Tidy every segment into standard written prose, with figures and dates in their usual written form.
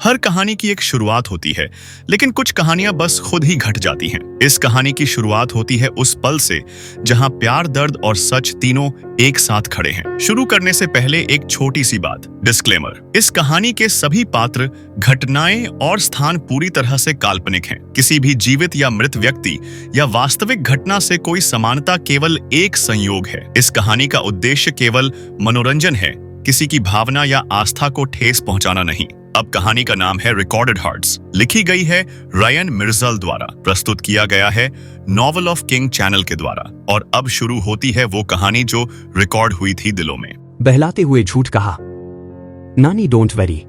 हर कहानी की एक शुरुआत होती है, लेकिन कुछ कहानियां बस खुद ही घट जाती हैं। इस कहानी की शुरुआत होती है उस पल से जहां प्यार, दर्द और सच तीनों एक साथ खड़े हैं। शुरू करने से पहले एक छोटी सी बात, डिस्क्लेमर। इस कहानी के सभी पात्र, घटनाएं और स्थान पूरी तरह से काल्पनिक हैं। किसी भी जीवित या मृत व्यक्ति या वास्तविक घटना से कोई समानता केवल एक संयोग है। इस कहानी का उद्देश्य केवल मनोरंजन है, किसी की भावना या आस्था को ठेस पहुंचाना नहीं। अब कहानी का नाम है रिकॉर्डेड हार्ट्स। लिखी गई है रायन मिर्जल द्वारा, प्रस्तुत किया गया है नॉवल ऑफ किंग चैनल के द्वारा। और अब शुरू होती है वो कहानी जो रिकॉर्ड हुई थी दिलों में। बहलाते हुए झूठ कहा, नानी डोंट वरी,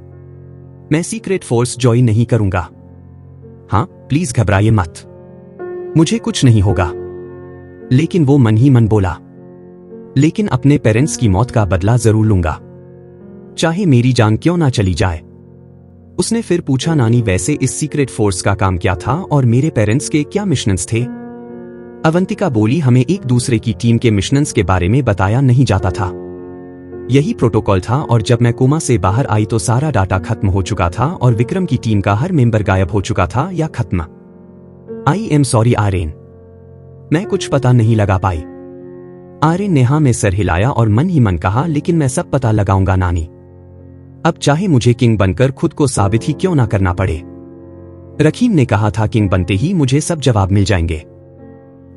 मैं सीक्रेट फोर्स ज्वाइन नहीं करूंगा। हाँ, प्लीज घबराइए मत, मुझे कुछ नहीं होगा। लेकिन वो मन ही मन बोला, लेकिन अपने पेरेंट्स की मौत का बदला जरूर लूंगा, चाहे मेरी जान क्यों ना चली जाए। उसने फिर पूछा, नानी वैसे इस सीक्रेट फोर्स का काम क्या था और मेरे पेरेंट्स के क्या मिशंस थे? अवंतिका बोली, हमें एक दूसरे की टीम के मिशंस के बारे में बताया नहीं जाता था। यही प्रोटोकॉल था और जब मैं कोमा से बाहर आई तो सारा डाटा खत्म हो चुका था और विक्रम की टीम का हर मेंबर गायब हो चुका था या खत्म। आई एम सॉरी आर्यन, मैं कुछ पता नहीं लगा पाई। आर्यन ने हाँ में सर हिलाया और मन ही मन कहा, लेकिन मैं सब पता लगाऊंगा नानी, अब चाहे मुझे किंग बनकर खुद को साबित ही क्यों ना करना पड़े। रकीम ने कहा था किंग बनते ही मुझे सब जवाब मिल जाएंगे।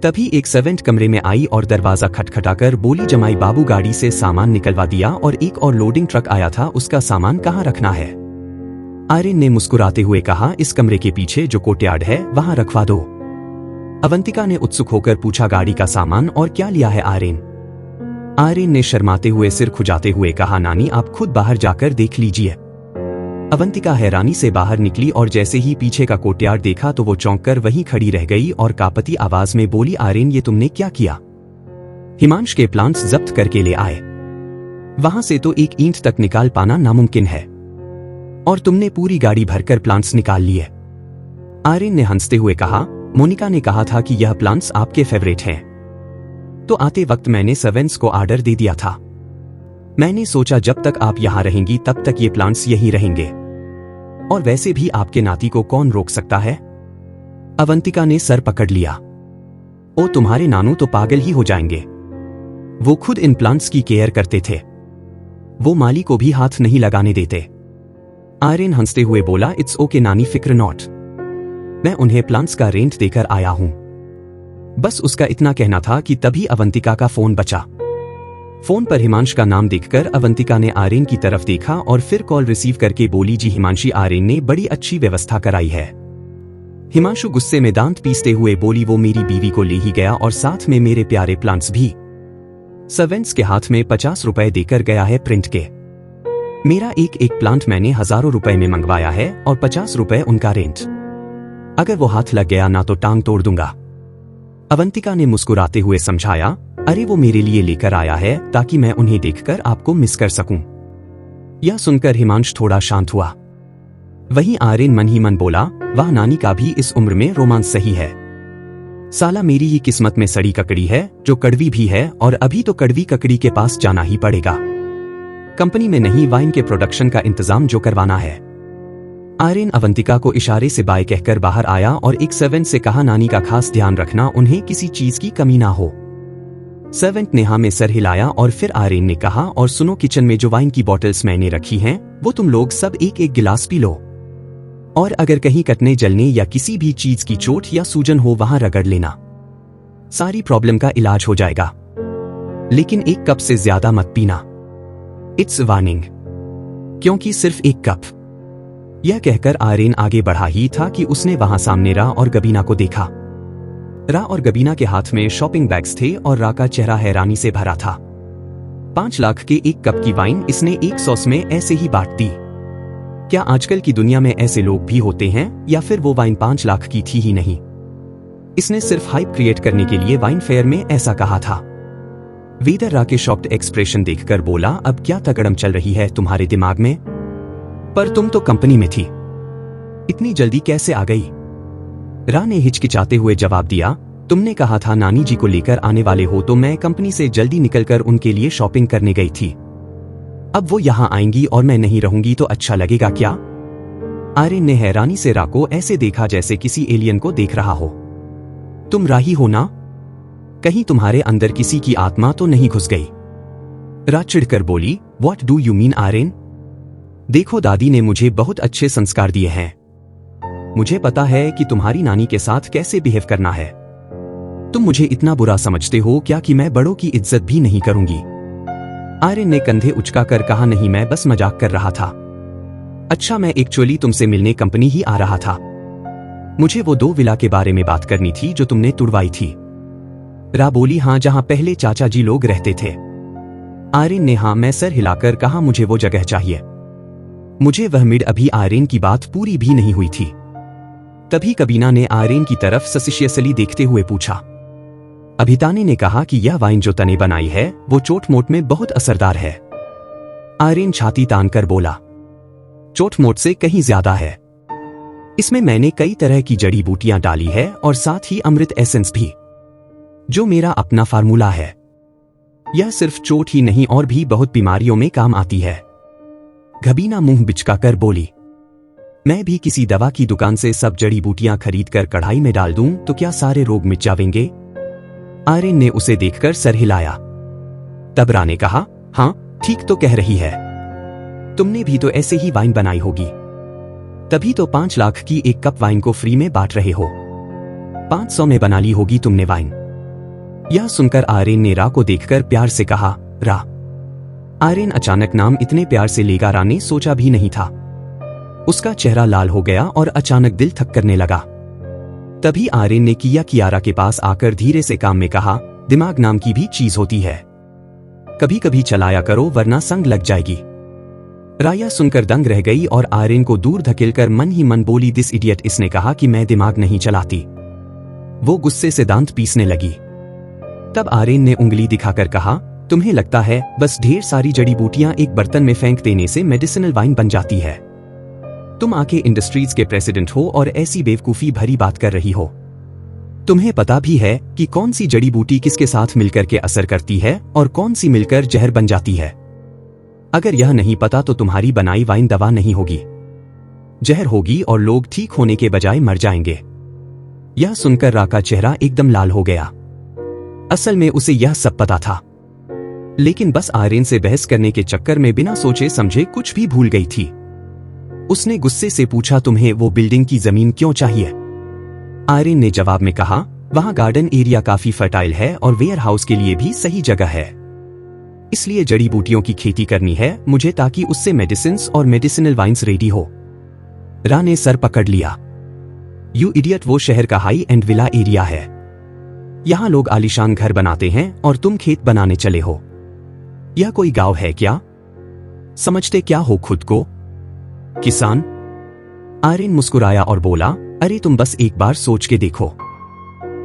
तभी एक सर्वेंट कमरे में आई और दरवाजा खटखटाकर बोली, जमाई बाबू गाड़ी से सामान निकलवा दिया और एक और लोडिंग ट्रक आया था, उसका सामान कहाँ रखना है? आर्यन ने मुस्कुराते हुए कहा, इस कमरे के पीछे जो कोर्टयार्ड है वहां रखवा दो। अवंतिका ने उत्सुक होकर पूछा, गाड़ी का सामान और क्या लिया है आर्यन? आर्यन ने शर्माते हुए सिर खुजाते हुए कहा, नानी आप खुद बाहर जाकर देख लीजिए। अवंतिका हैरानी से बाहर निकली और जैसे ही पीछे का कोर्टयार्ड देखा तो वो चौंक कर वहीं खड़ी रह गई और कांपती आवाज में बोली, आर्यन ये तुमने क्या किया? हिमांश के प्लांट्स जब्त करके ले आए, वहां से तो एक ईंट तक निकाल पाना नामुमकिन है, और तुमने पूरी गाड़ी भरकर प्लांट्स निकाल लिए। आर्यन ने हंसते हुए कहा, मोनिका ने कहा था कि यह प्लांट्स आपके फेवरेट हैं, तो आते वक्त मैंने सर्वेंट्स को ऑर्डर दे दिया था। मैंने सोचा जब तक आप यहां रहेंगी तब तक ये प्लांट्स यहीं रहेंगे, और वैसे भी आपके नाती को कौन रोक सकता है? अवंतिका ने सर पकड़ लिया, ओ तुम्हारे नानू तो पागल ही हो जाएंगे, वो खुद इन प्लांट्स की केयर करते थे, वो माली को भी हाथ नहीं लगाने देते। आर्यन हंसते हुए बोला, इट्स ओके नानी, फिक्र नॉट, मैं उन्हें प्लांट्स का रेंट देकर आया हूं। बस उसका इतना कहना था कि तभी अवंतिका का फोन बचा। फोन पर हिमांश का नाम देखकर अवंतिका ने आर्यन की तरफ देखा और फिर कॉल रिसीव करके बोली, जी हिमांशी, आर्यन ने बड़ी अच्छी व्यवस्था कराई है। हिमांशु गुस्से में दांत पीसते हुए बोली, वो मेरी बीवी को ले ही गया और साथ में मेरे प्यारे प्लांट्स भी। सर्वेंट्स के हाथ में 50 रुपए देकर गया है प्रिंट के। मेरा एक एक प्लांट मैंने हजारों रुपए में मंगवाया है और 50 रुपए उनका रेंट। अगर वो हाथ लग गया ना तो टांग तोड़ दूंगा। अवंतिका ने मुस्कुराते हुए समझाया, अरे वो मेरे लिए लेकर आया है ताकि मैं उन्हें देखकर आपको मिस कर सकूं। यह सुनकर हिमांश थोड़ा शांत हुआ। वहीं आर्यन मन ही मन बोला, वाह नानी का भी इस उम्र में रोमांस सही है। साला मेरी ही किस्मत में सड़ी ककड़ी है जो कड़वी भी है, और अभी तो कड़वी ककड़ी के पास जाना ही पड़ेगा। कंपनी में नहीं, वाइन के प्रोडक्शन का इंतजाम जो करवाना है। आर्यन अवंतिका को इशारे से बाय कहकर बाहर आया और एक सर्वेंट से कहा, नानी का खास ध्यान रखना, उन्हें किसी चीज की कमी ना हो। सर्वेंट ने हाँ में सर हिलाया और फिर आर्यन ने कहा, और सुनो, किचन में जो वाइन की बॉटल्स मैंने रखी हैं वो तुम लोग सब एक एक गिलास पी लो, और अगर कहीं कटने जलने या किसी भी चीज की चोट या सूजन हो वहां रगड़ लेना, सारी प्रॉब्लम का इलाज हो जाएगा। लेकिन एक कप से ज्यादा मत पीना, इट्स वार्निंग, क्योंकि सिर्फ एक कप। यह कहकर आर्यन आगे बढ़ा ही था कि उसने वहां सामने रा और गबीना को देखा। रा और गबीना के हाथ में शॉपिंग बैग्स थे और रा का चेहरा हैरानी से भरा था। 5 लाख के एक कप की वाइन इसने 100 में ऐसे ही बांट दी। क्या आजकल की दुनिया में ऐसे लोग भी होते हैं, या फिर वो वाइन 5 लाख की थी ही नहीं? इसने सिर्फ हाइप क्रिएट करने के लिए वाइन फेयर में ऐसा कहा था। वेदर रा के शॉक्ड एक्सप्रेशन देखकर बोला, अब क्या तगड़म चल रही है तुम्हारे दिमाग में? पर तुम तो कंपनी में थी, इतनी जल्दी कैसे आ गई? रा ने हिचकिचाते हुए जवाब दिया, तुमने कहा था नानी जी को लेकर आने वाले हो, तो मैं कंपनी से जल्दी निकलकर उनके लिए शॉपिंग करने गई थी। अब वो यहां आएंगी और मैं नहीं रहूंगी तो अच्छा लगेगा क्या? आर्यन ने हैरानी से रा को ऐसे देखा जैसे किसी एलियन को देख रहा हो। तुम राही हो ना? कहीं तुम्हारे अंदर किसी की आत्मा तो नहीं घुस गई? रा चिढ़कर बोली, what do you mean Aryan? देखो, दादी ने मुझे बहुत अच्छे संस्कार दिए हैं। मुझे पता है कि तुम्हारी नानी के साथ कैसे बिहेव करना है। तुम मुझे इतना बुरा समझते हो क्या कि मैं बड़ों की इज्जत भी नहीं करूंगी? आर्यन ने कंधे उचकाकर कहा, नहीं, मैं बस मजाक कर रहा था। अच्छा, मैं एक्चुअली तुमसे मिलने कंपनी ही आ रहा था। मुझे वो 2 विला के बारे में बात करनी थी जो तुमने तुड़वाई थी। रा बोली, हाँ, जहां पहले चाचा जी लोग रहते थे। आर्यन ने हाँ मैं सर हिलाकर कहा, मुझे वो जगह चाहिए। मुझे वह मिड अभी आर्यन की बात पूरी भी नहीं हुई थी। तभी कबीना ने आर्यन की तरफ सस्पिशियसली देखते हुए पूछा। अभितानी ने कहा कि यह वाइन जो तने बनाई है वो चोट मोट में बहुत असरदार है। आर्यन छाती तानकर बोला, चोट मोट से कहीं ज्यादा है। इसमें मैंने कई तरह की जड़ी बूटियां डाली है और साथ ही अमृत एसेंस भी, जो मेरा अपना फार्मूला है। यह सिर्फ चोट ही नहीं और भी बहुत बीमारियों में काम आती है। घबीना मुंह बिचकाकर बोली, मैं भी किसी दवा की दुकान से सब जड़ी बूटियां खरीद कर कढ़ाई में डाल दूं तो क्या सारे रोग मिट जाएंगे? आर्यन ने उसे देखकर सर हिलाया। तब रा ने कहा, हाँ ठीक तो कह रही है। तुमने भी तो ऐसे ही वाइन बनाई होगी, तभी तो 5 लाख की 1 कप वाइन को फ्री में बांट रहे हो। 500 में बना ली होगी तुमने वाइन। यह सुनकर आर्यन ने रा को देखकर प्यार से कहा, रा। आर्यन अचानक नाम इतने प्यार से लेगा रा ने सोचा भी नहीं था। उसका चेहरा लाल हो गया और अचानक दिल थक करने लगा। तभी आर्यन ने कियारा के पास आकर धीरे से काम में कहा, दिमाग नाम की भी चीज होती है, कभी कभी चलाया करो वरना संग लग जाएगी। राया सुनकर दंग रह गई और आर्यन को दूर धकेलकर मन ही मन बोली, दिस इडियट। इसने कहा कि मैं दिमाग नहीं चलाती। वो गुस्से से दांत पीसने लगी। तब आर्यन ने उंगली दिखाकर कहा, तुम्हें लगता है बस ढेर सारी जड़ी बूटियां एक बर्तन में फेंक देने से मेडिसिनल वाइन बन जाती है? तुम आके इंडस्ट्रीज के प्रेसिडेंट हो और ऐसी बेवकूफी भरी बात कर रही हो। तुम्हें पता भी है कि कौन सी जड़ी बूटी किसके साथ मिलकर के असर करती है और कौन सी मिलकर जहर बन जाती है? अगर यह नहीं पता तो तुम्हारी बनाई वाइन दवा नहीं होगी, जहर होगी और लोग ठीक होने के बजाय मर जाएंगे। यह सुनकर रा का चेहरा एकदम लाल हो गया। असल में उसे यह सब पता था, लेकिन बस आर्यन से बहस करने के चक्कर में बिना सोचे समझे कुछ भी भूल गई थी। उसने गुस्से से पूछा, तुम्हें वो बिल्डिंग की जमीन क्यों चाहिए? आर्यन ने जवाब में कहा, वहां गार्डन एरिया काफी फर्टाइल है और वेयर हाउस के लिए भी सही जगह है, इसलिए जड़ी बूटियों की खेती करनी है मुझे, ताकि उससे मेडिसिन्स और मेडिसिनल वाइन्स रेडी हो। रा ने सर पकड़ लिया। यू इडियट, वो शहर का हाई एंड विला एरिया है। यहां लोग आलीशान घर बनाते हैं और तुम खेत बनाने चले हो। यह कोई गांव है क्या? समझते क्या हो खुद को, किसान? आर्यन मुस्कुराया और बोला, अरे तुम बस एक बार सोच के देखो,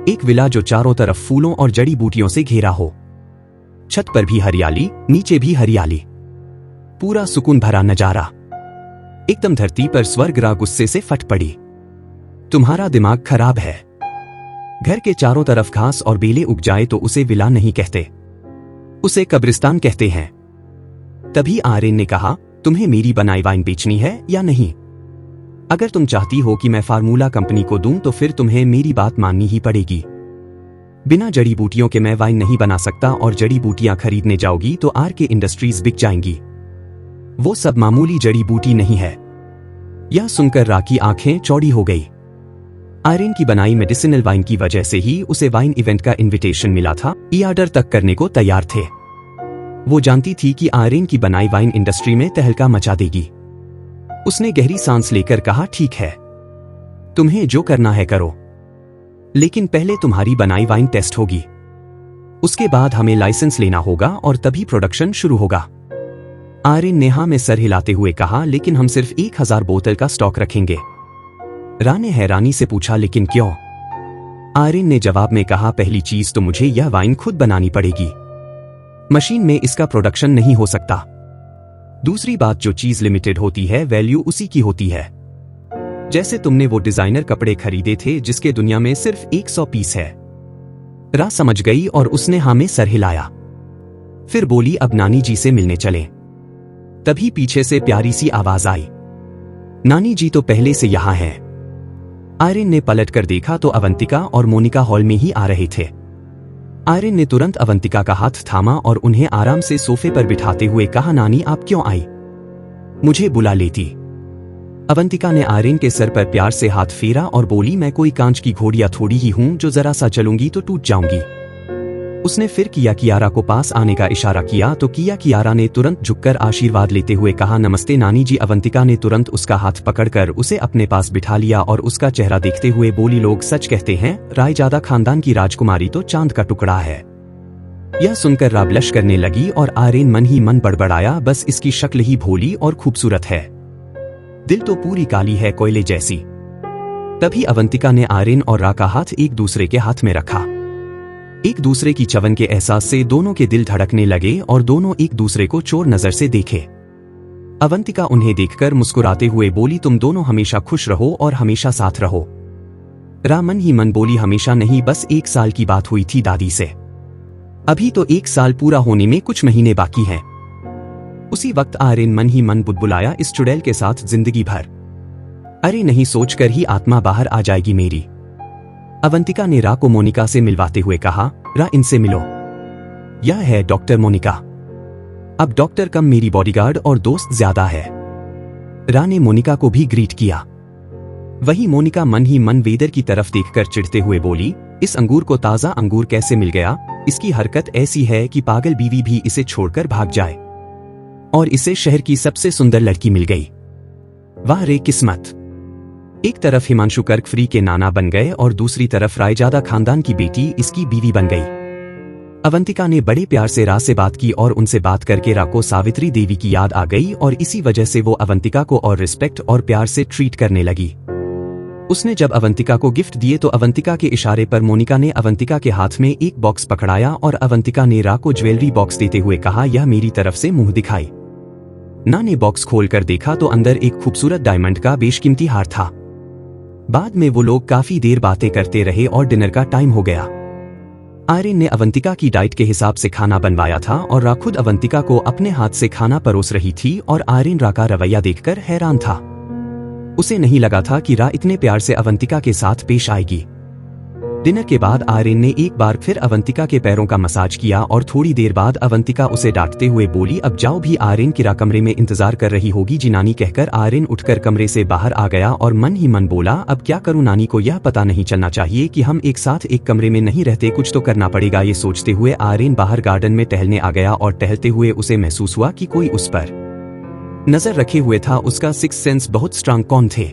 एक विला जो चारों तरफ फूलों और जड़ी बूटियों से घेरा हो, छत पर भी हरियाली, नीचे भी हरियाली, पूरा सुकून भरा नजारा। एकदम धरती पर स्वर्ग। रा गुस्से से फट पड़ी। तुम्हारा दिमाग खराब है। घर के चारों तरफ घास और बेले उग जाए तो उसे विला नहीं कहते, उसे कब्रिस्तान कहते हैं। तभी आर्यन ने कहा, तुम्हें मेरी बनाई वाइन बेचनी है या नहीं? अगर तुम चाहती हो कि मैं फार्मूला कंपनी को दूं तो फिर तुम्हें मेरी बात माननी ही पड़ेगी। बिना जड़ी बूटियों के मैं वाइन नहीं बना सकता, और जड़ी बूटियां खरीदने जाओगी तो आर के इंडस्ट्रीज बिक जाएंगी। वो सब मामूली जड़ी बूटी नहीं है। यह सुनकर रा की आंखें चौड़ी हो गई। आर्यन की बनाई मेडिसिनल वाइन की वजह से ही उसे वाइन इवेंट का इनविटेशन मिला था। ऑर्डर तक करने को तैयार थे। वो जानती थी कि आर्यन की बनाई वाइन इंडस्ट्री में तहलका मचा देगी। उसने गहरी सांस लेकर कहा, ठीक है, तुम्हें जो करना है करो, लेकिन पहले तुम्हारी बनाई वाइन टेस्ट होगी। उसके बाद हमें लाइसेंस लेना होगा और तभी प्रोडक्शन शुरू होगा। आर्यन ने हाँ में सर हिलाते हुए कहा, लेकिन हम सिर्फ 1000 बोतल का स्टॉक रखेंगे। रा ने हैरानी से पूछा, लेकिन क्यों? आर्यन ने जवाब में कहा, पहली चीज तो मुझे यह वाइन खुद बनानी पड़ेगी, मशीन में इसका प्रोडक्शन नहीं हो सकता। दूसरी बात, जो चीज लिमिटेड होती है वैल्यू उसी की होती है। जैसे तुमने वो डिजाइनर कपड़े खरीदे थे जिसके दुनिया में सिर्फ 100 पीस है। रा समझ गई और उसने हाँ में सर हिलाया। फिर बोली, अब नानी जी से मिलने चलें। तभी पीछे से प्यारी सी आवाज आई, नानी जी तो पहले से यहाँ हैं। आर्यन ने पलट कर देखा तो अवंतिका और मोनिका हॉल में ही आ रहे थे। आर्यन ने तुरंत अवंतिका का हाथ थामा और उन्हें आराम से सोफे पर बिठाते हुए कहा, नानी आप क्यों आई? मुझे बुला लेती। अवंतिका ने आर्यन के सर पर प्यार से हाथ फेरा और बोली, मैं कोई कांच की घोड़िया थोड़ी ही हूं जो जरा सा चलूंगी तो टूट जाऊंगी। उसने फिर कियारा को पास आने का इशारा किया तो कियारा ने तुरंत झुककर आशीर्वाद लेते हुए कहा, नमस्ते नानी जी। अवंतिका ने तुरंत उसका हाथ पकड़कर उसे अपने पास बिठा लिया और उसका चेहरा देखते हुए बोली, लोग सच कहते हैं रायजादा खानदान की राजकुमारी तो चांद का टुकड़ा है। यह सुनकर रा ब्लश करने लगी और आर्यन मन ही मन बड़बड़ाया, बस इसकी शक्ल ही भोली और खूबसूरत है, दिल तो पूरी काली है कोयले जैसी। तभी अवंतिका ने आर्यन और रा का हाथ एक दूसरे के हाथ में रखा। एक दूसरे की चवन के एहसास से दोनों के दिल धड़कने लगे और दोनों एक दूसरे को चोर नजर से देखे। अवंतिका उन्हें देखकर मुस्कुराते हुए बोली, तुम दोनों हमेशा खुश रहो और हमेशा साथ रहो। रा मन ही मन बोली, हमेशा नहीं, बस 1 साल की बात हुई थी दादी से, अभी तो 1 साल पूरा होने में कुछ महीने बाकी हैं। उसी वक्त आर्यन मन ही मन बुदबुलाया, इस चुड़ैल के साथ जिंदगी भर। अरे नहीं, सोचकर ही आत्मा बाहर आ जाएगी मेरी। अवंतिका ने रा को मोनिका से मिलवाते हुए कहा, रा इनसे मिलो, यह है डॉक्टर मोनिका। अब डॉक्टर कम मेरी बॉडीगार्ड और दोस्त ज्यादा है। रा ने मोनिका को भी ग्रीट किया। वही मोनिका मन ही मन वेदर की तरफ देखकर चिढ़ते हुए बोली, इस अंगूर को ताजा अंगूर कैसे मिल गया? इसकी हरकत ऐसी है कि पागल बीवी भी इसे छोड़कर भाग जाए, और इसे शहर की सबसे सुंदर लड़की मिल गई। वाह रे किस्मत। एक तरफ हिमांशु कर्क फ्री के नाना बन गए और दूसरी तरफ रायजादा खानदान की बेटी इसकी बीवी बन गई। अवंतिका ने बड़े प्यार से रा से बात की और उनसे बात करके रा को सावित्री देवी की याद आ गई और इसी वजह से वो अवंतिका को और रिस्पेक्ट और प्यार से ट्रीट करने लगी। उसने जब अवंतिका को गिफ्ट दिए तो अवंतिका के इशारे पर मोनिका ने अवंतिका के हाथ में एक बॉक्स पकड़ाया और अवंतिका ने रा को ज्वेलरी बॉक्स देते हुए कहा, यह मेरी तरफ से मुंह दिखाई। ना ने बॉक्स खोलकर देखा तो अंदर एक खूबसूरत डायमंड का बेशकीमती हार था। बाद में वो लोग काफी देर बातें करते रहे और डिनर का टाइम हो गया। आर्यन ने अवंतिका की डाइट के हिसाब से खाना बनवाया था और रा खुद अवंतिका को अपने हाथ से खाना परोस रही थी और आर्यन रा का रवैया देखकर हैरान था। उसे नहीं लगा था कि रा इतने प्यार से अवंतिका के साथ पेश आएगी। डिनर के बाद आर्यन ने एक बार फिर अवंतिका के पैरों का मसाज किया और थोड़ी देर बाद अवंतिका उसे डांटते हुए बोली, अब जाओ भी। आर्यन की रा कमरे में इंतजार कर रही होगी जी नानी कहकर आर्यन उठकर कमरे से बाहर आ गया और मन ही मन बोला, अब क्या करूं, नानी को यह पता नहीं चलना चाहिए कि हम एक साथ एक कमरे में नहीं रहते, कुछ तो करना पड़ेगा। ये सोचते हुए आर्यन बाहर गार्डन में टहलने आ गया और टहलते हुए उसे महसूस हुआ कि कोई उस पर नजर रखे हुए था। उसका सिक्स सेंस बहुत स्ट्रांग कौन थे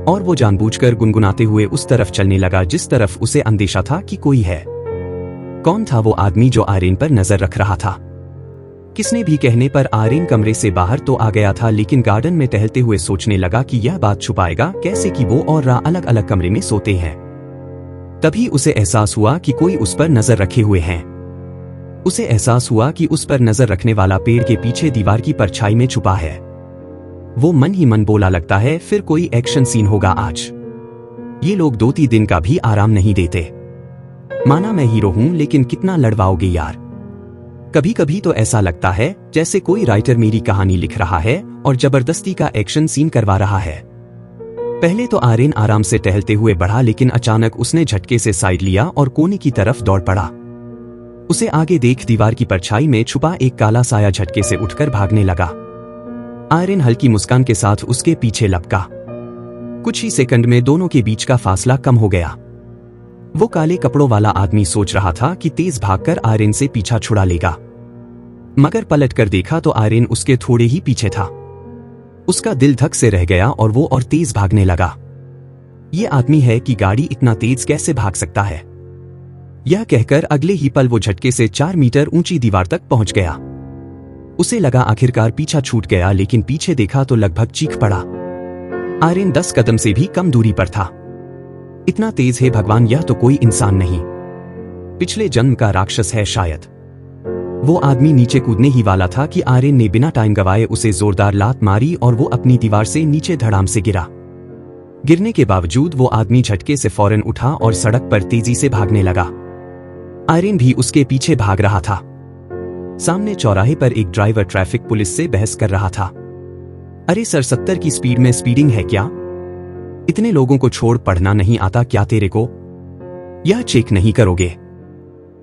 और वो जानबूझकर गुनगुनाते हुए उस तरफ चलने लगा जिस तरफ उसे अंदेशा था कि कोई है। कौन था वो आदमी जो आर्यन पर नजर रख रहा था? किसने भी कहने पर आर्यन कमरे से बाहर तो आ गया था, लेकिन गार्डन में टहलते हुए सोचने लगा कि यह बात छुपाएगा कैसे कि वो और रा अलग अलग कमरे में सोते हैं। तभी उसे एहसास हुआ कि कोई उस पर नजर रखे हुए हैं। उसे एहसास हुआ कि उस पर नजर रखने वाला पेड़ के पीछे दीवार की परछाई में छुपा है। वो मन ही मन बोला, लगता है फिर कोई एक्शन सीन होगा आज। ये लोग 2-3 दिन का भी आराम नहीं देते। माना मैं हीरो हूं, लेकिन कितना लड़वाओगे यार। कभी कभी तो ऐसा लगता है जैसे कोई राइटर मेरी कहानी लिख रहा है और जबरदस्ती का एक्शन सीन करवा रहा है। पहले तो आर्यन आराम से टहलते हुए बढ़ा, लेकिन अचानक उसने झटके से साइड लिया और कोने की तरफ दौड़ पड़ा। उसे आगे देख दीवार की परछाई में छुपा एक काला साया झटके से उठकर भागने लगा। आर्यन हल्की मुस्कान के साथ उसके पीछे लपका। कुछ ही सेकंड में दोनों के बीच का फासला कम हो गया। वो काले कपड़ों वाला आदमी सोच रहा था कि तेज भागकर आर्यन से पीछा छुड़ा लेगा, मगर पलटकर देखा तो आर्यन उसके थोड़े ही पीछे था। उसका दिल धक से रह गया और वो और तेज भागने लगा। ये आदमी है कि गाड़ी इतना तेज कैसे भाग सकता है? यह कहकर अगले ही पल वो झटके से 4 मीटर ऊंची दीवार तक पहुंच गया। उसे लगा आखिरकार पीछा छूट गया, लेकिन पीछे देखा तो लगभग चीख पड़ा। आर्यन 10 कदम से भी कम दूरी पर था। इतना तेज है भगवान, यह तो कोई इंसान नहीं, पिछले जन्म का राक्षस है शायद। वो आदमी नीचे कूदने ही वाला था कि आर्यन ने बिना टाइम गवाए उसे जोरदार लात मारी और वो अपनी दीवार से नीचे धड़ाम से गिरा। गिरने के बावजूद वो आदमी झटके से फौरन उठा और सड़क पर तेजी से भागने लगा। आर्यन भी उसके पीछे भाग रहा था। सामने चौराहे पर एक ड्राइवर ट्रैफिक पुलिस से बहस कर रहा था। अरे सर 70 की स्पीड में स्पीडिंग है क्या? इतने लोगों को छोड़ पढ़ना नहीं आता क्या तेरे को? यह चेक नहीं करोगे?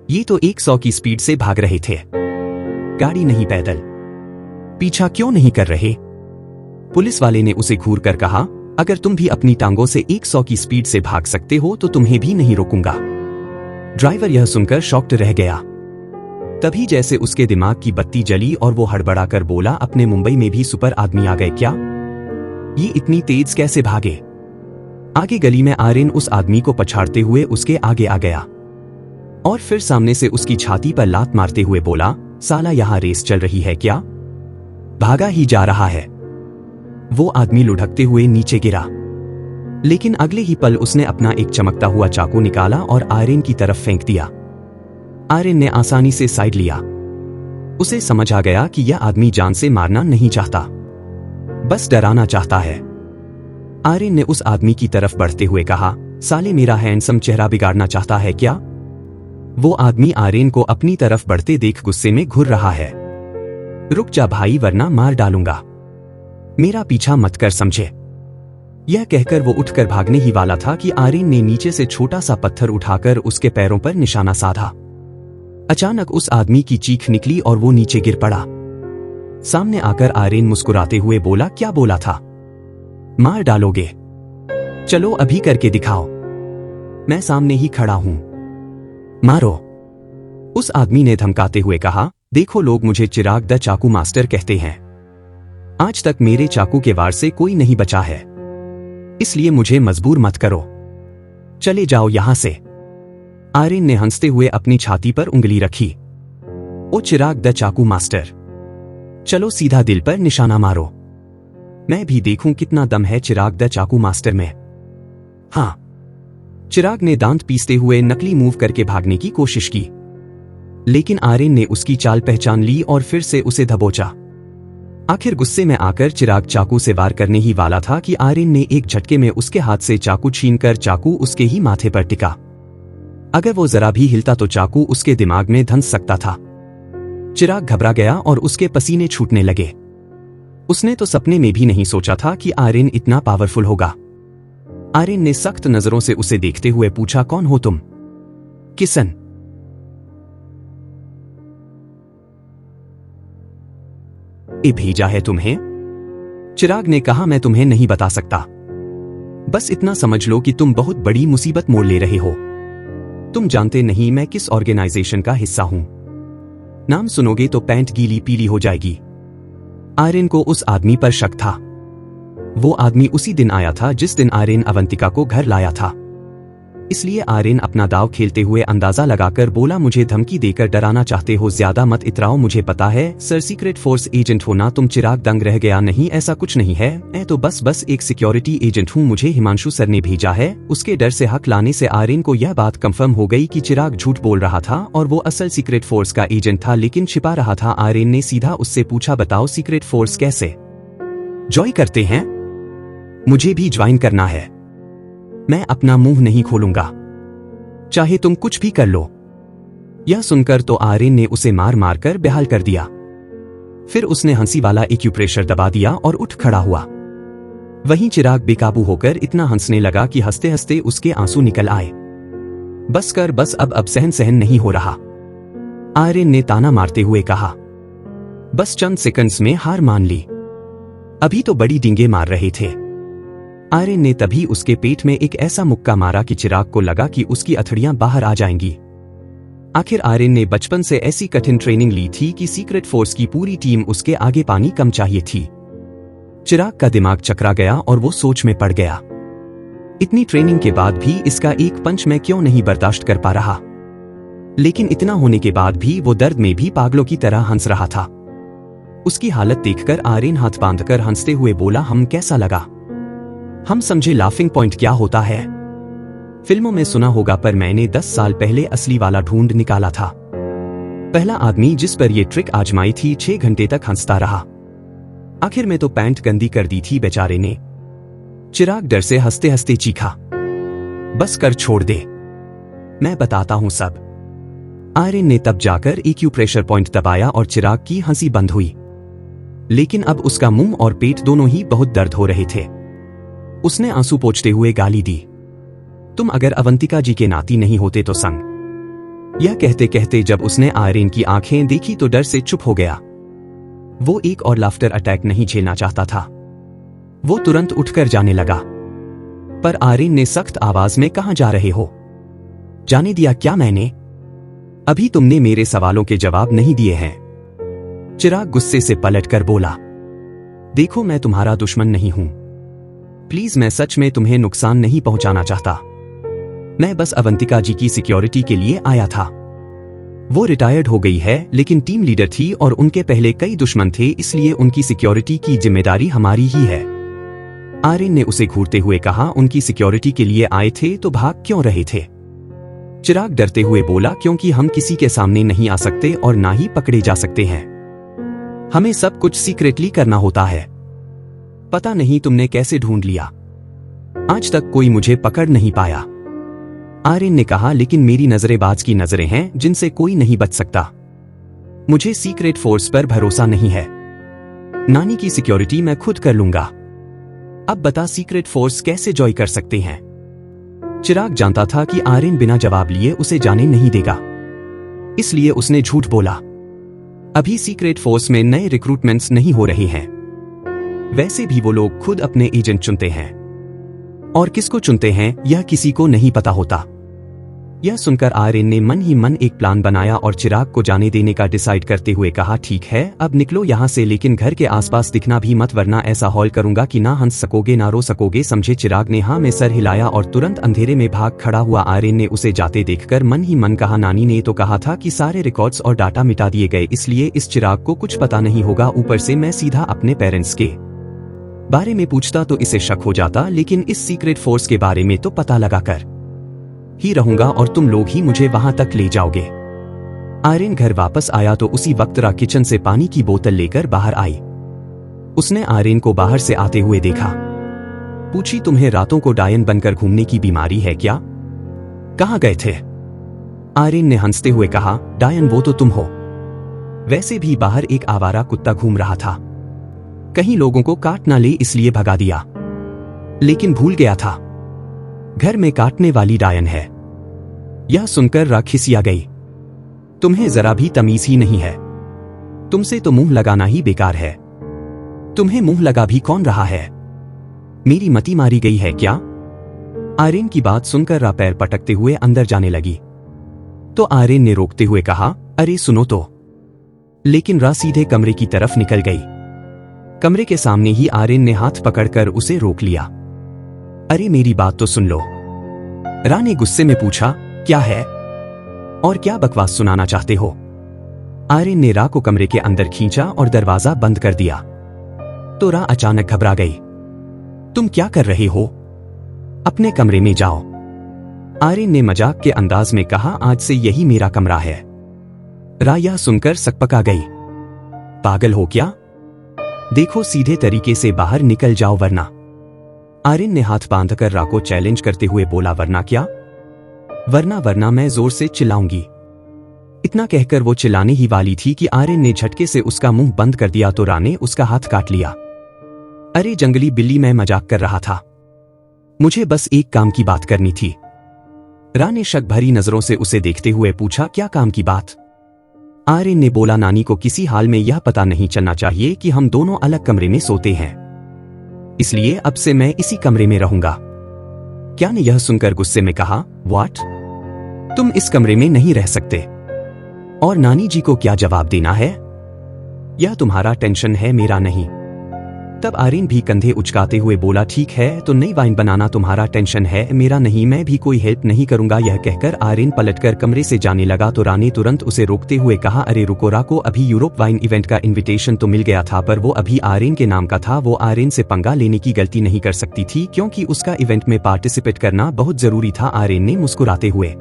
ये तो 100 की स्पीड से भाग रहे थे, गाड़ी नहीं पैदल। पीछा क्यों नहीं कर रहे? पुलिस वाले ने उसे घूर कर कहा, अगर तुम भी अपनी टांगों से 100 की स्पीड से भाग सकते हो तो तुम्हें भी नहीं रोकूंगा। ड्राइवर यह सुनकर शॉक्ड रह गया। तभी जैसे उसके दिमाग की बत्ती जली और वो हड़बड़ाकर बोला, अपने मुंबई में भी सुपर आदमी आ गए क्या? ये इतनी तेज कैसे भागे? आगे गली में आर्यन उस आदमी को पछाड़ते हुए उसके आगे आ गया और फिर सामने से उसकी छाती पर लात मारते हुए बोला, साला यहां रेस चल रही है क्या? भागा ही जा रहा है। वो आदमी लुढ़कते हुए नीचे गिरा, लेकिन अगले ही पल उसने अपना एक चमकता हुआ चाकू निकाला और आर्यन की तरफ फेंक दिया। आर्यन ने आसानी से साइड लिया। उसे समझ आ गया कि यह आदमी जान से मारना नहीं चाहता, बस डराना चाहता है। आर्यन ने उस आदमी की तरफ बढ़ते हुए कहा, साले मेरा हैंडसम चेहरा बिगाड़ना चाहता है क्या? वो आदमी आर्यन को अपनी तरफ बढ़ते देख गुस्से में घुर रहा है। रुक जा भाई वरना मार डालूंगा, मेरा पीछा मत कर समझे। यह कहकर वो उठकर भागने ही वाला था कि आर्यन ने नीचे से छोटा सा पत्थर उठाकर उसके पैरों पर निशाना साधा। अचानक उस आदमी की चीख निकली और वो नीचे गिर पड़ा। सामने आकर आर्यन मुस्कुराते हुए बोला, क्या बोला था? मार डालोगे? चलो अभी करके दिखाओ, मैं सामने ही खड़ा हूं, मारो। उस आदमी ने धमकाते हुए कहा, देखो लोग मुझे चिराग द चाकू मास्टर कहते हैं। आज तक मेरे चाकू के वार से कोई नहीं बचा है, इसलिए मुझे मजबूर मत करो, चले जाओ यहां से। आर्यन ने हंसते हुए अपनी छाती पर उंगली रखी। ओ चिराग द चाकू मास्टर, चलो सीधा दिल पर निशाना मारो, मैं भी देखूं कितना दम है चिराग द चाकू मास्टर में। हाँ। चिराग ने दांत पीसते हुए नकली मूव करके भागने की कोशिश की, लेकिन आर्यन ने उसकी चाल पहचान ली और फिर से उसे दबोचा। आखिर गुस्से में आकर चिराग चाकू से वार करने ही वाला था कि आर्यन ने एक झटके में उसके हाथ से चाकू छीनकर चाकू उसके ही माथे पर टिका। अगर वो जरा भी हिलता तो चाकू उसके दिमाग में धंस सकता था। चिराग घबरा गया और उसके पसीने छूटने लगे। उसने तो सपने में भी नहीं सोचा था कि आर्यन इतना पावरफुल होगा। आर्यन ने सख्त नजरों से उसे देखते हुए पूछा, कौन हो तुम? किसन। ए भेजा है तुम्हें? चिराग ने कहा, मैं तुम्हें नहीं बता सकता, बस इतना समझ लो कि तुम बहुत बड़ी मुसीबत मोड़ ले रहे हो। तुम जानते नहीं मैं किस ऑर्गेनाइजेशन का हिस्सा हूं, नाम सुनोगे तो पैंट गीली पीली हो जाएगी। आर्यन को उस आदमी पर शक था। वो आदमी उसी दिन आया था जिस दिन आर्यन अवंतिका को घर लाया था, इसलिए आर्यन अपना दाव खेलते हुए अंदाजा लगाकर बोला, मुझे धमकी देकर डराना चाहते हो? ज्यादा मत इतराओ, मुझे पता है सर सीक्रेट फोर्स एजेंट हो ना तुम। चिराग दंग रह गया, नहीं ऐसा कुछ नहीं है, मैं तो बस एक सिक्योरिटी एजेंट हूँ, मुझे हिमांशु सर ने भेजा है। उसके डर से हक लाने से आर्यन को यह बात कंफर्म हो गई कि चिराग झूठ बोल रहा था और वो असल सीक्रेट फोर्स का एजेंट था, लेकिन छिपा रहा था। आर्यन ने सीधा उससे पूछा, बताओ सीक्रेट फोर्स कैसे ज्वाइन करते हैं? मुझे भी ज्वाइन करना है, मैं अपना मुंह नहीं खोलूंगा, चाहे तुम कुछ भी कर लो। यह सुनकर तो आर्यन ने उसे मार मार कर बेहाल कर दिया। फिर उसने हंसी वाला एक्यूप्रेशर दबा दिया और उठ खड़ा हुआ। वहीं चिराग बेकाबू होकर इतना हंसने लगा कि हंसते हंसते उसके आंसू निकल आए। बस कर, बस अब सहन नहीं हो रहा, आर्यन ने ताना मारते हुए कहा। बस चंद सेकंड्स में हार मान ली, अभी तो बड़ी डींगे मार रहे थे। आर्यन ने तभी उसके पेट में एक ऐसा मुक्का मारा कि चिराग को लगा कि उसकी अथड़ियां बाहर आ जाएंगी। आखिर आर्यन ने बचपन से ऐसी कठिन ट्रेनिंग ली थी कि सीक्रेट फोर्स की पूरी टीम उसके आगे पानी कम चाहिए थी। चिराग का दिमाग चकरा गया और वो सोच में पड़ गया, इतनी ट्रेनिंग के बाद भी इसका एक पंच मैं क्यों नहीं बर्दाश्त कर पा रहा। लेकिन इतना होने के बाद भी वो दर्द में भी पागलों की तरह हंस रहा था। उसकी हालत देखकर आर्यन हाथ बांधकर हंसते हुए बोला, हम कैसा लगा? हम समझे लाफिंग पॉइंट क्या होता है, फिल्मों में सुना होगा, पर मैंने 10 साल पहले असली वाला ढूंढ निकाला था। पहला आदमी जिस पर यह ट्रिक आजमाई थी 6 घंटे तक हंसता रहा। आखिर में तो पैंट गंदी कर दी थी बेचारे ने। चिराग डर से हंसते हंसते चीखा, बस कर, छोड़ दे, मैं बताता हूं सब। आर्यन ने तब जाकर एक्यूप्रेशर पॉइंट दबाया और चिराग की हंसी बंद हुई। लेकिन अब उसका मुंह और पेट दोनों ही बहुत दर्द हो रहे थे। उसने आंसू पोंछते हुए गाली दी, तुम अगर अवंतिका जी के नाती नहीं होते तो संग। यह कहते कहते जब उसने आयरन की आंखें देखी तो डर से चुप हो गया। वो एक और लाफ्टर अटैक नहीं झेलना चाहता था। वो तुरंत उठकर जाने लगा, पर आयरन ने सख्त आवाज में, कहां जा रहे हो? जाने दिया क्या मैंने? अभी तुमने मेरे सवालों के जवाब नहीं दिए हैं। चिराग गुस्से से पलटकर बोला, देखो मैं तुम्हारा दुश्मन नहीं हूं। प्लीज, मैं सच में तुम्हें नुकसान नहीं पहुंचाना चाहता। मैं बस अवंतिका जी की सिक्योरिटी के लिए आया था। वो रिटायर्ड हो गई है, लेकिन टीम लीडर थी और उनके पहले कई दुश्मन थे, इसलिए उनकी सिक्योरिटी की जिम्मेदारी हमारी ही है। आर्यन ने उसे घूरते हुए कहा, उनकी सिक्योरिटी के लिए आए थे तो भाग क्यों रहे थे? चिराग डरते हुए बोला, क्योंकि हम किसी के सामने नहीं आ सकते और ना ही पकड़े जा सकते हैं। हमें सब कुछ सीक्रेटली करना होता है। पता नहीं तुमने कैसे ढूंढ लिया, आज तक कोई मुझे पकड़ नहीं पाया। आर्यन ने कहा, लेकिन मेरी नजरें बाज की नजरें हैं जिनसे कोई नहीं बच सकता। मुझे सीक्रेट फोर्स पर भरोसा नहीं है। नानी की सिक्योरिटी मैं खुद कर लूंगा। अब बता, सीक्रेट फोर्स कैसे जॉइन कर सकते हैं? चिराग जानता था कि आर्यन बिना जवाब लिए उसे जाने नहीं देगा, इसलिए उसने झूठ बोला। अभी सीक्रेट फोर्स में नए रिक्रूटमेंट्स नहीं हो रहे हैं। वैसे भी वो लोग खुद अपने एजेंट चुनते हैं, और किसको चुनते हैं यह किसी को नहीं पता होता। यह सुनकर आर्यन ने मन ही मन एक प्लान बनाया और चिराग को जाने देने का डिसाइड करते हुए कहा, ठीक है अब निकलो यहां से, लेकिन घर के आसपास दिखना भी मत, वरना ऐसा हॉल करूंगा कि ना हंस सकोगे ना रो सकोगे, समझे? चिराग ने हाँ में सर हिलाया और तुरंत अंधेरे में भाग खड़ा हुआ। आर्यन ने उसे जाते देखकर मन ही मन कहा, नानी ने तो कहा था कि सारे रिकॉर्ड्स और डाटा मिटा दिए गए, इसलिए इस चिराग को कुछ पता नहीं होगा। ऊपर से मैं सीधा अपने पेरेंट्स के बारे में पूछता तो इसे शक हो जाता, लेकिन इस सीक्रेट फोर्स के बारे में तो पता लगाकर ही रहूंगा और तुम लोग ही मुझे वहां तक ले जाओगे। आर्यन घर वापस आया तो उसी वक्त रा किचन से पानी की बोतल लेकर बाहर आई। उसने आर्यन को बाहर से आते हुए देखा, पूछी, तुम्हें रातों को डायन बनकर घूमने की बीमारी है क्या? कहां गए थे? आर्यन ने हंसते हुए कहा, डायन वो तो तुम हो। वैसे भी बाहर एक आवारा कुत्ता घूम रहा था, कहीं लोगों को काट ना ले इसलिए भगा दिया, लेकिन भूल गया था घर में काटने वाली डायन है। यह सुनकर रा खिसिया गई, तुम्हें जरा भी तमीज ही नहीं है। तुमसे तो मुंह लगाना ही बेकार है। तुम्हें मुंह लगा भी कौन रहा है? मेरी मती मारी गई है क्या? आर्यन की बात सुनकर रा पैर पटकते हुए अंदर जाने लगी तो आर्यन ने रोकते हुए कहा, अरे सुनो तो। लेकिन रा सीधे कमरे की तरफ निकल गई। कमरे के सामने ही आर्यन ने हाथ पकड़कर उसे रोक लिया। अरे मेरी बात तो सुन लो। रा ने गुस्से में पूछा, क्या है और क्या बकवास सुनाना चाहते हो? आर्यन ने रा को कमरे के अंदर खींचा और दरवाजा बंद कर दिया तो रा अचानक घबरा गई। तुम क्या कर रहे हो? अपने कमरे में जाओ। आर्यन ने मजाक के अंदाज में कहा, आज से यही मेरा कमरा है। रा यह सुनकर सकपका गई, पागल हो क्या? देखो सीधे तरीके से बाहर निकल जाओ वरना। आर्यन ने हाथ बांधकर रा को चैलेंज करते हुए बोला, वरना क्या? वरना मैं जोर से चिल्लाऊंगी। इतना कहकर वो चिल्लाने ही वाली थी कि आर्यन ने झटके से उसका मुंह बंद कर दिया तो रा ने उसका हाथ काट लिया। अरे जंगली बिल्ली, मैं मजाक कर रहा था, मुझे बस एक काम की बात करनी थी। रा ने शक भरी नजरों से उसे देखते हुए पूछा, क्या काम की बात? आर्यन ने बोला, नानी को किसी हाल में यह पता नहीं चलना चाहिए कि हम दोनों अलग कमरे में सोते हैं, इसलिए अब से मैं इसी कमरे में रहूंगा। क्या ने यह सुनकर गुस्से में कहा, व्हाट? तुम इस कमरे में नहीं रह सकते। और नानी जी को क्या जवाब देना है? यह तुम्हारा टेंशन है, मेरा नहीं। तब आर्यन भी कंधे उचकाते हुए बोला, ठीक है तो नई वाइन बनाना तुम्हारा टेंशन है, मेरा नहीं। मैं भी कोई हेल्प नहीं करूंगा। यह कहकर आर्यन पलटकर कमरे से जाने लगा तो रा ने तुरंत उसे रोकते हुए कहा, अरे रुको, रा को अभी यूरोप वाइन इवेंट का इनविटेशन तो मिल गया था, पर वो अभी आर्यन के नाम का था। वो आर्यन से पंगा लेने की गलती नहीं कर सकती थी, क्योंकि उसका इवेंट में पार्टिसिपेट करना बहुत जरूरी था। आर्यन ने मुस्कुराते हुए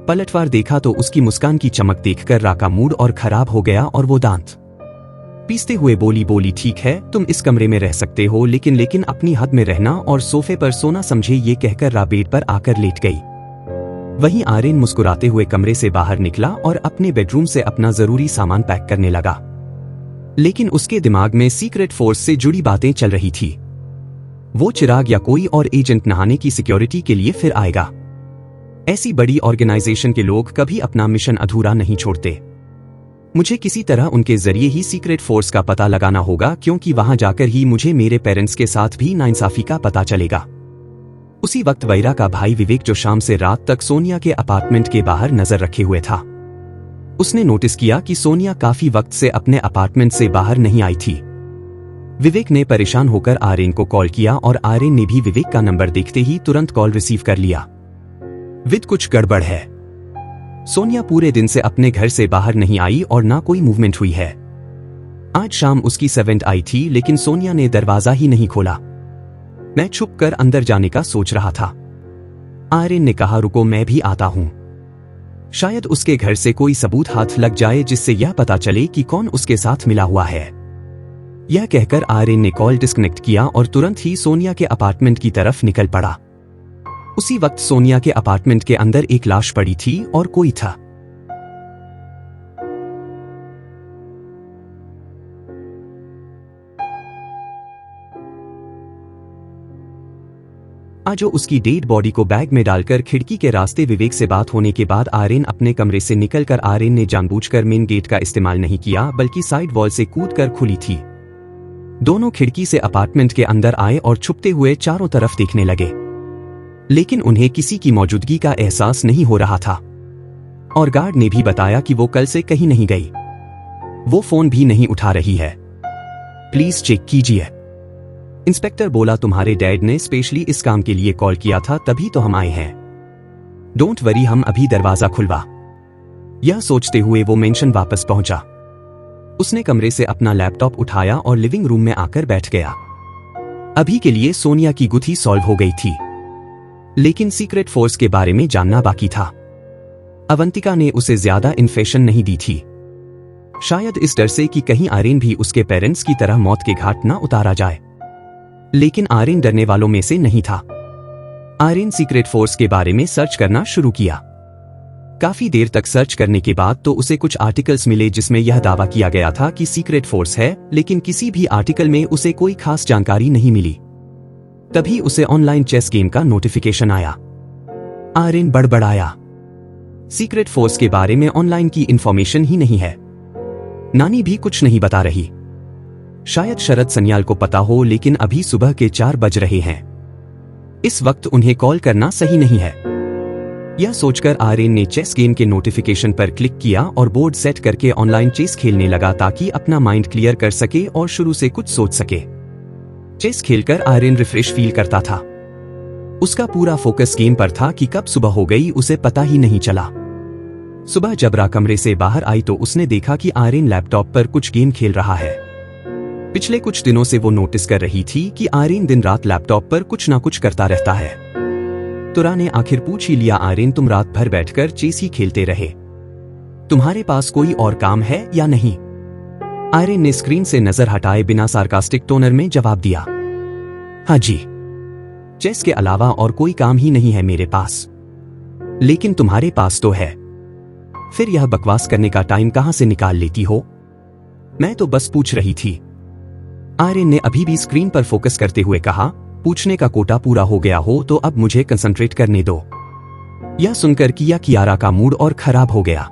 पलटवार देखा तो उसकी मुस्कान की चमक देखकर रा का मूड और खराब हो गया और वो दांत पीसते हुए बोली, ठीक है तुम इस कमरे में रह सकते हो, लेकिन अपनी हद में रहना और सोफे पर सोना, समझे? ये कहकर रा बेड पर आकर लेट गई। वहीं आर्यन मुस्कुराते हुए कमरे से बाहर निकला और अपने बेडरूम से अपना जरूरी सामान पैक करने लगा। लेकिन उसके दिमाग में सीक्रेट फोर्स से जुड़ी बातें चल रही थी। वो चिराग या कोई और एजेंट नहाने की सिक्योरिटी के लिए फिर आएगा। ऐसी बड़ी ऑर्गेनाइजेशन के लोग कभी अपना मिशन अधूरा नहीं छोड़ते। मुझे किसी तरह उनके जरिए ही सीक्रेट फोर्स का पता लगाना होगा, क्योंकि वहां जाकर ही मुझे मेरे पेरेंट्स के साथ भी नाइंसाफी का पता चलेगा। उसी वक्त वैरा का भाई विवेक, जो शाम से रात तक सोनिया के अपार्टमेंट के बाहर नजर रखे हुए था, उसने नोटिस किया कि सोनिया काफी वक्त से अपने अपार्टमेंट से बाहर नहीं आई थी। विवेक ने परेशान होकर आर्यन को कॉल किया और आर्यन ने भी विवेक का नंबर देखते ही तुरंत कॉल रिसीव कर लिया। विद, कुछ गड़बड़ है। सोनिया पूरे दिन से अपने घर से बाहर नहीं आई और ना कोई मूवमेंट हुई है। आज शाम उसकी सर्वेंट आई थी, लेकिन सोनिया ने दरवाजा ही नहीं खोला। मैं छुप कर अंदर जाने का सोच रहा था। आर्यन ने कहा, रुको मैं भी आता हूं। शायद उसके घर से कोई सबूत हाथ लग जाए जिससे यह पता चले कि कौन उसके साथ मिला हुआ है। यह कहकर आर्यन ने कॉल डिस्कनेक्ट किया और तुरंत ही सोनिया के अपार्टमेंट की तरफ निकल पड़ा। उसी वक्त सोनिया के अपार्टमेंट के अंदर एक लाश पड़ी थी और कोई था। आज उसकी डेड बॉडी को बैग में डालकर खिड़की के रास्ते विवेक से बात होने के बाद आर्यन अपने कमरे से निकलकर आर्यन ने जानबूझकर मेन गेट का इस्तेमाल नहीं किया, बल्कि साइड वॉल से कूदकर खुली थी। दोनों खिड़की से अपार्टमेंट के अंदर आए और छुपते हुए चारों तरफ देखने लगे, लेकिन उन्हें किसी की मौजूदगी का एहसास नहीं हो रहा था। और गार्ड ने भी बताया कि वो कल से कहीं नहीं गई। वो फोन भी नहीं उठा रही है। प्लीज चेक कीजिए। इंस्पेक्टर बोला, तुम्हारे डैड ने स्पेशली इस काम के लिए कॉल किया था, तभी तो हम आए हैं। डोंट वरी, हम अभी दरवाजा खुलवा। यह सोचते हुए वो मेंशन वापस पहुंचा। उसने कमरे से अपना लैपटॉप उठाया और लिविंग रूम में आकर बैठ गया। अभी के लिए सोनिया की गुत्थी सॉल्व हो गई थी, लेकिन सीक्रेट फोर्स के बारे में जानना बाकी था। अवंतिका ने उसे ज्यादा इन्फॉर्मेशन नहीं दी थी, शायद इस डर से कि कहीं आर्यन भी उसके पेरेंट्स की तरह मौत के घाट न उतारा जाए। लेकिन आर्यन डरने वालों में से नहीं था। आर्यन सीक्रेट फोर्स के बारे में सर्च करना शुरू किया। काफी देर तक सर्च करने के बाद तो उसे कुछ आर्टिकल्स मिले जिसमें यह दावा किया गया था कि सीक्रेट फोर्स है, लेकिन किसी भी आर्टिकल में उसे कोई खास जानकारी नहीं मिली। तभी उसे ऑनलाइन चेस गेम का नोटिफिकेशन आया। आर्यन बड़बड़ाया, सीक्रेट फोर्स के बारे में ऑनलाइन की इंफॉर्मेशन ही नहीं है। नानी भी कुछ नहीं बता रही। शायद शरद सन्याल को पता हो, लेकिन अभी सुबह के 4 बज रहे हैं। इस वक्त उन्हें कॉल करना सही नहीं है। यह सोचकर आर्यन ने चेस गेम के नोटिफिकेशन पर क्लिक किया और बोर्ड सेट करके ऑनलाइन चेस खेलने लगा, ताकि अपना माइंड क्लियर कर सके और शुरू से कुछ सोच सके। चेस खेलकर आर्यन रिफ्रेश फील करता था। उसका पूरा फोकस गेम पर था कि कब सुबह हो गई उसे पता ही नहीं चला। सुबह जब रा कमरे से बाहर आई तो उसने देखा कि आर्यन लैपटॉप पर कुछ गेम खेल रहा है। पिछले कुछ दिनों से वो नोटिस कर रही थी कि आर्यन दिन रात लैपटॉप पर कुछ ना कुछ करता रहता है। तो रा ने आखिर पूछ ही लिया, आर्यन तुम रात भर बैठकर चेस ही खेलते रहे, तुम्हारे पास कोई और काम है या नहीं? आर्यन ने स्क्रीन से नजर हटाए बिना सार्कास्टिक टोनर में जवाब दिया, हाँ जी, चेस के अलावा और कोई काम ही नहीं है मेरे पास। लेकिन तुम्हारे पास तो है, फिर यह बकवास करने का टाइम कहां से निकाल लेती हो? मैं तो बस पूछ रही थी। आर्यन ने अभी भी स्क्रीन पर फोकस करते हुए कहा, पूछने का कोटा पूरा हो गया हो तो अब मुझे कंसंट्रेट करने दो। यह सुनकर कियारा का मूड और खराब हो गया।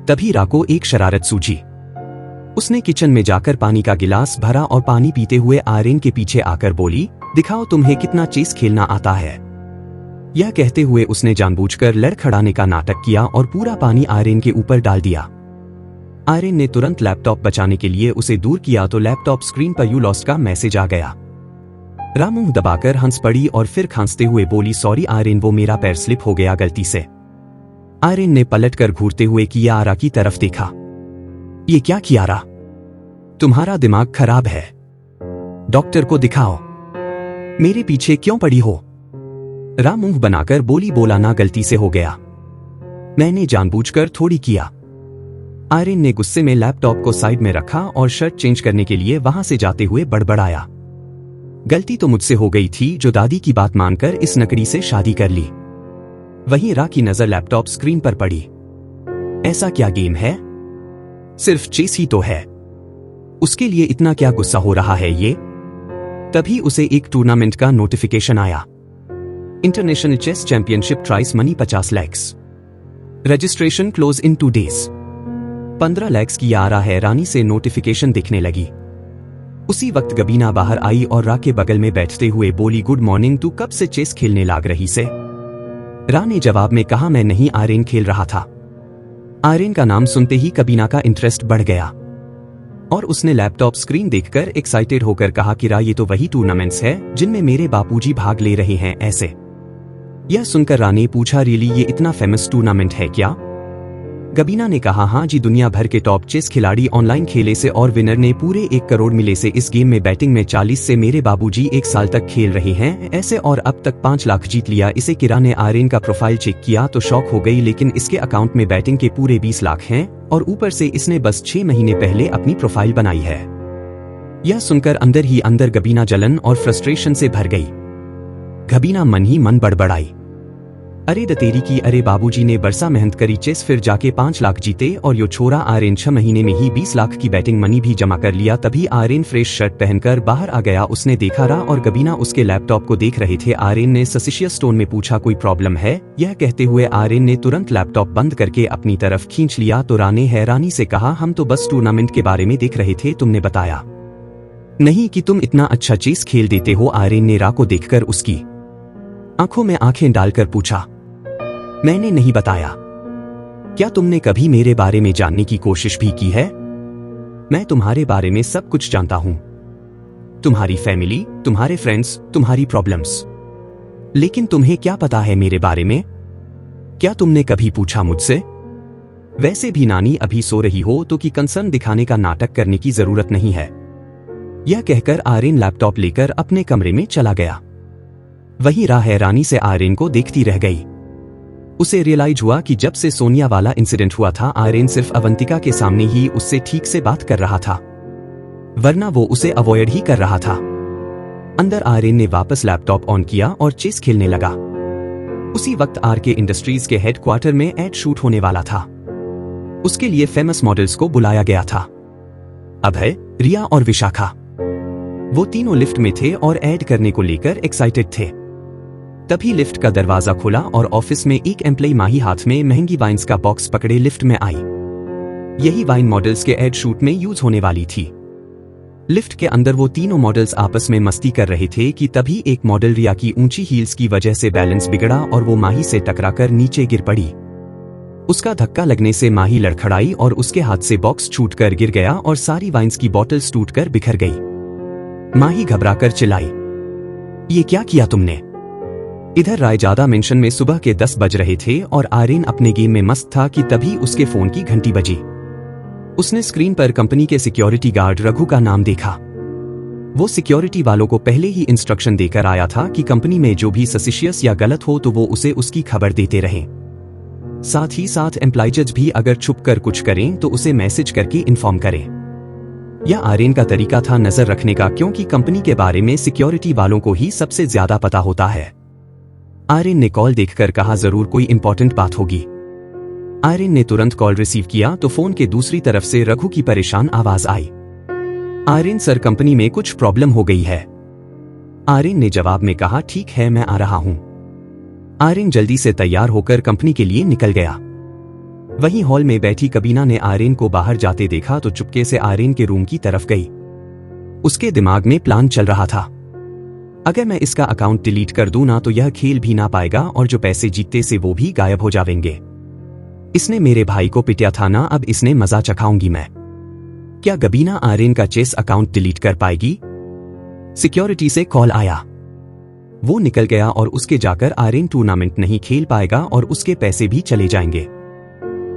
तभी रा को एक शरारत सूझी। उसने किचन में जाकर पानी का गिलास भरा और पानी पीते हुए आर्यन के पीछे आकर बोली, दिखाओ तुम्हें कितना चेस खेलना आता है। यह कहते हुए उसने जानबूझकर लड़खड़ाने का नाटक किया और पूरा पानी आर्यन के ऊपर डाल दिया। आर्यन ने तुरंत लैपटॉप बचाने के लिए उसे दूर किया तो लैपटॉप स्क्रीन पर यू लॉस्ट का मैसेज आ गया। रा मुंह दबाकर हंस पड़ी और फिर खांसते हुए बोली, सॉरी आर्यन, वो मेरा पैर स्लिप हो गया गलती से। आर्यन ने पलटकर घूरते हुए कियारा की तरफ देखा। ये क्या कियारा, तुम्हारा दिमाग खराब है, डॉक्टर को दिखाओ, मेरे पीछे क्यों पड़ी हो? रा मुंह बनाकर बोली, बोला ना गलती से हो गया, मैंने जानबूझकर थोड़ी किया। आर्यन ने गुस्से में लैपटॉप को साइड में रखा और शर्ट चेंज करने के लिए वहां से जाते हुए बड़बड़ाया, गलती तो मुझसे हो गई थी जो दादी की बात मानकर इस नकड़ी से शादी कर ली। वहीं रा की नजर लैपटॉप स्क्रीन पर पड़ी। ऐसा क्या गेम है? सिर्फ चेस ही तो है। उसके लिए इतना क्या गुस्सा हो रहा है ये? तभी उसे एक टूर्नामेंट का नोटिफिकेशन आया। International chess championship prize money 50 lakh. Registration close in 2 days. 15 lakh की आ रहा है। रानी से नोटिफिकेशन दिखने लगी। उसी वक्त गबीना बाहर आई और रा के बगल में बैठते हुए बोली, गुड मॉर्निंग, तू कब से चेस खेलने लाग रही से? रा ने जवाब में कहा, मैं नहीं, आर्यन खेल रहा था। आर्यन का नाम सुनते ही कबीना का इंटरेस्ट बढ़ गया और उसने लैपटॉप स्क्रीन देखकर एक्साइटेड होकर कहा कि रा, ये तो वही टूर्नामेंट्स है जिनमें मेरे बापूजी भाग ले रहे हैं ऐसे। यह सुनकर रा ने पूछा, रियली ये इतना फेमस टूर्नामेंट है क्या? गबीना ने कहा, हाँ जी, दुनिया भर के टॉप चेस खिलाड़ी ऑनलाइन खेले से और विनर ने पूरे 1 करोड़ मिले से। इस गेम में बैटिंग में 40 से मेरे बाबूजी 1 साल तक खेल रहे हैं ऐसे और अब तक 5 लाख जीत लिया इसे। किरा ने आर्यन का प्रोफाइल चेक किया तो शॉक हो गई, लेकिन इसके अकाउंट में बैटिंग के पूरे 20 लाख हैं और ऊपर से इसने बस 6 महीने पहले अपनी प्रोफाइल बनाई है। यह सुनकर अंदर ही अंदर गबीना जलन और फ्रस्ट्रेशन से भर गई। गबीना मन ही मन बड़बड़ाई, अरे दतेरी की, अरे बाबूजी ने बरसा मेहनत करी चेस, फिर जाके 5 लाख जीते और यो छोरा आर्यन 6 महीने में ही 20 लाख की बैटिंग मनी भी जमा कर लिया। तभी आर्यन फ्रेश शर्ट पहनकर बाहर आ गया। उसने देखा रा और गबीना उसके लैपटॉप को देख रहे थे। आर्यन ने सस्पिशियस टोन में पूछा, कोई प्रॉब्लम है? यह कहते हुए आर्यन ने तुरंत लैपटॉप बंद करके अपनी तरफ खींच लिया तो रा ने हैरानी से कहा, हम तो बस टूर्नामेंट के बारे में देख रहे थे, तुमने बताया नहीं कि तुम इतना अच्छा चेस खेल देते हो। आर्यन ने रा को देखकर उसकी आंखों में आंखें डालकर पूछा, मैंने नहीं बताया। क्या तुमने कभी मेरे बारे में जानने की कोशिश भी की है? मैं तुम्हारे बारे में सब कुछ जानता हूं, तुम्हारी फैमिली, तुम्हारे फ्रेंड्स, तुम्हारी प्रॉब्लम्स, लेकिन तुम्हें क्या पता है मेरे बारे में? क्या तुमने कभी पूछा मुझसे? वैसे भी नानी अभी सो रही हो तो कि कंसर्न दिखाने का नाटक करने की जरूरत नहीं है। यह कहकर आर्यन लैपटॉप लेकर अपने कमरे में चला गया। वहीं रा हैरानी से आर्यन को देखती रह गई। उसे रियलाइज हुआ कि जब से सोनिया वाला इंसिडेंट हुआ था, आर्यन सिर्फ अवंतिका के सामने ही उससे ठीक से बात कर रहा था, वरना वो उसे अवॉइड ही कर रहा था। अंदर आर्यन ने वापस लैपटॉप ऑन किया और चेस खेलने लगा। उसी वक्त आरके इंडस्ट्रीज के हेडक्वार्टर में एड शूट होने वाला था। उसके लिए फेमस मॉडल्स को बुलाया गया था, अभय, रिया और विशाखा। वो तीनों लिफ्ट में थे और ऐड करने को लेकर एक्साइटेड थे। तभी लिफ्ट का दरवाजा खुला और ऑफिस में एक एम्प्लॉय माही हाथ में महंगी वाइन्स का बॉक्स पकड़े लिफ्ट में आई। यही वाइन मॉडल्स के एड शूट में यूज होने वाली थी। लिफ्ट के अंदर वो तीनों मॉडल्स आपस में मस्ती कर रहे थे कि तभी एक मॉडल रिया की ऊंची हील्स की वजह से बैलेंस बिगड़ा और वो माही से टकराकर नीचे गिर पड़ी। उसका धक्का लगने से माही लड़खड़ाई और उसके हाथ से बॉक्स छूटकर गिर गया और सारी वाइन्स की बॉटल्स टूटकर बिखर गई। माही घबराकर चिल्लाई, ये क्या किया तुमने? इधर रायजादा मेंशन में सुबह के 10 बज रहे थे और आर्यन अपने गेम में मस्त था कि तभी उसके फोन की घंटी बजी। उसने स्क्रीन पर कंपनी के सिक्योरिटी गार्ड रघु का नाम देखा। वो सिक्योरिटी वालों को पहले ही इंस्ट्रक्शन देकर आया था कि कंपनी में जो भी सस्पिशियस या गलत हो तो वो उसे उसकी खबर देते रहें। साथ ही साथ एम्प्लॉयज भी अगर छुप कर कुछ करें तो उसे मैसेज करके इन्फॉर्म करें। यह आर्यन का तरीका था नजर रखने का, क्योंकि कंपनी के बारे में सिक्योरिटी वालों को ही सबसे ज्यादा पता होता है। आर्यन ने कॉल देखकर कहा, जरूर कोई इंपॉर्टेंट बात होगी। आर्यन ने तुरंत कॉल रिसीव किया तो फोन के दूसरी तरफ से रघु की परेशान आवाज आई, आर्यन सर, कंपनी में कुछ प्रॉब्लम हो गई है। आर्यन ने जवाब में कहा, ठीक है, मैं आ रहा हूं। आर्यन जल्दी से तैयार होकर कंपनी के लिए निकल गया। वहीं हॉल में बैठी कबीना ने आर्यन को बाहर जाते देखा तो चुपके से आर्यन के रूम की तरफ गई। उसके दिमाग में प्लान चल रहा था, अगर मैं इसका अकाउंट डिलीट कर दूं ना तो यह खेल भी ना पाएगा और जो पैसे जीतते से वो भी गायब हो जाएंगे। इसने मेरे भाई को पिटाया था ना, अब इसने मजा चखाऊंगी मैं। क्या गबीना आर्यन का चेस अकाउंट डिलीट कर पाएगी? सिक्योरिटी से कॉल आया। वो निकल गया और उसके जाकर आर्यन टूर्नामेंट नहीं खेल पाएगा और उसके पैसे भी चले जाएंगे।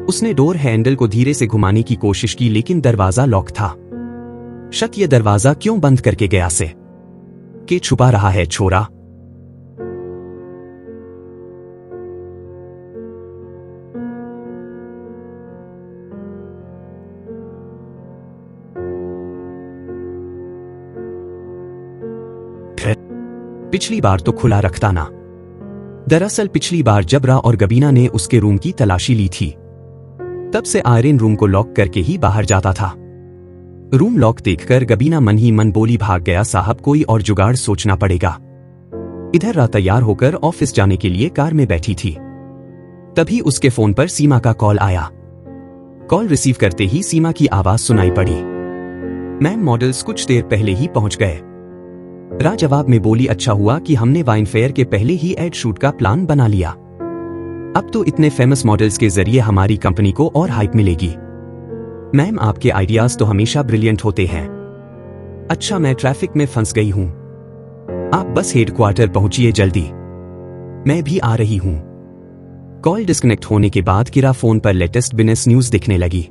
उसने डोर हैंडल को धीरे से घुमाने की कोशिश की लेकिन दरवाजा लॉक था। शक ये दरवाजा क्यों बंद करके गया से के छुपा रहा है छोरा। पिछली बार तो खुला रखता ना। दरअसल पिछली बार जब रा और गबीना ने उसके रूम की तलाशी ली थी तब से आर्यन रूम को लॉक करके ही बाहर जाता था। रूम लॉक देखकर गबीना मन ही मन बोली, भाग गया साहब, कोई और जुगाड़ सोचना पड़ेगा। इधर रात तैयार होकर ऑफिस जाने के लिए कार में बैठी थी। तभी उसके फोन पर सीमा का कॉल आया। कॉल रिसीव करते ही सीमा की आवाज सुनाई पड़ी। मैम, मॉडल्स कुछ देर पहले ही पहुंच गए। रा जवाब में बोली, अच्छा हुआ कि हमने वाइन फेयर के पहले ही एड शूट का प्लान बना लिया। अब तो इतने फेमस मॉडल्स के जरिए हमारी कंपनी को और हाइप मिलेगी। मैम, आपके आइडियाज तो हमेशा ब्रिलियंट होते हैं। अच्छा, मैं ट्रैफिक में फंस गई हूं, आप बस हेडक्वार्टर पहुंचिए जल्दी, मैं भी आ रही हूं। कॉल डिस्कनेक्ट होने के बाद किरा फोन पर लेटेस्ट बिजनेस न्यूज देखने लगी।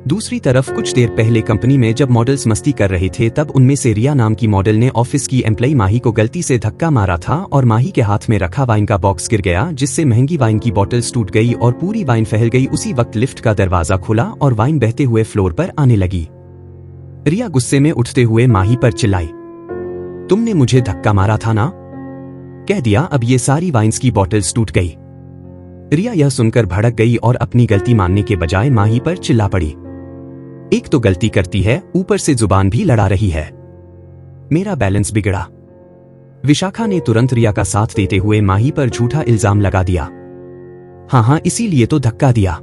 दूसरी तरफ कुछ देर पहले कंपनी में जब मॉडल्स मस्ती कर रहे थे तब उनमें से रिया नाम की मॉडल ने ऑफिस की एम्प्लॉई माही को गलती से धक्का मारा था और माही के हाथ में रखा वाइन का बॉक्स गिर गया, जिससे महंगी वाइन की बोतल्स टूट गई और पूरी वाइन फैल गई। उसी वक्त लिफ्ट का दरवाजा खुला और वाइन बहते हुए फ्लोर पर आने लगी। रिया गुस्से में उठते हुए माही पर चिल्लाई, तुमने मुझे धक्का मारा था ना? कह दिया, अब ये सारी वाइन्स की बोतल्स टूट गई। रिया यह सुनकर भड़क गई और अपनी गलती मानने के बजाय माही पर चिल्ला पड़ी। एक तो गलती करती है, ऊपर से जुबान भी लड़ा रही है, मेरा बैलेंस बिगड़ा। विशाखा ने तुरंत रिया का साथ देते हुए माही पर झूठा इल्जाम लगा दिया। हाँ, इसीलिए तो धक्का दिया,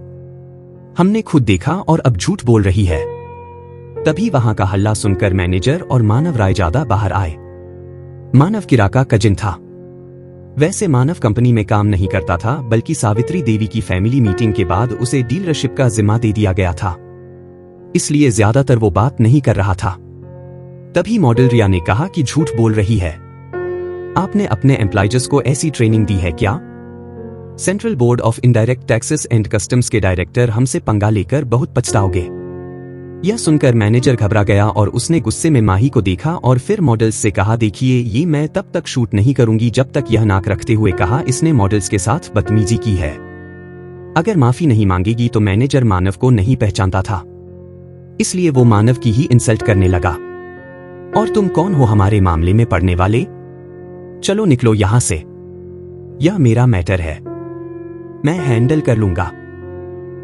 हमने खुद देखा और अब झूठ बोल रही है। तभी वहां का हल्ला सुनकर मैनेजर और मानव रायजादा बाहर आए। मानव किरा का कजिन था। वैसे मानव कंपनी में काम नहीं करता था, बल्कि सावित्री देवी की फैमिली मीटिंग के बाद उसे डीलरशिप का जिम्मा दे दिया गया था, इसलिए ज्यादातर वो बात नहीं कर रहा था। तभी मॉडल रिया ने कहा कि झूठ बोल रही है, आपने अपने एम्प्लॉयज को ऐसी ट्रेनिंग दी है क्या? Central board of indirect taxes and customs के डायरेक्टर हमसे पंगा लेकर बहुत पछताओगे। यह सुनकर मैनेजर घबरा गया और उसने गुस्से में माही को देखा और फिर मॉडल्स से कहा, देखिए, ये मैं तब तक शूट नहीं करूंगी जब तक यह नाक रखते हुए कहा, इसने मॉडल्स के साथ बदतमीजी की है। अगर माफी नहीं मांगेगी तो मैनेजर मानव को नहीं पहचानता था, इसलिए वो मानव की ही इंसल्ट करने लगा। और तुम कौन हो हमारे मामले में पड़ने वाले? चलो निकलो यहां से, यह मेरा मैटर है, मैं हैंडल कर लूंगा।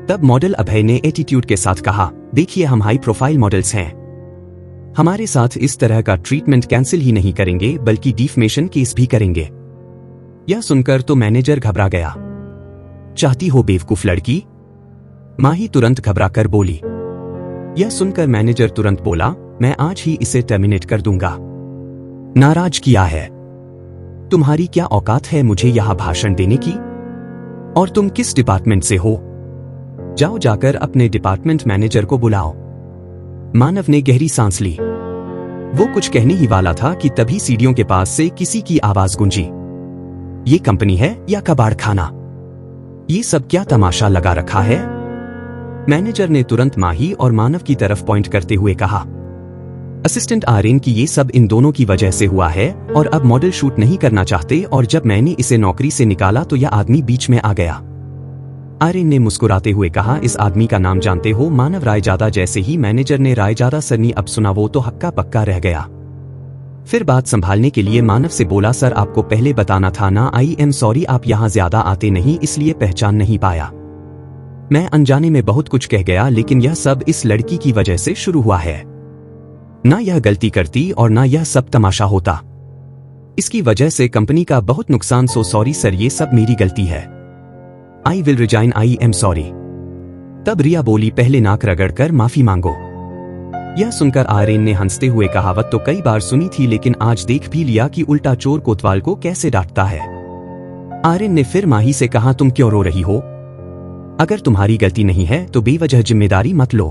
तब मॉडल अभय ने एटीट्यूड के साथ कहा, देखिए, हम हाई प्रोफाइल मॉडल्स हैं, हमारे साथ इस तरह का ट्रीटमेंट कैंसिल ही नहीं करेंगे बल्कि डिफेमेशन केस भी करेंगे। यह सुनकर तो मैनेजर घबरा गया। चाहती हो बेवकूफ लड़की? माही तुरंत घबरा कर बोली। यह सुनकर मैनेजर तुरंत बोला, मैं आज ही इसे टर्मिनेट कर दूंगा। नाराज किया है? तुम्हारी क्या औकात है मुझे यहां भाषण देने की? और तुम किस डिपार्टमेंट से हो? जाओ जाकर अपने डिपार्टमेंट मैनेजर को बुलाओ। मानव ने गहरी सांस ली। वो कुछ कहने ही वाला था कि तभी सीढ़ियों के पास से किसी की आवाज गूंजी, ये कंपनी है या कबाड़ खाना? ये सब क्या तमाशा लगा रखा है? मैनेजर ने तुरंत माही और मानव की तरफ पॉइंट करते हुए कहा, असिस्टेंट आर्यन की ये सब इन दोनों की वजह से हुआ है और अब मॉडल शूट नहीं करना चाहते, और जब मैंने इसे नौकरी से निकाला तो यह आदमी बीच में आ गया। आर्यन ने मुस्कुराते हुए कहा, इस आदमी का नाम जानते हो? मानव रायजादा। जैसे ही मैनेजर ने रायजादा सरनी अब सुना वो तो हक्का पक्का रह गया। फिर बात संभालने के लिए मानव से बोला, सर आपको पहले बताना था ना, आई एम सॉरी, आप यहाँ ज्यादा आते नहीं इसलिए पहचान नहीं पाया। मैं अनजाने में बहुत कुछ कह गया, लेकिन यह सब इस लड़की की वजह से शुरू हुआ है। ना यह गलती करती और ना यह सब तमाशा होता। इसकी वजह से कंपनी का बहुत नुकसान, सो सॉरी सर, ये सब मेरी गलती है। I will resign, I am sorry. तब रिया बोली, पहले नाक रगड़कर माफी मांगो। यह सुनकर आर्यन ने हंसते हुए कहावत तो कई बार सुनी थी, लेकिन आज देख भी लिया कि उल्टा चोर कोतवाल को कैसे डांटता है। आर्यन ने फिर माही से कहा, तुम क्यों रो रही हो? अगर तुम्हारी गलती नहीं है तो बेवजह जिम्मेदारी मत लो।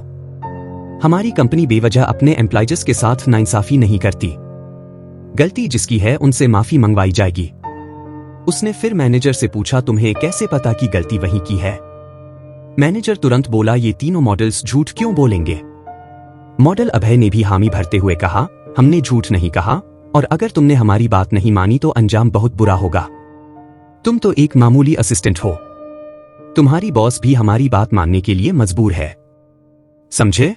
हमारी कंपनी बेवजह अपने एम्प्लॉयज के साथ नाइंसाफी नहीं करती। गलती जिसकी है उनसे माफी मंगवाई जाएगी। उसने फिर मैनेजर से पूछा, तुम्हें कैसे पता कि गलती वही की है? मैनेजर तुरंत बोला, ये तीनों मॉडल्स झूठ क्यों बोलेंगे? मॉडल अभय ने भी हामी भरते हुए कहा, हमने झूठ नहीं कहा, और अगर तुमने हमारी बात नहीं मानी तो अंजाम बहुत बुरा होगा। तुम तो एक मामूली असिस्टेंट हो, तुम्हारी बॉस भी हमारी बात मानने के लिए मजबूर है, समझे?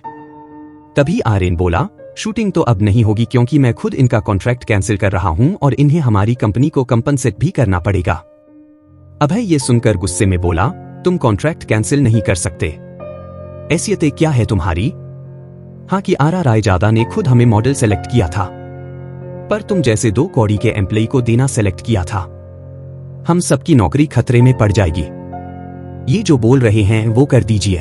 तभी आर्यन बोला, शूटिंग तो अब नहीं होगी क्योंकि मैं खुद इनका कॉन्ट्रैक्ट कैंसिल कर रहा हूं और इन्हें हमारी कंपनी को कंपनसेट भी करना पड़ेगा। अभय ये सुनकर गुस्से में बोला, तुम कॉन्ट्रैक्ट कैंसिल नहीं कर सकते, हैसियतें क्या है तुम्हारी? हाँ कि आरा रायजादा ने खुद हमें मॉडल सेलेक्ट किया था, पर तुम जैसे 2 कौड़ी के एम्प्लॉय को देना सेलेक्ट किया था। हम सबकी नौकरी खतरे में पड़ जाएगी। ये जो बोल रहे हैं वो कर दीजिए।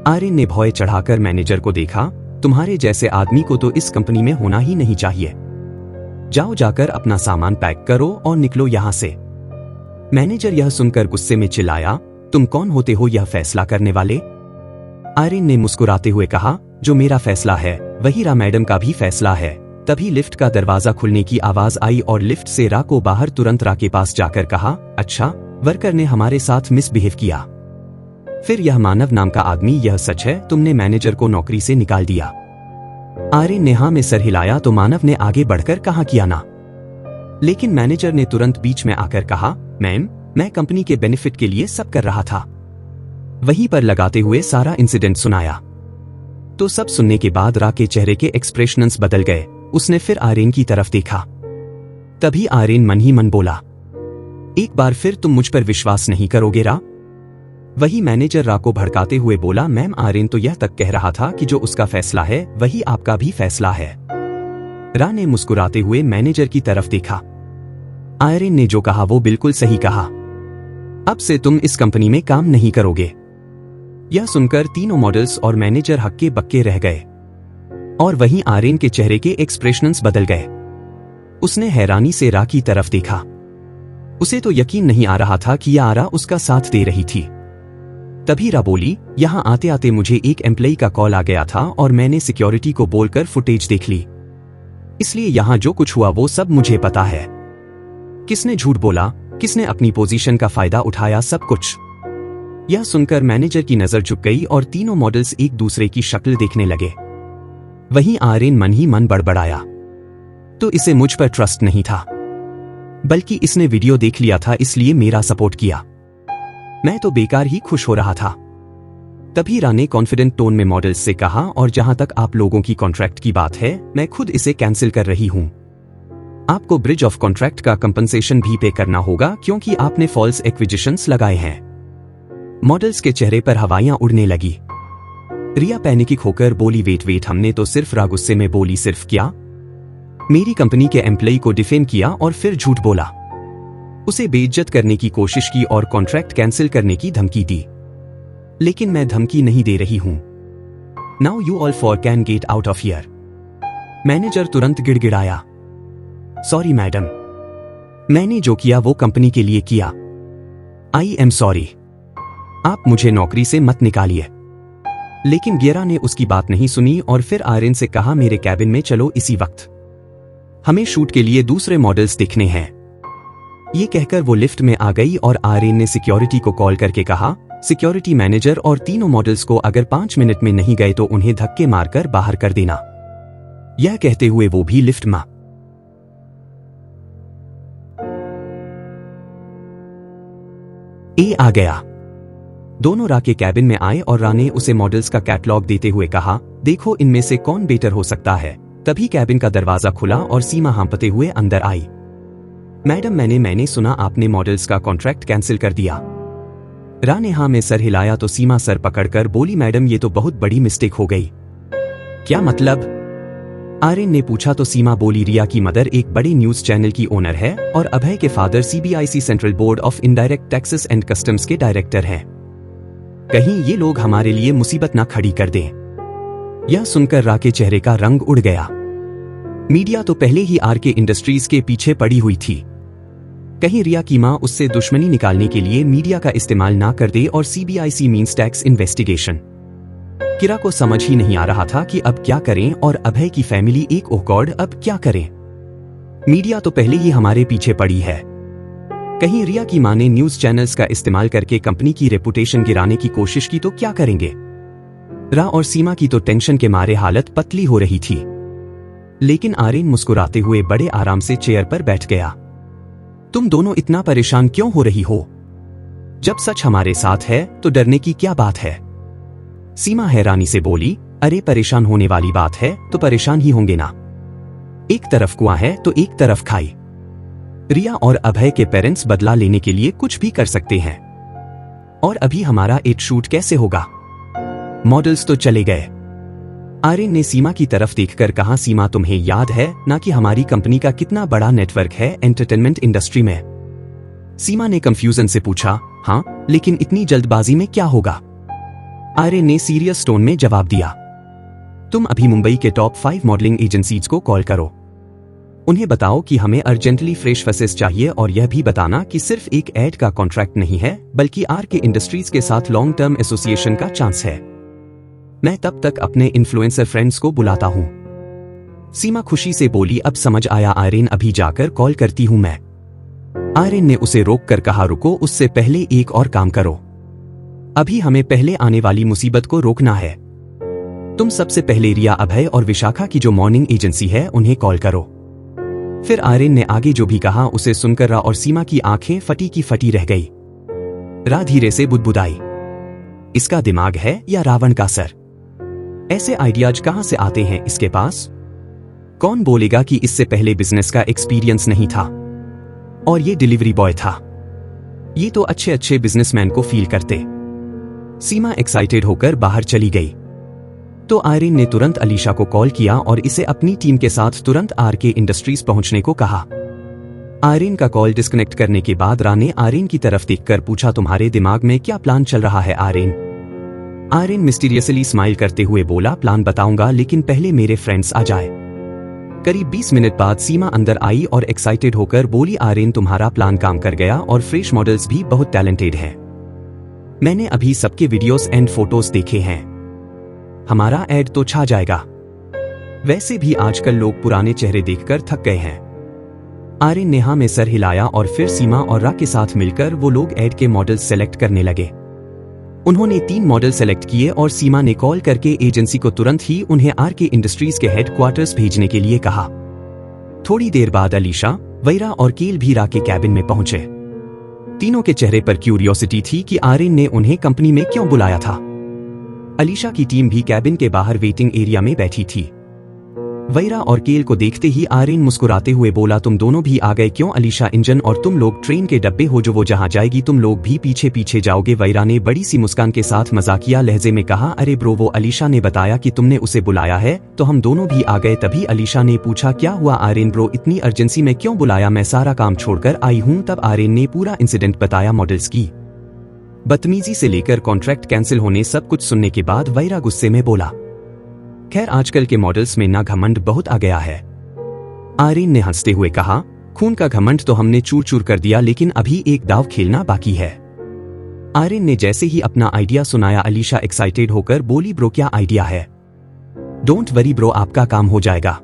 आर्यन ने भौं चढ़ाकर मैनेजर को देखा। तुम्हारे जैसे आदमी को तो इस कंपनी में होना ही नहीं चाहिए। जाओ जाकर अपना सामान पैक करो और निकलो यहां से। मैनेजर यह सुनकर गुस्से में चिल्लाया, तुम कौन होते हो यह फैसला करने वाले? आर्यन ने मुस्कुराते हुए कहा, जो मेरा फैसला है वही रा मैडम का भी फैसला है। तभी लिफ्ट का दरवाजा खुलने की आवाज आई और लिफ्ट से रा को बाहर तुरंत रा के पास जाकर कहा, अच्छा, वर्कर ने हमारे साथ मिसबिहेव किया। फिर यह मानव नाम का आदमी, यह सच है तुमने मैनेजर को नौकरी से निकाल दिया? आर्यन ने हाँ में सर हिलाया तो मानव ने आगे बढ़कर कहा, किया ना। लेकिन मैनेजर ने तुरंत बीच में आकर कहा, मैम, मैं कंपनी के बेनिफिट के लिए सब कर रहा था। वहीं पर लगाते हुए सारा इंसिडेंट सुनाया। तो सब सुनने के बाद रा के चेहरे के एक्सप्रेशंस बदल गए। उसने फिर आर्यन की तरफ देखा। तभी आर्यन मन ही मन बोला, एक बार फिर तुम मुझ पर विश्वास नहीं करोगे रा? वही मैनेजर रा को भड़काते हुए बोला, मैम, आर्यन तो यह तक कह रहा था कि जो उसका फैसला है वही आपका भी फैसला है। रा ने मुस्कुराते हुए मैनेजर की तरफ देखा। आर्यन ने जो कहा वो बिल्कुल सही कहा। अब से तुम इस कंपनी में काम नहीं करोगे। यह सुनकर तीनों मॉडल्स और मैनेजर हक्के बक्के रह गए और वहीं आर्यन के चेहरे के एक्सप्रेशंस बदल गए। उसने हैरानी से रा की तरफ देखा। उसे तो यकीन नहीं आ रहा था कि आरा उसका साथ दे रही थी। तभी रा बोली, यहां आते आते मुझे एक एम्प्लॉय का कॉल आ गया था और मैंने सिक्योरिटी को बोलकर फुटेज देख ली। इसलिए यहां जो कुछ हुआ वो सब मुझे पता है। किसने झूठ बोला, किसने अपनी पोजीशन का फायदा उठाया, सब कुछ। यह सुनकर मैनेजर की नजर झुक गई और तीनों मॉडल्स एक दूसरे की शक्ल देखने लगे। वहीं आर्यन मन ही मन बड़बड़ाया, तो इसे मुझ पर ट्रस्ट नहीं था, बल्कि इसने वीडियो देख लिया था इसलिए मेरा सपोर्ट किया। मैं तो बेकार ही खुश हो रहा था। तभी रा ने कॉन्फिडेंट टोन में मॉडल्स से कहा, और जहां तक आप लोगों की कॉन्ट्रैक्ट की बात है, मैं खुद इसे कैंसिल कर रही हूं। आपको ब्रिज ऑफ कॉन्ट्रैक्ट का कंपनसेशन भी पे करना होगा क्योंकि आपने फॉल्स एक्विजिशंस लगाए हैं। मॉडल्स के चेहरे पर हवाइयां उड़ने लगी। रिया पैनिक होकर बोली, वेट, हमने तो सिर्फ रा गुस्से में बोली, सिर्फ क्या? मेरी कंपनी के एम्प्लॉय को डिफेम किया और फिर झूठ बोला, उसे बेइज्जत करने की कोशिश की और कॉन्ट्रैक्ट कैंसिल करने की धमकी दी। लेकिन मैं धमकी नहीं दे रही हूं। Now you all four can get out of here. Manager तुरंत गिड़गिड़ाया, सॉरी मैडम, मैंने जो किया वो कंपनी के लिए किया। आई एम सॉरी, आप मुझे नौकरी से मत निकालिए। लेकिन गियरा ने उसकी बात नहीं सुनी और फिर आर्यन से कहा, मेरे कैबिन में चलो इसी वक्त, हमें शूट के लिए दूसरे मॉडल्स देखने हैं। ये कहकर वो लिफ्ट में आ गई और आर्यन ने सिक्योरिटी को कॉल करके कहा, सिक्योरिटी मैनेजर और तीनों मॉडल्स को अगर 5 मिनट में नहीं गए तो उन्हें धक्के मारकर बाहर कर देना। यह कहते हुए वो भी लिफ्ट में आ गया। दोनों रा के कैबिन में आए और रा ने उसे मॉडल्स का कैटलॉग देते हुए कहा, देखो इनमें से कौन बेटर हो सकता है। तभी कैबिन का दरवाजा खुला और सीमा हांफते हुए अंदर आई। मैडम, मैंने सुना आपने मॉडल्स का कॉन्ट्रैक्ट कैंसिल कर दिया। रा ने हाँ में सर हिलाया तो सीमा सर पकड़कर बोली, मैडम ये तो बहुत बड़ी मिस्टेक हो गई। क्या मतलब? आर्यन ने पूछा तो सीमा बोली, रिया की मदर एक बड़े न्यूज चैनल की ओनर है और अभय के father CBIC central board of indirect taxes and customs के डायरेक्टर हैं। कहीं ये लोग हमारे लिए मुसीबत ना खड़ी कर दें। यह सुनकर रा के चेहरे का रंग उड़ गया। मीडिया तो पहले ही RK इंडस्ट्रीज के पीछे पड़ी हुई थी। कहीं रिया की मां उससे दुश्मनी निकालने के लिए मीडिया का इस्तेमाल ना कर दे और CBIC मींस टैक्स इन्वेस्टिगेशन। किरा को समझ ही नहीं आ रहा था कि अब क्या करें और अभय की फैमिली एक ओह गॉड, अब क्या करें? मीडिया तो पहले ही हमारे पीछे पड़ी है। कहीं रिया की मां ने न्यूज चैनल्स का इस्तेमाल करके कंपनी की रेपुटेशन गिराने की कोशिश की तो क्या करेंगे? रा और सीमा की तो टेंशन के मारे हालत पतली हो रही थी। लेकिन आर्यन मुस्कुराते हुए बड़े आराम से चेयर पर बैठ गया। तुम दोनों इतना परेशान क्यों हो रही हो? जब सच हमारे साथ है तो डरने की क्या बात है? सीमा हैरानी से बोली, अरे परेशान होने वाली बात है तो परेशान ही होंगे ना। एक तरफ कुआं है तो एक तरफ खाई। रिया और अभय के पेरेंट्स बदला लेने के लिए कुछ भी कर सकते हैं। और अभी हमारा एक शूट कैसे होगा? मॉडल्स तो चले गए। आर्यन ने सीमा की तरफ देखकर कहा, सीमा तुम्हें याद है ना कि हमारी कंपनी का कितना बड़ा नेटवर्क है एंटरटेनमेंट इंडस्ट्री में? सीमा ने कंफ्यूजन से पूछा, हाँ, लेकिन इतनी जल्दबाजी में क्या होगा? आर्यन ने सीरियस टोन में जवाब दिया, तुम अभी मुंबई के टॉप 5 मॉडलिंग एजेंसीज को कॉल करो। उन्हें बताओ कि हमें अर्जेंटली फ्रेश फेसेस चाहिए और यह भी बताना कि सिर्फ एक एड का कॉन्ट्रैक्ट नहीं है बल्कि आरके इंडस्ट्रीज के साथ लॉन्ग टर्म एसोसिएशन का चांस है। मैं तब तक अपने इन्फ्लुएंसर फ्रेंड्स को बुलाता हूं। सीमा खुशी से बोली, अब समझ आया आर्यन, अभी जाकर कॉल करती हूं मैं। आर्यन ने उसे रोक कर कहा, रुको, उससे पहले एक और काम करो। अभी हमें पहले आने वाली मुसीबत को रोकना है। तुम सबसे पहले रिया, अभय और विशाखा की जो मॉर्निंग एजेंसी है उन्हें कॉल करो। फिर आर्यन ने आगे जो भी कहा उसे सुनकर रा और सीमा की आंखें फटी की फटी रह गई। रा धीरे से बुदबुदाई, इसका दिमाग है या रावण का सर? ऐसे आइडियाज कहां से आते हैं इसके पास? कौन बोलेगा कि इससे पहले बिजनेस का एक्सपीरियंस नहीं था और ये डिलीवरी बॉय था? ये तो अच्छे अच्छे बिजनेसमैन को फील करते। सीमा एक्साइटेड होकर बाहर चली गई तो आर्यन ने तुरंत अलीशा को कॉल किया और इसे अपनी टीम के साथ तुरंत आरके इंडस्ट्रीज पहुंचने को कहा। आर्यन का कॉल डिस्कनेक्ट करने के बाद रा ने आर्यन की तरफ देखकर पूछा, तुम्हारे दिमाग में क्या प्लान चल रहा है आर्यन? आर्यन मिस्टीरियसली स्माइल करते हुए बोला, प्लान बताऊंगा लेकिन पहले मेरे फ्रेंड्स आ जाए। करीब 20 मिनट बाद सीमा अंदर आई और एक्साइटेड होकर बोली, आर्यन तुम्हारा प्लान काम कर गया और फ्रेश मॉडल्स भी बहुत टैलेंटेड हैं। मैंने अभी सबके वीडियोस एंड फोटोज देखे हैं। हमारा एड तो छा जाएगा। वैसे भी आजकल लोग पुराने चेहरे देखकर थक गए हैं। आर्यन ने हाँ में सर हिलाया और फिर सीमा और रा के साथ मिलकर वो लोग एड के मॉडल सेलेक्ट करने लगे। उन्होंने 3 मॉडल सेलेक्ट किए और सीमा ने कॉल करके एजेंसी को तुरंत ही उन्हें आरके इंडस्ट्रीज के हेडक्वार्टर्स भेजने के लिए कहा। थोड़ी देर बाद अलीशा, वैरा और कील भी रा के कैबिन में पहुंचे। तीनों के चेहरे पर क्यूरियोसिटी थी कि आर्यन ने उन्हें कंपनी में क्यों बुलाया था। अलीशा की टीम भी कैबिन के बाहर वेटिंग एरिया में बैठी थी। वैरा और केल को देखते ही आर्यन मुस्कुराते हुए बोला, तुम दोनों भी आ गए क्यों? अलीशा, इंजन और तुम लोग ट्रेन के डब्बे हो जो वो जहां जाएगी तुम लोग भी पीछे पीछे जाओगे। वैरा ने बड़ी सी मुस्कान के साथ मजाकिया लहजे में कहा, अरे ब्रो, वो अलीशा ने बताया कि तुमने उसे बुलाया है तो हम दोनों भी आ गए। तभी अलीशा ने पूछा, क्या हुआ आर्यन ब्रो, इतनी अर्जेंसी में क्यों बुलाया? मैं सारा काम छोड़कर आई हूं। तब आर्यन ने पूरा इंसिडेंट बताया, मॉडल्स की बदतमीजी से लेकर कॉन्ट्रैक्ट कैंसिल होने सब कुछ सुनने के बाद वैरा गुस्से में बोला, खैर आजकल के मॉडल्स में ना घमंड बहुत आ गया है। आर्यन ने हंसते हुए कहा, खून का घमंड तो हमने चूर चूर कर दिया लेकिन अभी एक दाव खेलना बाकी है। आर्यन ने जैसे ही अपना आइडिया सुनाया अलीशा एक्साइटेड होकर बोली, ब्रो क्या आइडिया है? डोंट वरी ब्रो, आपका काम हो जाएगा।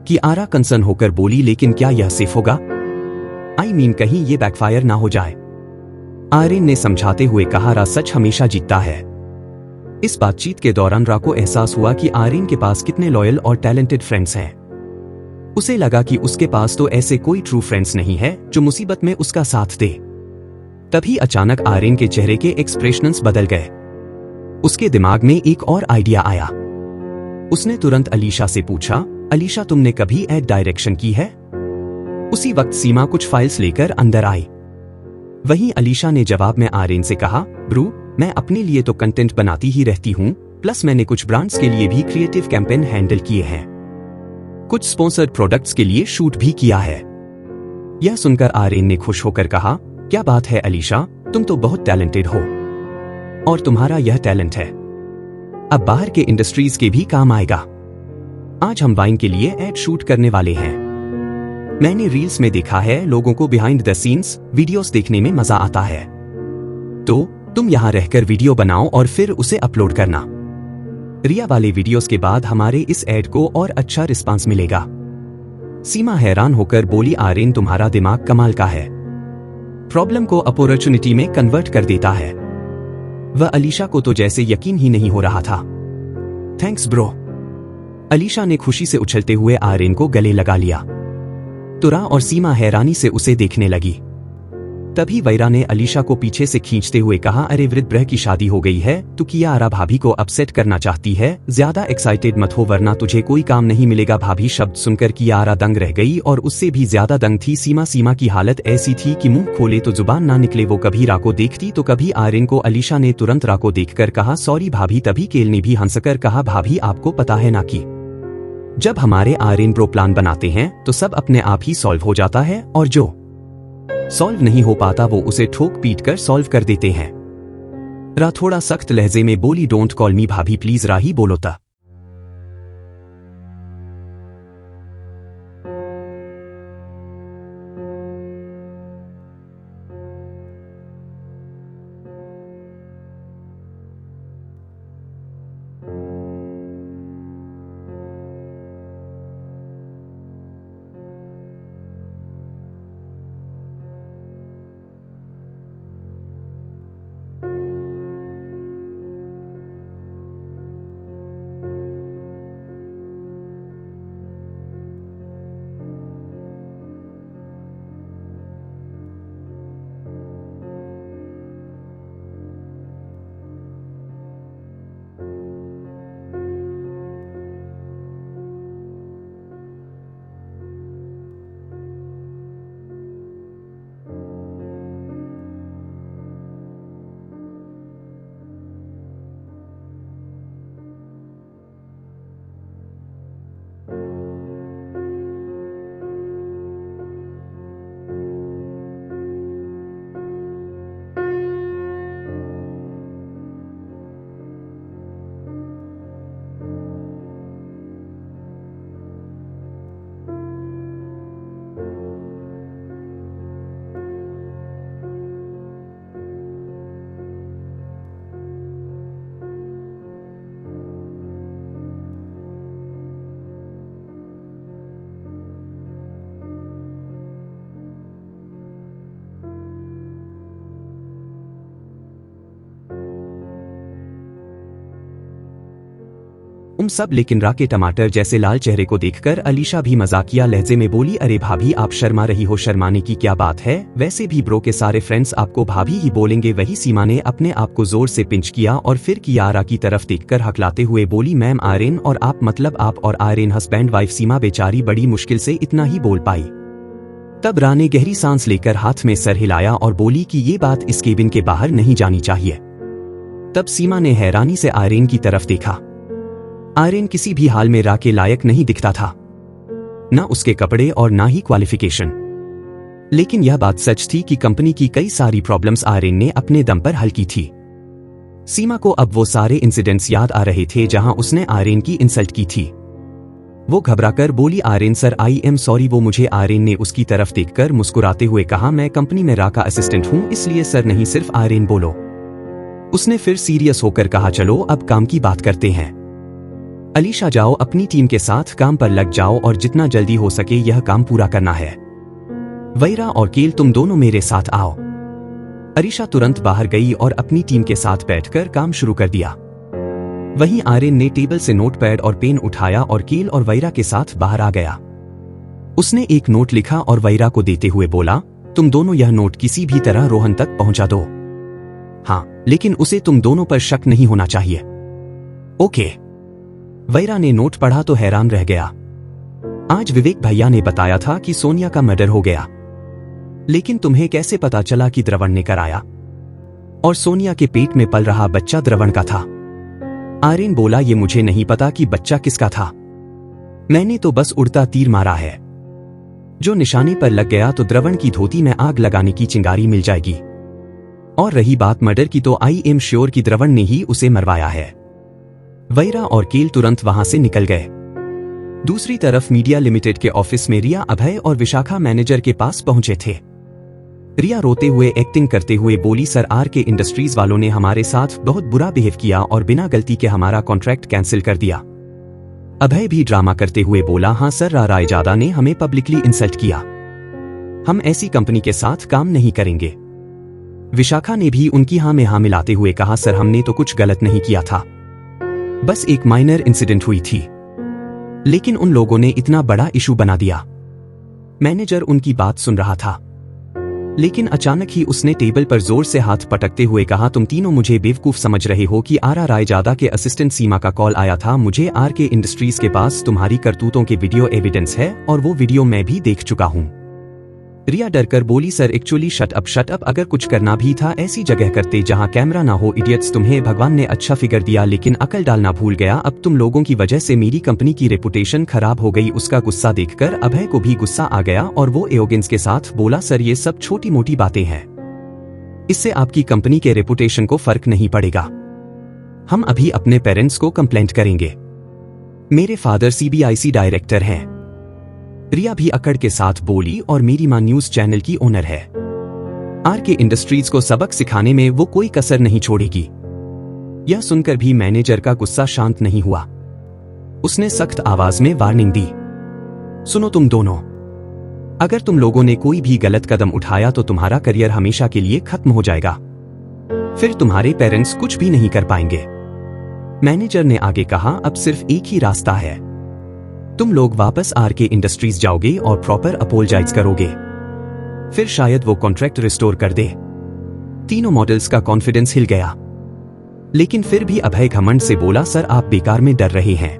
कि आरा कंसर्न होकर बोली, लेकिन क्या यह सेफ होगा? आई मीन कहीं ये बैकफायर ना हो जाए। आर्यन ने समझाते हुए कहा, रा सच हमेशा जीतता है। इस बातचीत के दौरान रा को एहसास हुआ कि आर्यन के पास कितने लॉयल और टैलेंटेड फ्रेंड्स हैं। उसे लगा कि उसके पास तो ऐसे कोई ट्रू फ्रेंड्स नहीं है जो मुसीबत में उसका साथ दे। तभी अचानक आर्यन के चेहरे के एक्सप्रेशंस बदल गए। उसके दिमाग में एक और आइडिया आया। उसने तुरंत अलीशा से पूछा, अलीशा तुमने कभी एड डायरेक्शन की है? उसी वक्त सीमा कुछ फाइल्स लेकर अंदर आई। वहीं अलीशा ने जवाब में आर्यन से कहा, ब्रू, मैं अपने लिए तो कंटेंट बनाती ही रहती हूं, प्लस मैंने कुछ ब्रांड्स के लिए भी क्रिएटिव कैंपेन हैंडल किए हैं। कुछ स्पॉन्सर्ड प्रोडक्ट्स के लिए शूट भी किया है। यह सुनकर आर्यन ने खुश होकर कहा, क्या बात है अलीशा, तुम तो बहुत टैलेंटेड हो और तुम्हारा यह टैलेंट है अब बाहर के इंडस्ट्रीज के भी काम आएगा। आज हम वाइन के लिए एड शूट करने वाले हैं। मैंने रील्स में देखा है लोगों को बिहाइंड द सीन्स वीडियोस देखने में मजा आता है, तो तुम यहां रहकर वीडियो बनाओ और फिर उसे अपलोड करना। रिया वाले वीडियोस के बाद हमारे इस एड को और अच्छा रिस्पांस मिलेगा। सीमा हैरान होकर बोली, आर्यन तुम्हारा दिमाग कमाल का है, प्रॉब्लम को अपॉर्चुनिटी में कन्वर्ट कर देता है। वह अलीशा को तो जैसे यकीन ही नहीं हो रहा था। Thanks bro. अलीशा ने खुशी से उछलते हुए आर्यन को गले लगा लिया। तुरा और सीमा हैरानी से उसे देखने लगी। तभी वैरा ने अलीशा को पीछे से खींचते हुए कहा, अरे वृद्ध की शादी हो गई है, तू कियारा भाभी को अपसेट करना चाहती है, ज्यादा एक्साइटेड मत हो वरना तुझे कोई काम नहीं मिलेगा। भाभी शब्द सुनकर कियारा दंग रह गई और उससे भी ज्यादा दंग थी सीमा। सीमा की हालत ऐसी थी कि मुंह खोले तो जुबान ना निकले। वो कभी रा को देखती तो कभी आर्यन को। अलीशा ने तुरंत रा को देखकर कहा, सॉरी भाभी। तभी केल ने भी हंसकर कहा, भाभी आपको पता है ना कि जब हमारे आर्यन ब्रो प्लान बनाते हैं तो सब अपने आप ही सॉल्व हो जाता है और जो सॉल्व नहीं हो पाता वो उसे ठोक पीट कर सॉल्व कर देते हैं। रा थोड़ा सख्त लहजे में बोली, डोंट कॉल मी भाभी प्लीज। रा ही बोलो ता। सब लेकिन रा के टमाटर जैसे लाल चेहरे को देखकर अलीशा भी मजाकिया लहजे में बोली, अरे भाभी आप शर्मा रही हो, शर्माने की क्या बात है, वैसे भी ब्रो के सारे फ्रेंड्स आपको भाभी ही बोलेंगे। वही सीमा ने अपने आप को जोर से पिंच किया और फिर कियारा की तरफ देखकर हकलाते हुए बोली, मैम आर्यन और आप, मतलब आप और आर्यन हस्बैंड वाइफ। सीमा बेचारी बड़ी मुश्किल से इतना ही बोल पाई। तब रा ने गहरी सांस लेकर हाथ में सर हिलाया और बोली कि ये बात इस केबिन के बाहर नहीं जानी चाहिए। तब सीमा ने हैरानी से आर्यन की तरफ देखा। आर्यन किसी भी हाल में रा के लायक नहीं दिखता था, ना उसके कपड़े और ना ही क्वालिफिकेशन। लेकिन यह बात सच थी कि कंपनी की कई सारी प्रॉब्लम्स आर्यन ने अपने दम पर हल की थी। सीमा को अब वो सारे इंसिडेंट्स याद आ रहे थे जहां उसने आर्यन की इंसल्ट की थी। वो घबराकर बोली, Aryan sir I am sorry. वो मुझे। आर्यन ने उसकी तरफ देखकर मुस्कुराते हुए कहा, मैं कंपनी में रा का असिस्टेंट हूं, इसलिए सर नहीं सिर्फ आर्यन बोलो। उसने फिर सीरियस होकर कहा, चलो अब काम की बात करते हैं। अलीशा जाओ, अपनी टीम के साथ काम पर लग जाओ और जितना जल्दी हो सके यह काम पूरा करना है। वैरा और केल तुम दोनों मेरे साथ आओ। अलीशा तुरंत बाहर गई और अपनी टीम के साथ बैठकर काम शुरू कर दिया। वहीं आर्यन ने टेबल से नोटपैड और पेन उठाया और केल और वैरा के साथ बाहर आ गया। उसने एक नोट लिखा और वैरा को देते हुए बोला, तुम दोनों यह नोट किसी भी तरह रोहन तक पहुंचा दो। हाँ, लेकिन उसे तुम दोनों पर शक नहीं होना चाहिए। ओके। वैरा ने नोट पढ़ा तो हैरान रह गया। आज विवेक भैया ने बताया था कि सोनिया का मर्डर हो गया, लेकिन तुम्हें कैसे पता चला कि द्रवण ने कराया? और सोनिया के पेट में पल रहा बच्चा द्रवण का था। आर्यन बोला, ये मुझे नहीं पता कि बच्चा किसका था, मैंने तो बस उड़ता तीर मारा है। जो निशाने पर लग गया तो द्रवण की धोती में आग लगाने की चिंगारी मिल जाएगी। और रही बात मर्डर की, तो आई एम श्योर कि द्रवण ने ही उसे मरवाया है। वैरा और केल तुरंत वहां से निकल गए। दूसरी तरफ मीडिया लिमिटेड के ऑफिस में रिया, अभय और विशाखा मैनेजर के पास पहुंचे थे। रिया रोते हुए एक्टिंग करते हुए बोली, सर आर के इंडस्ट्रीज वालों ने हमारे साथ बहुत बुरा बिहेव किया और बिना गलती के हमारा कॉन्ट्रैक्ट कैंसिल कर दिया। अभय भी ड्रामा करते हुए बोला, हाँ सर, रायजादा ने हमें पब्लिकली इंसल्ट किया, हम ऐसी कंपनी के साथ काम नहीं करेंगे। विशाखा ने भी उनकी हाँ में हाँ मिलाते हुए कहा, सर हमने तो कुछ गलत नहीं किया था, बस एक माइनर इंसिडेंट हुई थी, लेकिन उन लोगों ने इतना बड़ा इशू बना दिया। मैनेजर उनकी बात सुन रहा था। लेकिन अचानक ही उसने टेबल पर जोर से हाथ पटकते हुए कहा, तुम तीनों मुझे बेवकूफ समझ रहे हो कि आर रायजादा के असिस्टेंट सीमा का कॉल आया था। मुझे आर के इंडस्ट्रीज के पास तुम्हारी करतूतों के वीडियो एविडेंस है और वो वीडियो मैं भी देख चुका हूँ। रिया डरकर बोली, सर एक्चुअली शट अप, अगर कुछ करना भी था ऐसी जगह करते जहां कैमरा ना हो। इडियट्स, तुम्हें भगवान ने अच्छा फिगर दिया लेकिन अकल डालना भूल गया। अब तुम लोगों की वजह से मेरी कंपनी की रेपुटेशन खराब हो गई। उसका गुस्सा देखकर अभय को भी गुस्सा आ गया और वो एरोगेंस के साथ बोला, सर ये सब छोटी मोटी बातें हैं, इससे आपकी कंपनी के रेपुटेशन को फर्क नहीं पड़ेगा। हम अभी अपने पेरेंट्स को कंप्लेंट करेंगे। मेरे फादर सीबीआईसी डायरेक्टर हैं। रिया भी अकड़ के साथ बोली, और मेरी मां न्यूज चैनल की ओनर है। आर के इंडस्ट्रीज को सबक सिखाने में वो कोई कसर नहीं छोड़ेगी। यह सुनकर भी मैनेजर का गुस्सा शांत नहीं हुआ। उसने सख्त आवाज में वार्निंग दी, सुनो तुम दोनों, अगर तुम लोगों ने कोई भी गलत कदम उठाया तो तुम्हारा करियर हमेशा के लिए खत्म हो जाएगा। फिर तुम्हारे पेरेंट्स कुछ भी नहीं कर पाएंगे। मैनेजर ने आगे कहा, अब सिर्फ एक ही रास्ता है, तुम लोग वापस आर के इंडस्ट्रीज जाओगे और प्रॉपर अपोलोजाइज करोगे, फिर शायद वो कॉन्ट्रैक्ट रिस्टोर कर दे। तीनों मॉडल्स का कॉन्फिडेंस हिल गया, लेकिन फिर भी अभय घमंड से बोला, सर आप बेकार में डर रहे हैं,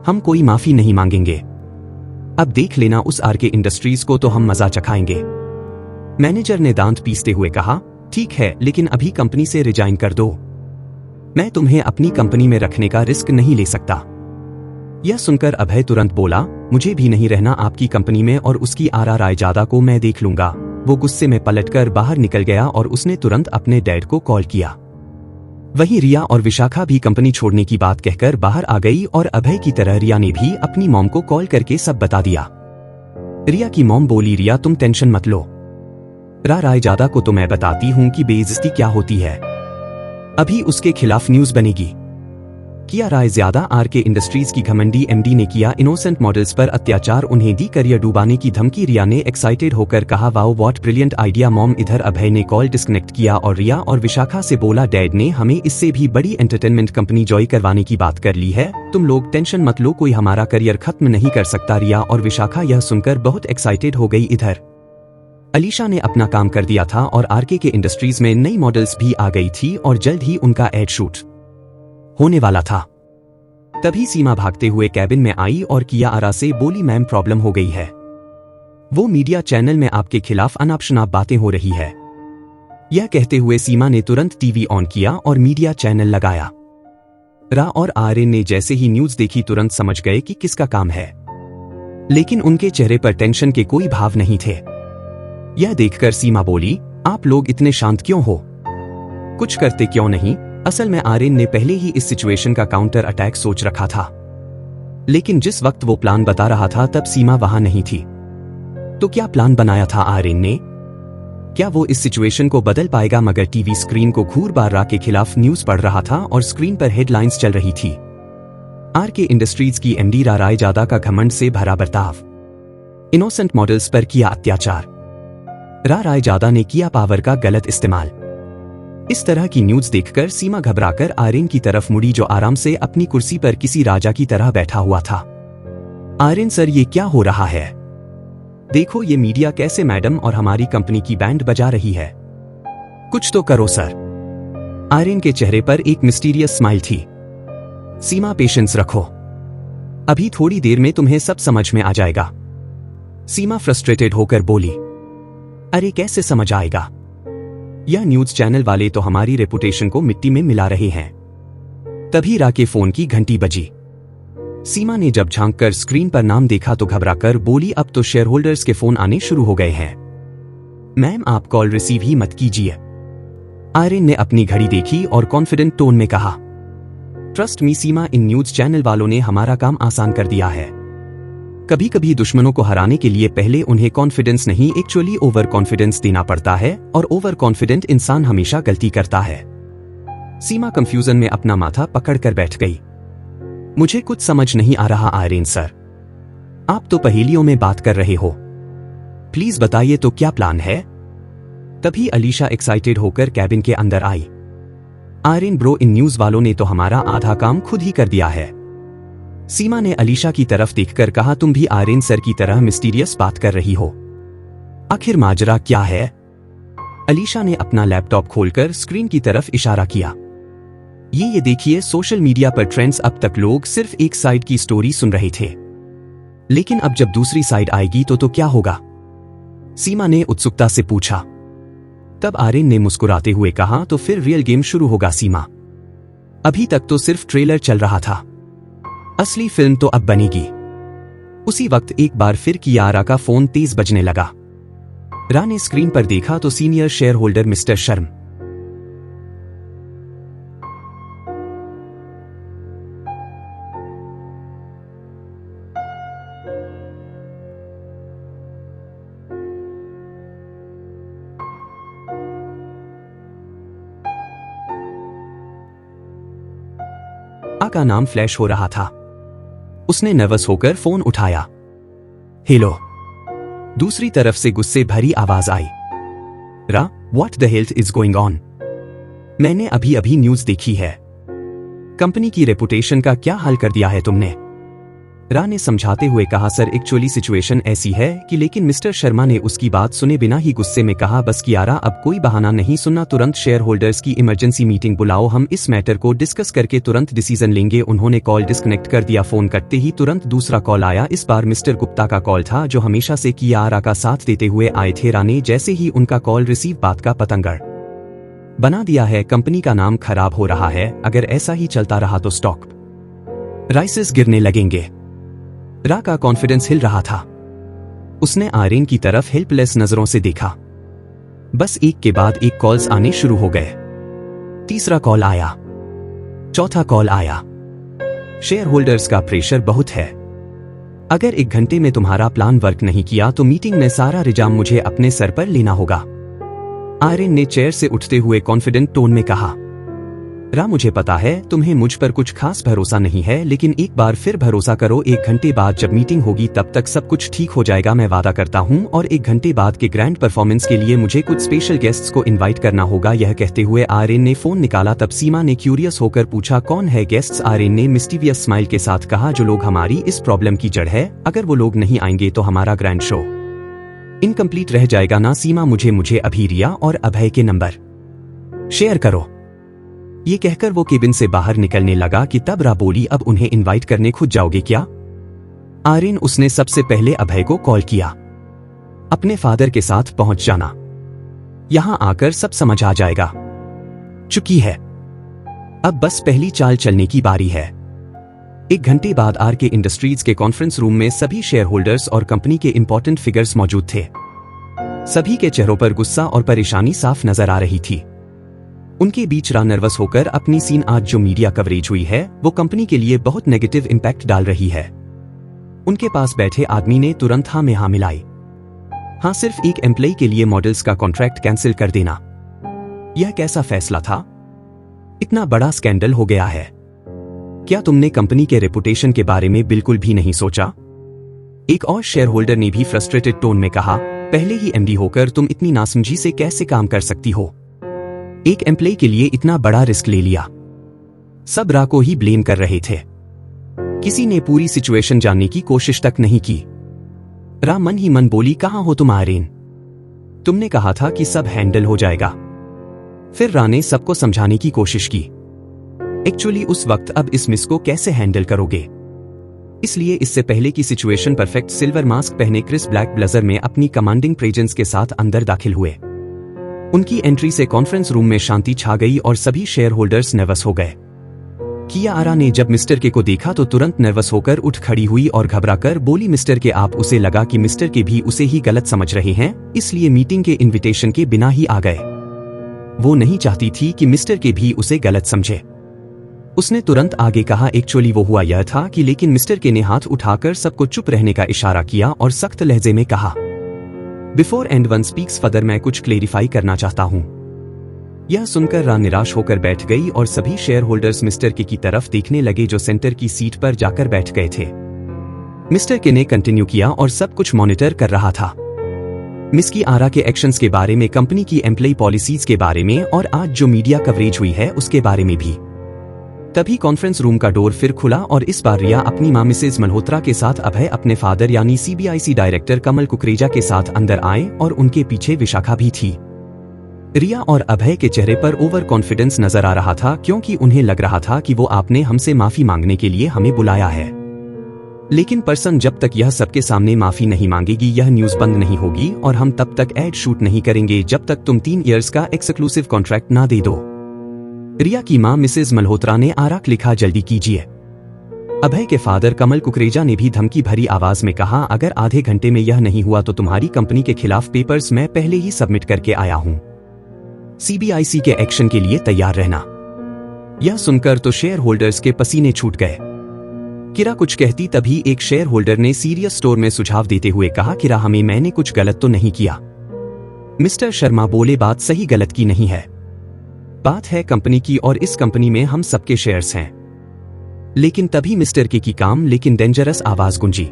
हम कोई माफी नहीं मांगेंगे। अब देख लेना उस आर के इंडस्ट्रीज को तो हम मजा चखाएंगे। मैनेजर ने दांत पीसते हुए कहा, ठीक है, लेकिन अभी कंपनी से रिजाइन कर दो। मैं तुम्हें अपनी कंपनी में रखने का रिस्क नहीं ले सकता। यह सुनकर अभय तुरंत बोला, मुझे भी नहीं रहना आपकी कंपनी में और उसकी आर रायजादा को मैं देख लूंगा। वो गुस्से में पलटकर बाहर निकल गया और उसने तुरंत अपने डैड को कॉल किया। वहीं रिया और विशाखा भी कंपनी छोड़ने की बात कहकर बाहर आ गई और अभय की तरह रिया ने भी अपनी मॉम को कॉल करके सब बता दिया। रिया की मॉम बोली, रिया तुम टेंशन मत लो, रायजादा को तो मैं बताती हूं कि बेइज्जती क्या होती है। अभी उसके खिलाफ न्यूज बनेगी। किया रायजादा आर के इंडस्ट्रीज की घमंडी एमडी ने किया इनोसेंट मॉडल्स पर अत्याचार, उन्हें दी करियर डुबाने की धमकी। रिया ने एक्साइटेड होकर कहा, wow what brilliant idea mom. इधर अभय ने कॉल डिस्कनेक्ट किया और रिया और विशाखा से बोला, डैड ने हमें इससे भी बड़ी एंटरटेनमेंट कंपनी जॉइन करवाने की बात कर ली है, तुम लोग टेंशन मत लो, कोई हमारा करियर खत्म नहीं कर सकता। रिया और विशाखा यह सुनकर बहुत एक्साइटेड हो गई। इधर अलीशा ने अपना काम कर दिया था और आरके के इंडस्ट्रीज में नई मॉडल्स भी आ गई थी और जल्द ही उनका एड शूट होने वाला था। तभी सीमा भागते हुए कैबिन में आई और किया आरा से बोली, मैम प्रॉब्लम हो गई है, वो मीडिया चैनल में आपके खिलाफ अनाप शनाप बातें हो रही है। यह कहते हुए सीमा ने तुरंत टीवी ऑन किया और मीडिया चैनल लगाया। रा और आर्यन ने जैसे ही न्यूज देखी तुरंत समझ गए कि किसका काम है, लेकिन उनके चेहरे पर टेंशन के कोई भाव नहीं थे। यह देखकर सीमा बोली, आप लोग इतने शांत क्यों हो, कुछ करते क्यों नहीं। असल में आर्यन ने पहले ही इस सिचुएशन का काउंटर अटैक सोच रखा था, लेकिन जिस वक्त वो प्लान बता रहा था तब सीमा वहां नहीं थी। तो क्या प्लान बनाया था आर्यन ने? क्या वो इस सिचुएशन को बदल पाएगा? मगर टीवी स्क्रीन को घूर बार रा के खिलाफ न्यूज पढ़ रहा था और स्क्रीन पर हेडलाइंस चल रही थी। आर के इंडस्ट्रीज की एमडी रायजादा का घमंड से भरा बर्ताव, इनोसेंट मॉडल्स पर किया अत्याचार, रायजादा ने किया पावर का गलत इस्तेमाल। इस तरह की न्यूज देखकर सीमा घबराकर आर्यन की तरफ मुड़ी, जो आराम से अपनी कुर्सी पर किसी राजा की तरह बैठा हुआ था। आर्यन सर, ये क्या हो रहा है? देखो ये मीडिया कैसे मैडम और हमारी कंपनी की बैंड बजा रही है, कुछ तो करो सर। आर्यन के चेहरे पर एक मिस्टीरियस स्माइल थी। सीमा पेशेंस रखो, अभी थोड़ी देर में तुम्हें सब समझ में आ जाएगा। सीमा फ्रस्ट्रेटेड होकर बोली, अरे कैसे समझ आएगा? यह न्यूज चैनल वाले तो हमारी रेपुटेशन को मिट्टी में मिला रहे हैं। तभी रा के फोन की घंटी बजी। सीमा ने जब झांककर स्क्रीन पर नाम देखा तो घबराकर बोली, अब तो शेयर होल्डर्स के फोन आने शुरू हो गए हैं। मैम आप कॉल रिसीव ही मत कीजिए। आर्यन ने अपनी घड़ी देखी और कॉन्फिडेंट टोन में कहा, trust me Seema, in news channel वालों ने हमारा काम आसान कर दिया है। कभी कभी दुश्मनों को हराने के लिए पहले उन्हें कॉन्फिडेंस नहीं एक्चुअली ओवर कॉन्फिडेंस देना पड़ता है, और ओवर कॉन्फिडेंट इंसान हमेशा गलती करता है। सीमा कंफ्यूजन में अपना माथा पकड़कर बैठ गई। मुझे कुछ समझ नहीं आ रहा आर्यन सर, आप तो पहेलियों में बात कर रहे हो, प्लीज बताइए तो क्या प्लान है? तभी अलीशा एक्साइटेड होकर कैबिन के अंदर आई। आर्यन ब्रो, इन न्यूज वालों ने तो हमारा आधा काम खुद ही कर दिया है। सीमा ने अलीशा की तरफ देखकर कहा, तुम भी आर्यन सर की तरह मिस्टीरियस बात कर रही हो। आखिर माजरा क्या है? अलीशा ने अपना लैपटॉप खोलकर स्क्रीन की तरफ इशारा किया। ये देखिए, सोशल मीडिया पर ट्रेंड्स। अब तक लोग सिर्फ एक साइड की स्टोरी सुन रहे थे, लेकिन अब जब दूसरी साइड आएगी तो क्या होगा? सीमा ने उत्सुकता से पूछा। तब आर्यन ने मुस्कुराते हुए कहा, तो फिर रियल गेम शुरू होगा सीमा। अभी तक तो सिर्फ ट्रेलर चल रहा था, असली फिल्म तो अब बनेगी। उसी वक्त एक बार फिर कियारा का फोन तेज बजने लगा। रा ने स्क्रीन पर देखा तो सीनियर शेयर होल्डर मिस्टर शर्म। का नाम फ्लैश हो रहा था। उसने नर्वस होकर फोन उठाया। हेलो। दूसरी तरफ से गुस्से भरी आवाज आई। रा, what the health is going on? मैंने अभी अभी न्यूज देखी है। कंपनी की रेपुटेशन का क्या हाल कर दिया है तुमने? रा ने समझाते हुए कहा, सर एक्चुअली सिचुएशन ऐसी है कि। लेकिन मिस्टर शर्मा ने उसकी बात सुने बिना ही गुस्से में कहा, बस कियारा, अब कोई बहाना नहीं सुनना, तुरंत शेयर होल्डर्स की इमरजेंसी मीटिंग बुलाओ, हम इस मैटर को डिस्कस करके तुरंत डिसीजन लेंगे। उन्होंने कॉल डिस्कनेक्ट कर दिया। फोन कटते ही तुरंत दूसरा कॉल आया। इस बार मिस्टर गुप्ता का कॉल था, जो हमेशा से कियारा का साथ देते हुए आए थे। रा ने जैसे ही उनका कॉल रिसीव बात का पतंगड़ बना दिया है। कंपनी का नाम खराब हो रहा है, अगर ऐसा ही चलता रहा तो स्टॉक प्राइसेस गिरने लगेंगे। रा का कॉन्फिडेंस हिल रहा था। उसने आर्यन की तरफ हेल्पलेस नजरों से देखा। बस एक के बाद एक कॉल्स आने शुरू हो गए। तीसरा कॉल आया, चौथा कॉल आया। शेयर होल्डर्स का प्रेशर बहुत है। अगर 1 घंटे में तुम्हारा प्लान वर्क नहीं किया तो मीटिंग में सारा रिजाम मुझे अपने सर पर लेना होगा। आर्यन ने चेयर से उठते हुए कॉन्फिडेंट टोन में कहा। रा, मुझे पता है तुम्हें मुझ पर कुछ खास भरोसा नहीं है, लेकिन एक बार फिर भरोसा करो। 1 घंटे बाद जब मीटिंग होगी तब तक सब कुछ ठीक हो जाएगा, मैं वादा करता हूं। और 1 घंटे बाद के ग्रैंड परफॉर्मेंस के लिए मुझे कुछ स्पेशल गेस्ट्स को इनवाइट करना होगा। यह कहते हुए आर्यन ने फोन निकाला। तब सीमा ने क्यूरियस होकर पूछा, कौन है गेस्ट्स? आर्यन ने मिस्टीवियस स्माइल के साथ कहा, जो लोग हमारी इस प्रॉब्लम की जड़ है। अगर वो लोग नहीं आएंगे तो हमारा ग्रैंड शो इनकम्प्लीट रह जाएगा ना। सीमा, मुझे अभी रिया और अभय के नंबर शेयर करो। ये कहकर वो केबिन से बाहर निकलने लगा कि तब रा बोली, अब उन्हें इनवाइट करने खुद जाओगे क्या? आर्यन, उसने सबसे पहले अभय को कॉल किया। अपने फादर के साथ पहुंच जाना, यहां आकर सब समझ आ जाएगा। चुकी है, अब बस पहली चाल चलने की बारी है। 1 घंटे बाद आर के इंडस्ट्रीज के कॉन्फ्रेंस रूम में सभी शेयर होल्डर्स और कंपनी के इंपॉर्टेंट फिगर्स मौजूद थे। सभी के चेहरों पर गुस्सा और परेशानी साफ नजर आ रही थी। उनके बीच रा नर्वस होकर अपनी सीन, आज जो मीडिया कवरेज हुई है वो कंपनी के लिए बहुत नेगेटिव इंपैक्ट डाल रही है। उनके पास बैठे आदमी ने तुरंत हाँ में हाँ मिलाई। हाँ, सिर्फ एक एम्प्लॉय के लिए मॉडल्स का कॉन्ट्रैक्ट कैंसिल कर देना, यह कैसा फैसला था? इतना बड़ा स्कैंडल हो गया है। क्या तुमने कंपनी के रेपुटेशन के बारे में बिल्कुल भी नहीं सोचा? एक और शेयर होल्डर ने भी फ्रस्ट्रेटेड टोन में कहा, पहले ही एमडी होकर तुम इतनी नासमझी से कैसे काम कर सकती हो? एक एम्प्लॉय के लिए इतना बड़ा रिस्क ले लिया। सब रा को ही ब्लेम कर रहे थे। किसी ने पूरी सिचुएशन जानने की कोशिश तक नहीं की। रा मन ही मन बोली, कहां हो तुम आर्यन? तुमने कहा था कि सब हैंडल हो जाएगा। फिर रा ने सबको समझाने की कोशिश की। एक्चुअली उस वक्त अब इस मिस को कैसे हैंडल करोगे? इसलिए इससे पहले की सिचुएशन परफेक्ट सिल्वर मास्क पहने क्रिस ब्लैक ब्लेजर में अपनी कमांडिंग प्रेजेंस के साथ अंदर दाखिल हुए। उनकी एंट्री से कॉन्फ्रेंस रूम में शांति छा गई और सभी शेयर होल्डर्स नर्वस हो गए। कियारा ने जब मिस्टर के को देखा तो तुरंत नर्वस होकर उठ खड़ी हुई और घबराकर बोली, मिस्टर के आप? उसे लगा कि मिस्टर के भी उसे ही गलत समझ रहे हैं, इसलिए मीटिंग के इनविटेशन के बिना ही आ गए। वो नहीं चाहती थी कि मिस्टर के भी उसे गलत समझे। उसने तुरंत आगे कहा, एक्चुअली वो हुआ यह था कि। लेकिन मिस्टर के ने हाथ उठाकर सबको चुप रहने का इशारा किया और सख्त लहजे में कहा, before and one speaks further, मैं कुछ क्लेरिफाई करना चाहता हूं। यह सुनकर रा निराश होकर बैठ गई और सभी शेयर होल्डर्स मिस्टर के की तरफ देखने लगे, जो सेंटर की सीट पर जाकर बैठ गए थे। मिस्टर के ने कंटिन्यू किया और सब कुछ मॉनिटर कर रहा था। मिस कियारा के एक्शंस के बारे में, कंपनी की एम्प्लॉय पॉलिसीज के बारे में और आज जो मीडिया कवरेज हुई है उसके बारे में भी। तभी कॉन्फ्रेंस रूम का डोर फिर खुला और इस बार रिया अपनी मां मिसेज मल्होत्रा के साथ अभय अपने फादर यानी सीबीआईसी डायरेक्टर कमल कुकरेजा के साथ अंदर आए और उनके पीछे विशाखा भी थी। रिया और अभय के चेहरे पर ओवर कॉन्फिडेंस नजर आ रहा था क्योंकि उन्हें लग रहा था कि वो आपने हमसे माफी मांगने के लिए हमें बुलाया है। लेकिन पर्सन जब तक यह सबके सामने माफी नहीं मांगेगी यह न्यूज बंद नहीं होगी और हम तब तक एड शूट नहीं करेंगे जब तक तुम 3 इयर्स का एक्सक्लूसिव कॉन्ट्रैक्ट ना दे दो। रिया की मां मिसेज मल्होत्रा ने आराख लिखा, जल्दी कीजिए। अभय के फादर कमल कुकरेजा ने भी धमकी भरी आवाज में कहा, अगर आधे घंटे में यह नहीं हुआ तो तुम्हारी कंपनी के खिलाफ पेपर्स मैं पहले ही सबमिट करके आया हूं। सीबीआईसी के एक्शन के लिए तैयार रहना। यह सुनकर तो शेयर होल्डर्स के पसीने छूट गए। किरा कुछ कहती तभी एक शेयर होल्डर ने सीरियस स्टोर में सुझाव देते हुए कहा, किरा मैंने कुछ गलत तो नहीं किया। मिस्टर शर्मा बोले, बात सही गलत की नहीं है, बात है कंपनी की और इस कंपनी में हम सबके शेयर्स हैं। लेकिन तभी मिस्टर के की काम लेकिन डेंजरस आवाज गूंजी,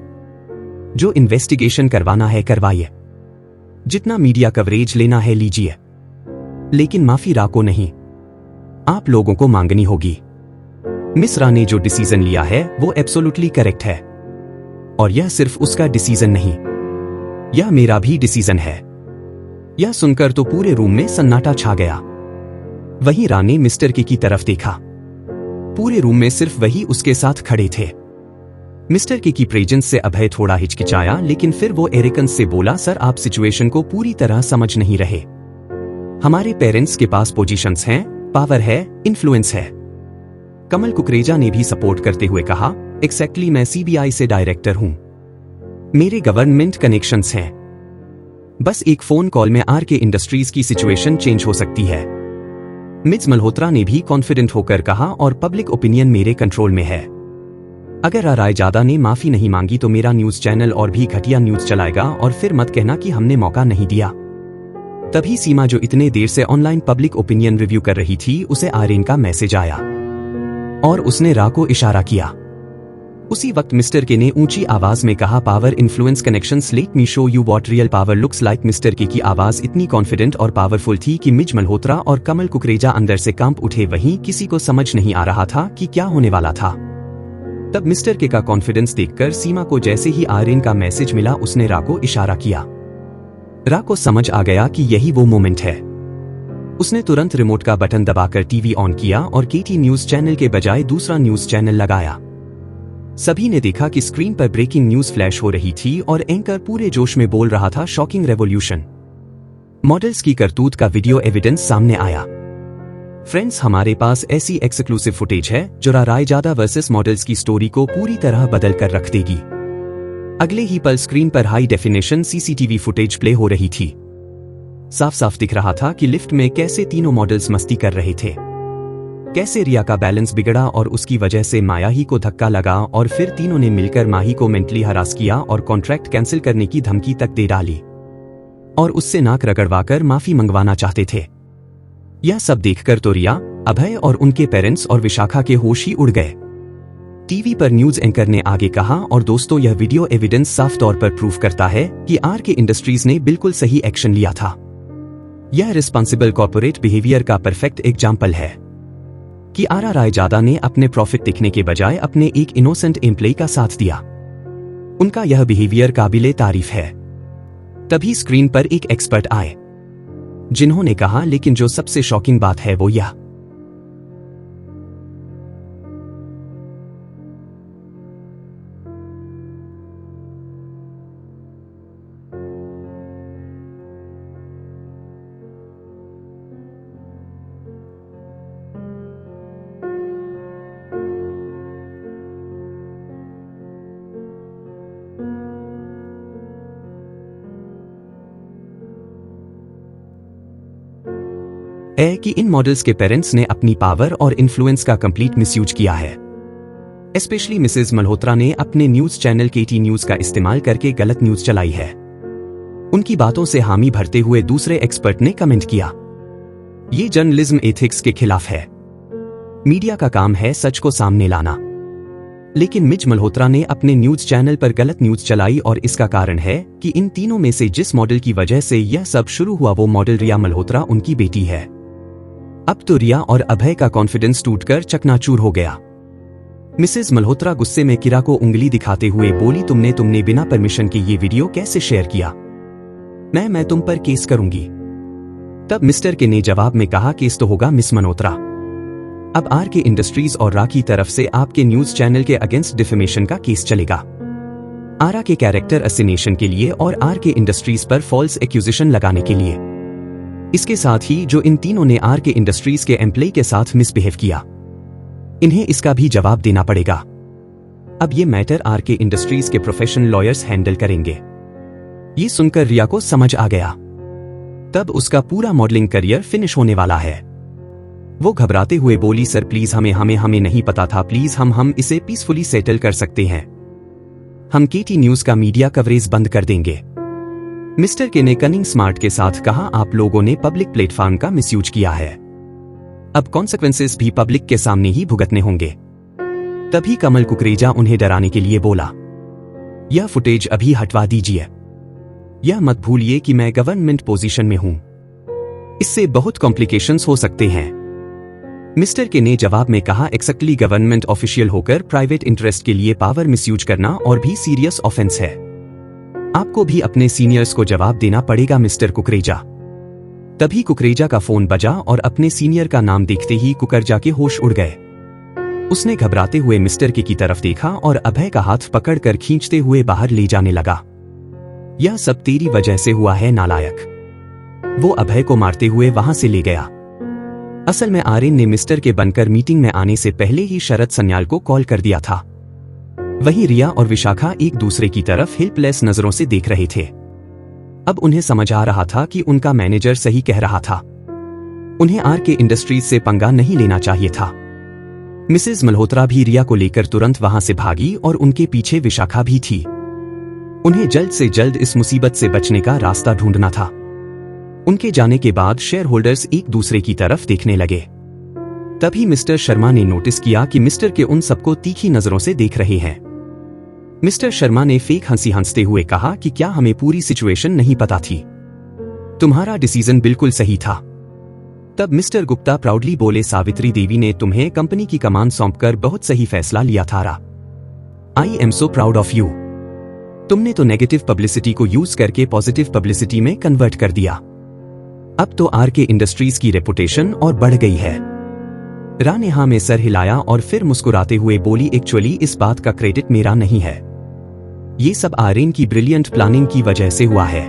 जो इन्वेस्टिगेशन करवाना है करवाइए, जितना मीडिया कवरेज लेना है लीजिए, लेकिन माफी रा को नहीं, आप लोगों को मांगनी होगी। मिस रा ने जो डिसीजन लिया है वो एब्सोल्युटली करेक्ट है और यह सिर्फ उसका डिसीजन नहीं, यह मेरा भी डिसीजन है। यह सुनकर तो पूरे रूम में सन्नाटा छा गया। वहीं रा ने मिस्टर के की तरफ देखा। पूरे रूम में सिर्फ वही उसके साथ खड़े थे। मिस्टर के की प्रेजेंस से अभय थोड़ा हिचकिचाया लेकिन फिर वो एरिकन्स से बोला, सर आप सिचुएशन को पूरी तरह समझ नहीं रहे। हमारे पेरेंट्स के पास पोजीशंस हैं, पावर है, इन्फ्लुएंस है। कमल कुकरेजा ने भी सपोर्ट करते हुए कहा, एक्जैक्टली मैं सीबीआई से डायरेक्टर हूं, मेरे गवर्नमेंट कनेक्शंस हैं। बस एक फोन कॉल में आर के इंडस्ट्रीज की सिचुएशन चेंज हो सकती है। मिस मल्होत्रा ने भी कॉन्फिडेंट होकर कहा, और पब्लिक ओपिनियन मेरे कंट्रोल में है। अगर रायजादा ने माफी नहीं मांगी तो मेरा न्यूज चैनल और भी घटिया न्यूज चलाएगा और फिर मत कहना कि हमने मौका नहीं दिया। तभी सीमा, जो इतने देर से ऑनलाइन पब्लिक ओपिनियन रिव्यू कर रही थी, उसे आर्यन का मैसेज आया और उसने रा को इशारा किया। उसी वक्त मिस्टर के ने ऊंची आवाज में कहा, power influence connections, let me show you what real power looks like. Mister के की आवाज इतनी कॉन्फिडेंट और पावरफुल थी कि मिज मल्होत्रा और कमल कुकरेजा अंदर से कांप उठे। वहीं किसी को समझ नहीं आ रहा था कि क्या होने वाला था। तब मिस्टर के का कॉन्फिडेंस देखकर सीमा को जैसे ही आर्यन का मैसेज मिला, उसने रा को इशारा किया। रा को समझ आ गया कि यही वो मोमेंट है। उसने तुरंत रिमोट का बटन दबाकर टीवी ऑन किया और केटी न्यूज चैनल के बजाय दूसरा न्यूज चैनल लगाया। सभी ने देखा कि स्क्रीन पर ब्रेकिंग न्यूज फ्लैश हो रही थी और एंकर पूरे जोश में बोल रहा था, शॉकिंग रेवोल्यूशन, मॉडल्स की करतूत का वीडियो एविडेंस सामने आया। फ्रेंड्स, हमारे पास ऐसी एक्सक्लूसिव फुटेज है जो रायजादा वर्सेस मॉडल्स की स्टोरी को पूरी तरह बदल कर रख देगी। अगले ही पल स्क्रीन पर high definition CCTV footage play हो रही थी। साफ साफ दिख रहा था कि लिफ्ट में कैसे तीनों मॉडल्स मस्ती कर रहे थे, कैसे रिया का बैलेंस बिगड़ा और उसकी वजह से मायाही को धक्का लगा और फिर तीनों ने मिलकर माही को मेंटली हरास किया और कॉन्ट्रैक्ट कैंसिल करने की धमकी तक दे डाली और उससे नाक रगड़वाकर माफी मंगवाना चाहते थे। यह सब देखकर तो रिया, अभय और उनके पेरेंट्स और विशाखा के होश ही उड़ गए। टीवी पर न्यूज एंकर ने आगे कहा, और दोस्तों यह वीडियो एविडेंस साफ तौर पर प्रूफ करता है कि आर के इंडस्ट्रीज ने बिल्कुल सही एक्शन लिया था। यह रिस्पॉन्सिबल कॉर्पोरेट बिहेवियर का परफेक्ट एग्जाम्पल है कि आर रायजादा ने अपने प्रॉफिट देखने के बजाय अपने एक इनोसेंट एम्प्लॉय का साथ दिया। उनका यह बिहेवियर काबिले तारीफ है। तभी स्क्रीन पर एक एक्सपर्ट आए जिन्होंने कहा, लेकिन जो सबसे शॉकिंग बात है वो यह है कि इन मॉडल्स के पेरेंट्स ने अपनी पावर और इन्फ्लुएंस का कंप्लीट मिसयूज किया है। स्पेशली मिसेज मल्होत्रा ने अपने न्यूज चैनल केटी न्यूज का इस्तेमाल करके गलत न्यूज चलाई है। उनकी बातों से हामी भरते हुए दूसरे एक्सपर्ट ने कमेंट किया, ये जर्नलिज्म एथिक्स के खिलाफ है। मीडिया का काम है सच को सामने लाना। लेकिन मिज मल्होत्रा ने अपने न्यूज चैनल पर गलत न्यूज चलाई और इसका कारण है कि इन तीनों में से जिस मॉडल की वजह से यह सब शुरू हुआ वो मॉडल रिया मल्होत्रा उनकी बेटी है। अब तो रिया और अभय का कॉन्फिडेंस टूटकर चकनाचूर हो गया। मिसेज मल्होत्रा गुस्से में किरा को उंगली दिखाते हुए बोली, तुमने बिना परमिशन के ये वीडियो कैसे शेयर किया? मैं तुम पर केस करूंगी। तब मिस्टर के ने जवाब में कहा, केस तो होगा मिस मल्होत्रा। अब आरके इंडस्ट्रीज और रा की तरफ से आपके न्यूज चैनल के अगेंस्ट डिफेमेशन का केस चलेगा। आरा के कैरेक्टर असिनेशन के लिए और आरके इंडस्ट्रीज पर फॉल्स एक्यूजेशन लगाने के लिए। इसके साथ ही जो इन तीनों ने आरके इंडस्ट्रीज के एम्प्लॉय के साथ मिसबिहेव किया, इन्हें इसका भी जवाब देना पड़ेगा। अब ये मैटर आरके इंडस्ट्रीज के प्रोफेशनल लॉयर्स हैंडल करेंगे। ये सुनकर रिया को समझ आ गया। तब उसका पूरा मॉडलिंग करियर फिनिश होने वाला है। वो घबराते हुए बोली, सर प्लीज हमें नहीं पता था, प्लीज हम इसे पीसफुली सेटल कर सकते हैं। हम केटी न्यूज का मीडिया कवरेज बंद कर देंगे। मिस्टर के ने कनिंग स्मार्ट के साथ कहा, आप लोगों ने पब्लिक प्लेटफॉर्म का मिसयूज किया है। अब कॉन्सिक्वेंसेस भी पब्लिक के सामने ही भुगतने होंगे। तभी कमल कुकरेजा उन्हें डराने के लिए बोला, यह फुटेज अभी हटवा दीजिए। यह मत भूलिए कि मैं गवर्नमेंट पोजीशन में हूं, इससे बहुत कॉम्प्लिकेशंस हो सकते हैं। मिस्टर के ने जवाब में कहा, एक्जेक्टली, गवर्नमेंट ऑफिशियल होकर प्राइवेट इंटरेस्ट के लिए पावर मिसयूज करना और भी सीरियस ऑफेंस है। आपको भी अपने सीनियर्स को जवाब देना पड़ेगा मिस्टर कुकरेजा। तभी कुकरेजा का फोन बजा और अपने सीनियर का नाम देखते ही कुकरेजा के होश उड़ गए। उसने घबराते हुए मिस्टर के की तरफ देखा और अभय का हाथ पकड़कर खींचते हुए बाहर ले जाने लगा। यह सब तेरी वजह से हुआ है नालायक। वो अभय को मारते हुए वहां से ले गया। असल में आर्यन ने मिस्टर के बनकर मीटिंग में आने से पहले ही शरद सन्याल को कॉल कर दिया था। वहीं रिया और विशाखा एक दूसरे की तरफ हेल्पलेस नजरों से देख रहे थे। अब उन्हें समझ आ रहा था कि उनका मैनेजर सही कह रहा था। उन्हें आरके इंडस्ट्रीज से पंगा नहीं लेना चाहिए था। मिसेज मल्होत्रा भी रिया को लेकर तुरंत वहां से भागी और उनके पीछे विशाखा भी थी। उन्हें जल्द से जल्द इस मुसीबत से बचने का रास्ता ढूंढना था। उनके जाने के बाद शेयर होल्डर्स एक दूसरे की तरफ देखने लगे। तभी मिस्टर शर्मा ने नोटिस किया कि मिस्टर के उन सबको तीखी नजरों से देख रहे हैं। मिस्टर शर्मा ने फेक हंसी हंसते हुए कहा कि क्या हमें पूरी सिचुएशन नहीं पता थी? तुम्हारा डिसीजन बिल्कुल सही था। तब मिस्टर गुप्ता प्राउडली बोले, सावित्री देवी ने तुम्हें कंपनी की कमान सौंपकर बहुत सही फैसला लिया था। आई am so proud of you. तुमने तो नेगेटिव पब्लिसिटी को यूज करके पॉजिटिव पब्लिसिटी में कन्वर्ट कर दिया। अब तो आरके इंडस्ट्रीज की रेपुटेशन और बढ़ गई है। रा ने हाँ में सर हिलाया और फिर मुस्कुराते हुए बोली, एक्चुअली इस बात का क्रेडिट मेरा नहीं है। ये सब आर्यन की ब्रिलियंट प्लानिंग की वजह से हुआ है।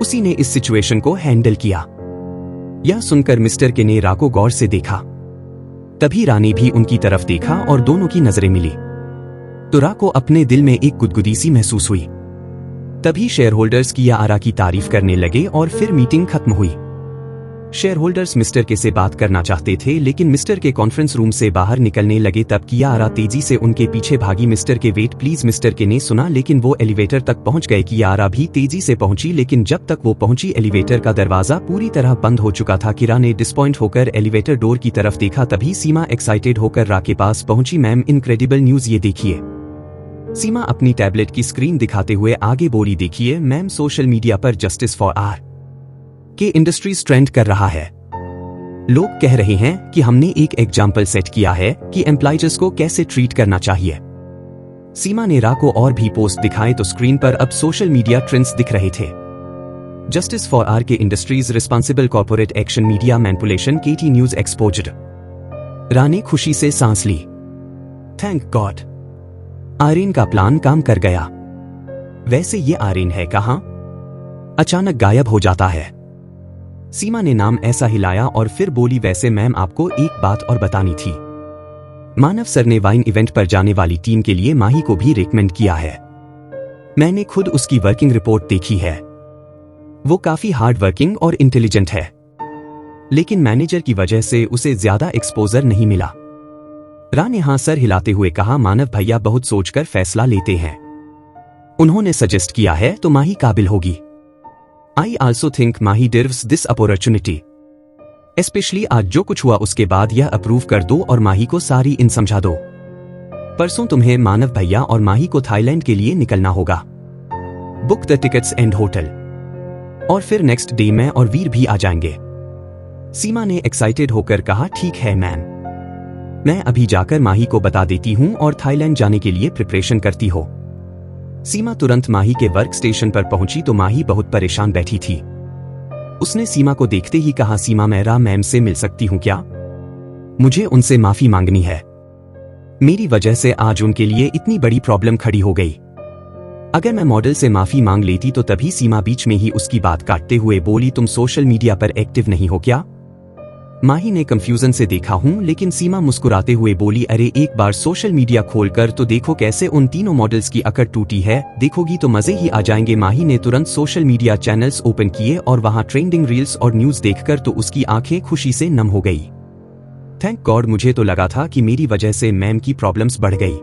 उसी ने इस सिचुएशन को हैंडल किया। यह सुनकर मिस्टर के ने रा को गौर से देखा। तभी रा ने भी उनकी तरफ देखा और दोनों की नजरें मिली तो रा को अपने दिल में एक गुदगुदी सी महसूस हुई। तभी शेयर होल्डर्स की आरा की तारीफ करने लगे और फिर मीटिंग खत्म हुई। शेयर होल्डर्स मिस्टर के से बात करना चाहते थे, लेकिन मिस्टर के कॉन्फ्रेंस रूम से बाहर निकलने लगे तब कियारा तेजी से उनके पीछे भागी। मिस्टर के वेट प्लीज, मिस्टर के ने सुना, लेकिन वो एलिवेटर तक पहुंच गए। कियारा भी तेजी से पहुंची, लेकिन जब तक वो पहुंची एलिवेटर का दरवाजा पूरी तरह बंद हो चुका था। किरा ने डिसपॉइंट होकर एलिवेटर डोर की तरफ देखा। तभी सीमा एक्साइटेड होकर रा के पास पहुंची। मैम, इनक्रेडिबल न्यूज, ये देखिए। सीमा अपनी टैबलेट की स्क्रीन दिखाते हुए आगे बोली, देखिए मैम, सोशल मीडिया पर justice for R K industries trend कर रहा है। लोग कह रहे हैं कि हमने एक एग्जाम्पल सेट किया है कि एम्प्लॉयज को कैसे ट्रीट करना चाहिए। सीमा ने रा को और भी पोस्ट दिखाए तो स्क्रीन पर अब सोशल मीडिया ट्रेंड्स दिख रहे थे। Justice for R K industries, responsible corporate action, media manipulation, KT news exposed. रा ने खुशी से सांस ली। थैंक गॉड, आर्यन का प्लान काम कर गया। वैसे ये आर्यन है कहां? अचानक गायब हो जाता है। सीमा ने नाम ऐसा हिलाया और फिर बोली, वैसे मैम, आपको एक बात और बतानी थी। मानव सर ने वाइन इवेंट पर जाने वाली टीम के लिए माही को भी रिकमेंड किया है। मैंने खुद उसकी वर्किंग रिपोर्ट देखी है। वो काफी हार्ड वर्किंग और इंटेलिजेंट है, लेकिन मैनेजर की वजह से उसे ज्यादा एक्सपोजर नहीं मिला। रा ने हाँ सर हिलाते हुए कहा, मानव भैया बहुत सोचकर फैसला लेते हैं। उन्होंने सजेस्ट किया है तो माही काबिल होगी। I also think Mahi deserves this opportunity. Specially आज जो कुछ हुआ उसके बाद यह अप्रूव कर दो और माही को सारी इन समझा दो। परसों तुम्हें मानव भैया और माही को थाईलैंड के लिए निकलना होगा। Book the tickets and hotel. और फिर नेक्स्ट डे मैं और वीर भी आ जाएंगे। सीमा ने एक्साइटेड होकर कहा, ठीक है मैम, मैं अभी जाकर माही को बता देती हूँ और थाईलैंड जाने के लिए प्रिपरेशन करती हो। सीमा तुरंत माही के वर्क स्टेशन पर पहुंची तो माही बहुत परेशान बैठी थी। उसने सीमा को देखते ही कहा, सीमा, मैं रा मैम से मिल सकती हूँ क्या? मुझे उनसे माफी मांगनी है। मेरी वजह से आज उनके लिए इतनी बड़ी प्रॉब्लम खड़ी हो गई। अगर मैं मॉडल से माफी मांग लेती तो तभी सीमा बीच में ही उसकी बात काटते हुए बोली, तुम सोशल मीडिया पर एक्टिव नहीं हो क्या? माही ने कंफ्यूजन से देखा, हूं, लेकिन सीमा मुस्कुराते हुए बोली, अरे एक बार सोशल मीडिया खोलकर तो देखो कैसे उन तीनों मॉडल्स की अकड़ टूटी है, देखोगी तो मजे ही आ जाएंगे। माही ने तुरंत सोशल मीडिया चैनल्स ओपन किए और वहां ट्रेंडिंग रील्स और न्यूज देखकर तो उसकी आंखें खुशी से नम हो गई। थैंक गॉड, मुझे तो लगा था कि मेरी वजह से मैम की प्रॉब्लम्स बढ़ गई।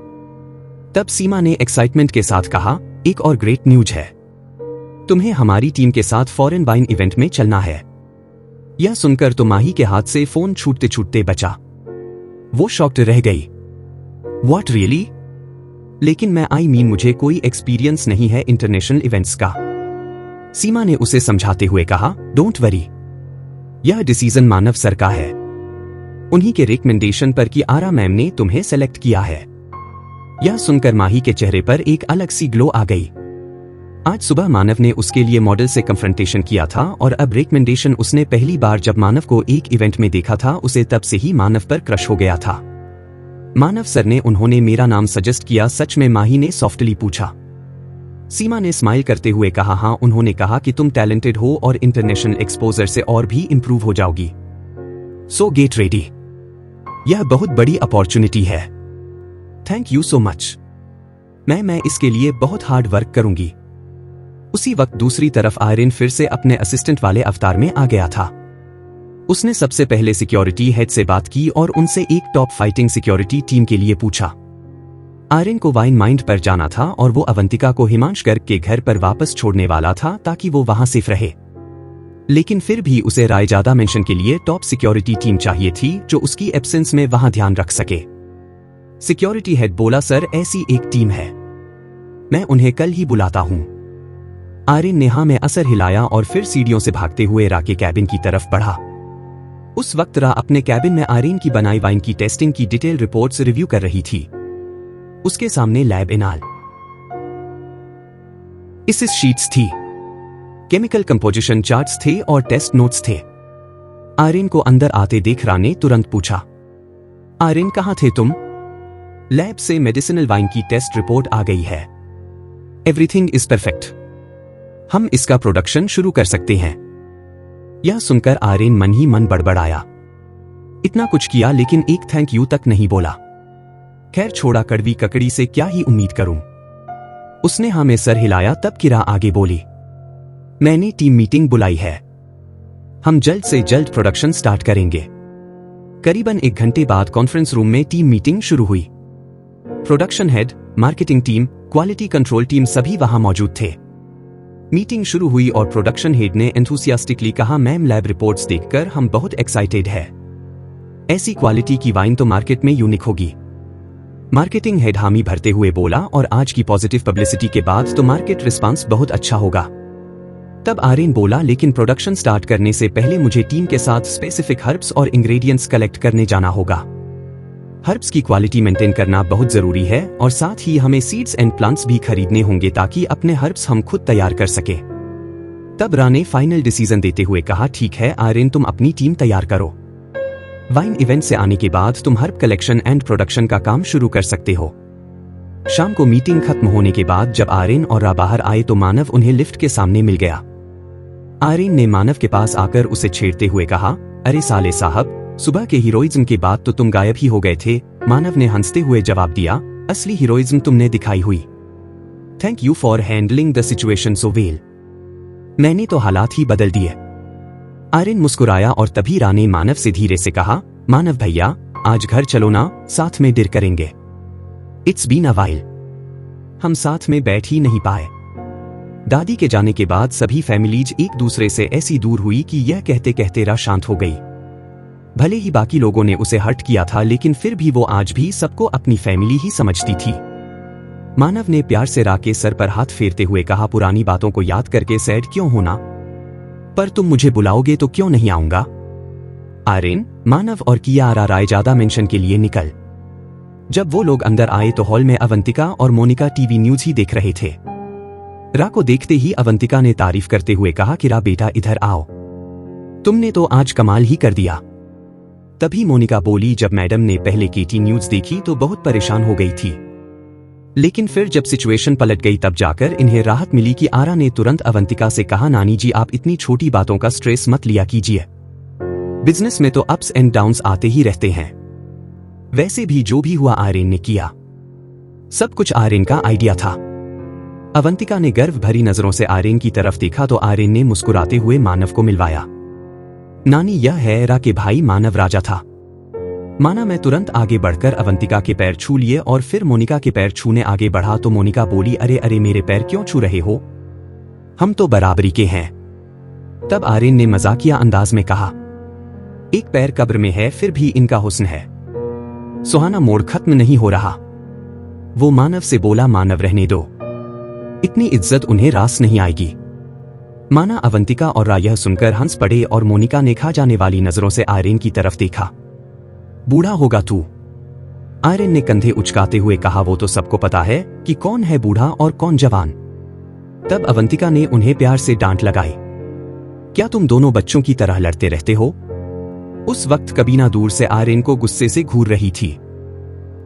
तब सीमा ने एक्साइटमेंट के साथ कहा, एक और ग्रेट न्यूज है, तुम्हें हमारी टीम के साथ फॉरेन वाइन इवेंट में चलना है। यह सुनकर तो माही के हाथ से फोन छूटते छूटते बचा। वो शॉक्ड रह गई। What really? लेकिन मैं मुझे कोई एक्सपीरियंस नहीं है इंटरनेशनल इवेंट्स का। सीमा ने उसे समझाते हुए कहा, डोंट वरी, यह डिसीजन मानव सर का है। उन्हीं के रिकमेंडेशन पर कि आरा मैम ने तुम्हें सेलेक्ट किया है। यह सुनकर माही के चेहरे पर एक अलग सी ग्लो आ गई। आज सुबह मानव ने उसके लिए मॉडल से कंफ्रंटेशन किया था और अब रिकमेंडेशन उसने पहली बार जब मानव को एक इवेंट में देखा था उसे तब से ही मानव पर क्रश हो गया था। मानव सर ने उन्होंने मेरा नाम सजेस्ट किया, सच में? माही ने सॉफ्टली पूछा। सीमा ने स्माइल करते हुए कहा, हाँ, उन्होंने कहा कि तुम टैलेंटेड हो और इंटरनेशनल एक्सपोजर से और भी इंप्रूव हो जाओगी। सो गेट रेडी, यह बहुत बड़ी अपॉर्चुनिटी है। Thank you so much. मैं इसके लिए बहुत हार्ड वर्क करूंगी। उसी वक्त दूसरी तरफ आयरन फिर से अपने असिस्टेंट वाले अवतार में आ गया था। उसने सबसे पहले सिक्योरिटी हेड से बात की और उनसे एक टॉप फाइटिंग सिक्योरिटी टीम के लिए पूछा। आयरन को वाइन माइंड पर जाना था और वो अवंतिका को हिमांश गर्ग के घर पर वापस छोड़ने वाला था ताकि वो वहां सेफ रहे। लेकिन फिर भी उसे रायजादा मेंशन के लिए टॉप सिक्योरिटी टीम चाहिए थी जो उसकी एब्सेंस में वहां ध्यान रख सके। सिक्योरिटी हेड बोला, सर, ऐसी एक टीम है, मैं उन्हें कल ही बुलाता हूं। आर्यन ने हाँ में असर हिलाया और फिर सीढ़ियों से भागते हुए रा के कैबिन की तरफ बढ़ा। उस वक्त रा अपने कैबिन में आर्यन की बनाई वाइन की टेस्टिंग की डिटेल रिपोर्ट्स रिव्यू कर रही थी। उसके सामने लैब एनाल इस शीट्स थी, केमिकल कंपोजिशन चार्ट्स थे और टेस्ट नोट्स थे। आर्यन को अंदर आते देख रा ने तुरंत पूछा, आर्यन, कहां थे तुम? लैब से मेडिसिनल वाइन की टेस्ट रिपोर्ट आ गई है। एवरीथिंग इज परफेक्ट, हम इसका प्रोडक्शन शुरू कर सकते हैं। यह सुनकर आर्यन मन ही मन बड़बड़ाया। इतना कुछ किया लेकिन एक थैंक यू तक नहीं बोला। खैर छोड़ा, कड़वी ककड़ी से क्या ही उम्मीद करूं। उसने हाँ में सर हिलाया। तब किरा आगे बोली, मैंने टीम मीटिंग बुलाई है, हम जल्द से जल्द प्रोडक्शन स्टार्ट करेंगे। करीबन 1 घंटे बाद कॉन्फ्रेंस रूम में टीम मीटिंग शुरू हुई। Production head, marketing team, quality control team सभी वहां मौजूद थे। मीटिंग शुरू हुई और प्रोडक्शन हेड ने एंथुसियास्टिकली कहा, मैम, लैब रिपोर्ट्स देखकर हम बहुत एक्साइटेड है। ऐसी क्वालिटी की वाइन तो मार्केट में यूनिक होगी। मार्केटिंग हेड हामी भरते हुए बोला, और आज की पॉजिटिव पब्लिसिटी के बाद तो मार्केट रिस्पांस बहुत अच्छा होगा। तब आर्यन बोला, लेकिन प्रोडक्शन स्टार्ट करने से पहले मुझे टीम के साथ स्पेसिफिक हर्ब्स और इंग्रेडिएंट्स कलेक्ट करने जाना होगा। हर्ब्स की क्वालिटी मेंटेन करना बहुत जरूरी है और साथ ही हमें सीड्स एंड प्लांट्स भी खरीदने होंगे ताकि अपने हर्ब्स हम खुद तैयार कर सके। तब रा ने फाइनल डिसीजन देते हुए कहा, ठीक है आर्यन, तुम अपनी टीम तैयार करो। वाइन इवेंट से आने के बाद तुम हर्ब कलेक्शन एंड प्रोडक्शन का काम शुरू कर सकते हो। शाम को मीटिंग खत्म होने के बाद जब आर्यन और रा बाहर आए तो मानव उन्हें लिफ्ट के सामने मिल गया। आर्यन ने मानव के पास आकर उसे छेड़ते हुए कहा, अरे साले साहब, सुबह के हीरोइज्म के बाद तो तुम गायब ही हो गए थे। मानव ने हंसते हुए जवाब दिया, असली हीरोइज्म तुमने दिखाई हुई। Thank you for handling the situation so well. मैंने तो हालात ही बदल दिए। आर्यन मुस्कुराया और तभी रा ने मानव से धीरे से कहा, मानव भैया, आज घर चलो ना, साथ में डिनर करेंगे। इट्स बीन अ व्हाइल, हम साथ में बैठ ही नहीं पाए। दादी के जाने के बाद सभी फैमिलीज एक दूसरे से ऐसी दूर हुई कि यह कहते कहते रा शांत हो गई। भले ही बाकी लोगों ने उसे हर्ट किया था लेकिन फिर भी वो आज भी सबको अपनी फैमिली ही समझती थी। मानव ने प्यार से रा के सर पर हाथ फेरते हुए कहा, पुरानी बातों को याद करके सैड क्यों होना, पर तुम मुझे बुलाओगे तो क्यों नहीं आऊंगा। आर्यन, मानव और कियारा रायजादा मेंशन के लिए निकल। जब वो लोग अंदर आए तो हॉल में अवंतिका और मोनिका टीवी न्यूज ही देख रहे थे। रा को देखते ही अवंतिका ने तारीफ करते हुए कहा कि रा बेटा इधर आओ, तुमने तो आज कमाल ही कर दिया। तभी मोनिका बोली, जब मैडम ने पहले केटी न्यूज देखी तो बहुत परेशान हो गई थी, लेकिन फिर जब सिचुएशन पलट गई तब जाकर इन्हें राहत मिली कि आरा ने तुरंत अवंतिका से कहा, नानी जी आप इतनी छोटी बातों का स्ट्रेस मत लिया कीजिए, बिजनेस में तो अप्स एंड डाउन्स आते ही रहते हैं। वैसे भी जो भी हुआ आर्यन ने किया, सब कुछ आर्यन का आइडिया था। अवंतिका ने गर्व भरी नजरों से आर्यन की तरफ देखा तो आर्यन ने मुस्कुराते हुए मानव को मिलवाया। नानी, यह है रा के भाई मानव राजा था। माना मैं तुरंत आगे बढ़कर अवंतिका के पैर छू लिए और फिर मोनिका के पैर छूने आगे बढ़ा तो मोनिका बोली, अरे अरे मेरे पैर क्यों छू रहे हो, हम तो बराबरी के हैं। तब आर्यन ने मजाकिया अंदाज में कहा, एक पैर कब्र में है फिर भी इनका हुस्न है, सुहाना मोड़ खत्म नहीं हो रहा। वो मानव से बोला, मानव रहने दो, इतनी इज्जत उन्हें रास नहीं आएगी। माना, अवंतिका और रा यह सुनकर हंस पड़े और मोनिका ने खा जाने वाली नजरों से आर्यन की तरफ देखा। बूढ़ा होगा तू, आर्यन ने कंधे उचकाते हुए कहा, वो तो सबको पता है कि कौन है बूढ़ा और कौन जवान। तब अवंतिका ने उन्हें प्यार से डांट लगाई, क्या तुम दोनों बच्चों की तरह लड़ते रहते हो। उस वक्त कबीना दूर से आर्यन को गुस्से से घूर रही थी।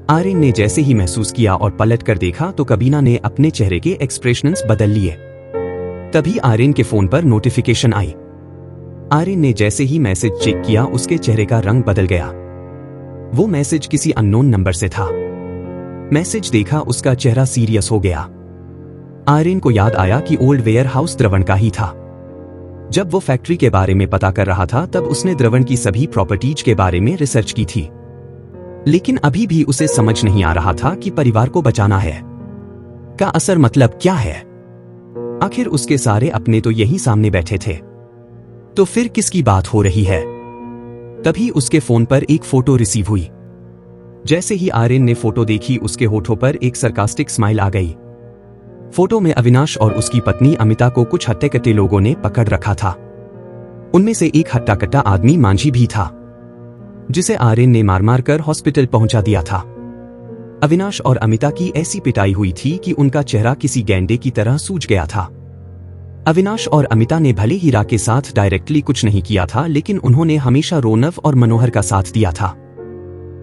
आर्यन ने जैसे ही महसूस किया और पलट कर देखा तो कबीना ने अपने चेहरे के एक्सप्रेशंस बदल लिए। तभी आर्यन के फोन पर नोटिफिकेशन आई। आर्यन ने जैसे ही मैसेज चेक किया उसके चेहरे का रंग बदल गया। वो मैसेज किसी अननोन नंबर से था। मैसेज देखा उसका चेहरा सीरियस हो गया। आर्यन को याद आया कि ओल्ड वेयर हाउस द्रवण का ही था। जब वो फैक्ट्री के बारे में पता कर रहा था तब उसने द्रवण की सभी प्रॉपर्टीज के बारे में रिसर्च की थी, लेकिन अभी भी उसे समझ नहीं आ रहा था कि परिवार को बचाना है का असर मतलब क्या है। आखिर उसके सारे अपने तो यहीं सामने बैठे थे, तो फिर किसकी बात हो रही है। तभी उसके फोन पर एक फोटो रिसीव हुई। जैसे ही आर्यन ने फोटो देखी उसके होठों पर एक सरकास्टिक स्माइल आ गई। फोटो में अविनाश और उसकी पत्नी अमिता को कुछ हट्टे कट्टे लोगों ने पकड़ रखा था। उनमें से एक हट्टा कट्टा आदमी मांझी भी था, जिसे आर्यन ने मार मार कर हॉस्पिटल पहुंचा दिया था। अविनाश और अमिता की ऐसी पिटाई हुई थी कि उनका चेहरा किसी गैंडे की तरह सूज गया था। अविनाश और अमिता ने भले ही रा के साथ डायरेक्टली कुछ नहीं किया था, लेकिन उन्होंने हमेशा रोनव और मनोहर का साथ दिया था।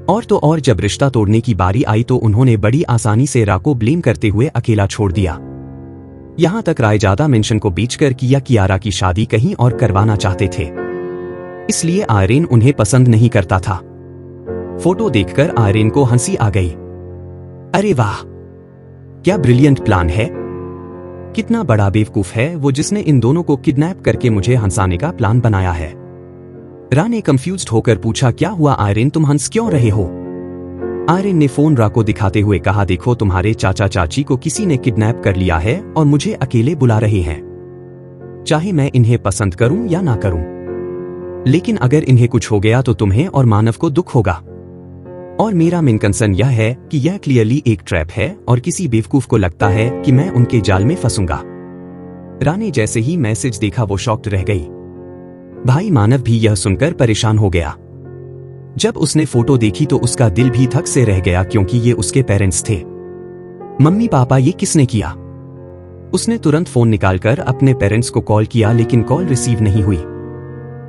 और तो और जब रिश्ता तोड़ने की बारी आई तो उन्होंने बड़ी आसानी से रा को ब्लेम करते हुए अकेला छोड़ दिया। यहां तक रायजादा मेंशन को बेचकर कियारा की शादी कहीं और करवाना चाहते थे, इसलिए आर्यन उन्हें पसंद नहीं करता था। फोटो देखकर आर्यन को हंसी आ गई। अरे वाह, क्या ब्रिलियंट प्लान है, कितना बड़ा बेवकूफ है वो जिसने इन दोनों को किडनैप करके मुझे हंसाने का प्लान बनाया है। रा ने कंफ्यूज्ड होकर पूछा, क्या हुआ आर्यन, तुम हंस क्यों रहे हो। आर्यन ने फोन रा को दिखाते हुए कहा, देखो तुम्हारे चाचा चाची को किसी ने किडनैप कर लिया है और मुझे अकेले बुला रहे हैं। चाहे मैं इन्हें पसंद करूं या ना करूं, लेकिन अगर इन्हें कुछ हो गया तो तुम्हें और मानव को दुख होगा। और मेरा मेन कंसर्न यह है कि यह क्लियरली एक ट्रैप है और किसी बेवकूफ को लगता है कि मैं उनके जाल में फंसूंगा। रा ने जैसे ही मैसेज देखा वो शॉक्ड रह गई। भाई मानव भी यह सुनकर परेशान हो गया। जब उसने फोटो देखी तो उसका दिल भी धक से रह गया, क्योंकि ये उसके पेरेंट्स थे। मम्मी पापा, ये किसने किया। उसने तुरंत फोन निकालकर अपने पेरेंट्स को कॉल किया, लेकिन कॉल रिसीव नहीं हुई।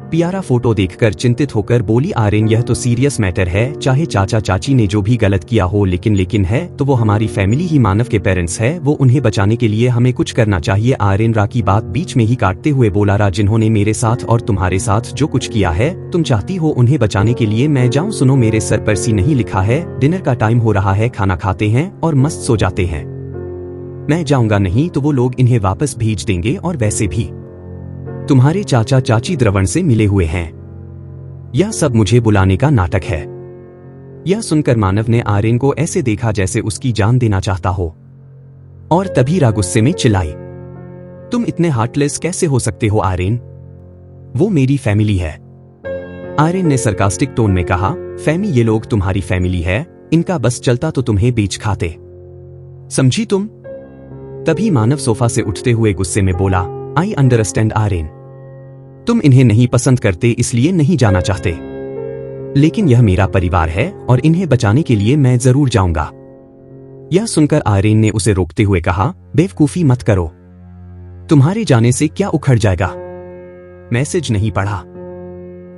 पियारा फोटो देखकर चिंतित होकर बोली, आर्यन यह तो सीरियस मैटर है, चाहे चाचा चाची ने जो भी गलत किया हो, लेकिन है तो वो हमारी फैमिली ही, मानव के पेरेंट्स है, वो उन्हें बचाने के लिए हमें कुछ करना चाहिए। आर्यन रा की बात बीच में ही काटते हुए बोला, रा जिन्होंने मेरे साथ और तुम्हारे साथ जो कुछ किया है, तुम चाहती हो उन्हें बचाने के लिए मैं जाऊं। सुनो, मेरे सर पर सी नहीं लिखा है, डिनर का टाइम हो रहा है, खाना खाते हैं और मस्त सो जाते हैं। मैं जाऊंगा नहीं तो वो लोग इन्हें वापस भेज देंगे, और वैसे भी तुम्हारे चाचा चाची द्रवण से मिले हुए हैं। यह सब मुझे बुलाने का नाटक है। यह सुनकर मानव ने आर्यन को ऐसे देखा जैसे उसकी जान देना चाहता हो, और तभी रा गुस्से में चिल्लाई, तुम इतने हार्टलेस कैसे हो सकते हो आर्यन, वो मेरी फैमिली है। आर्यन ने सरकास्टिक टोन में कहा, फैमी, ये लोग तुम्हारी फैमिली है, इनका बस चलता तो तुम्हें बेच खाते, समझी तुम। तभी मानव सोफा से उठते हुए गुस्से में बोला, आई अंडरस्टैंड आर्यन, तुम इन्हें नहीं पसंद करते इसलिए नहीं जाना चाहते, लेकिन यह मेरा परिवार है और इन्हें बचाने के लिए मैं जरूर जाऊंगा। यह सुनकर आयरीन ने उसे रोकते हुए कहा, बेवकूफी मत करो, तुम्हारे जाने से क्या उखड़ जाएगा। मैसेज नहीं पढ़ा,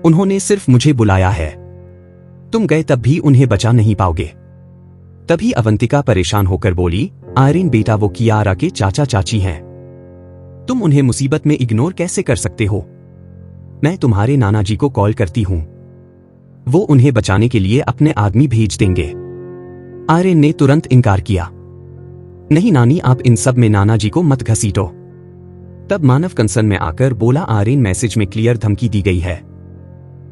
उन्होंने सिर्फ मुझे बुलाया है। तुम गए तब भी उन्हें बचा नहीं पाओगे। तभी अवंतिका परेशान होकर बोली, आयरीन बेटा वो कियारा के चाचा चाची हैं, तुम उन्हें मुसीबत में इग्नोर कैसे कर सकते हो। मैं तुम्हारे नाना जी को कॉल करती हूं, वो उन्हें बचाने के लिए अपने आदमी भेज देंगे। आयरीन ने तुरंत इनकार किया, नहीं नानी, आप इन सब में नाना जी को मत घसीटो। तब मानव कंसर्न में आकर बोला, आयरीन मैसेज में क्लियर धमकी दी गई है,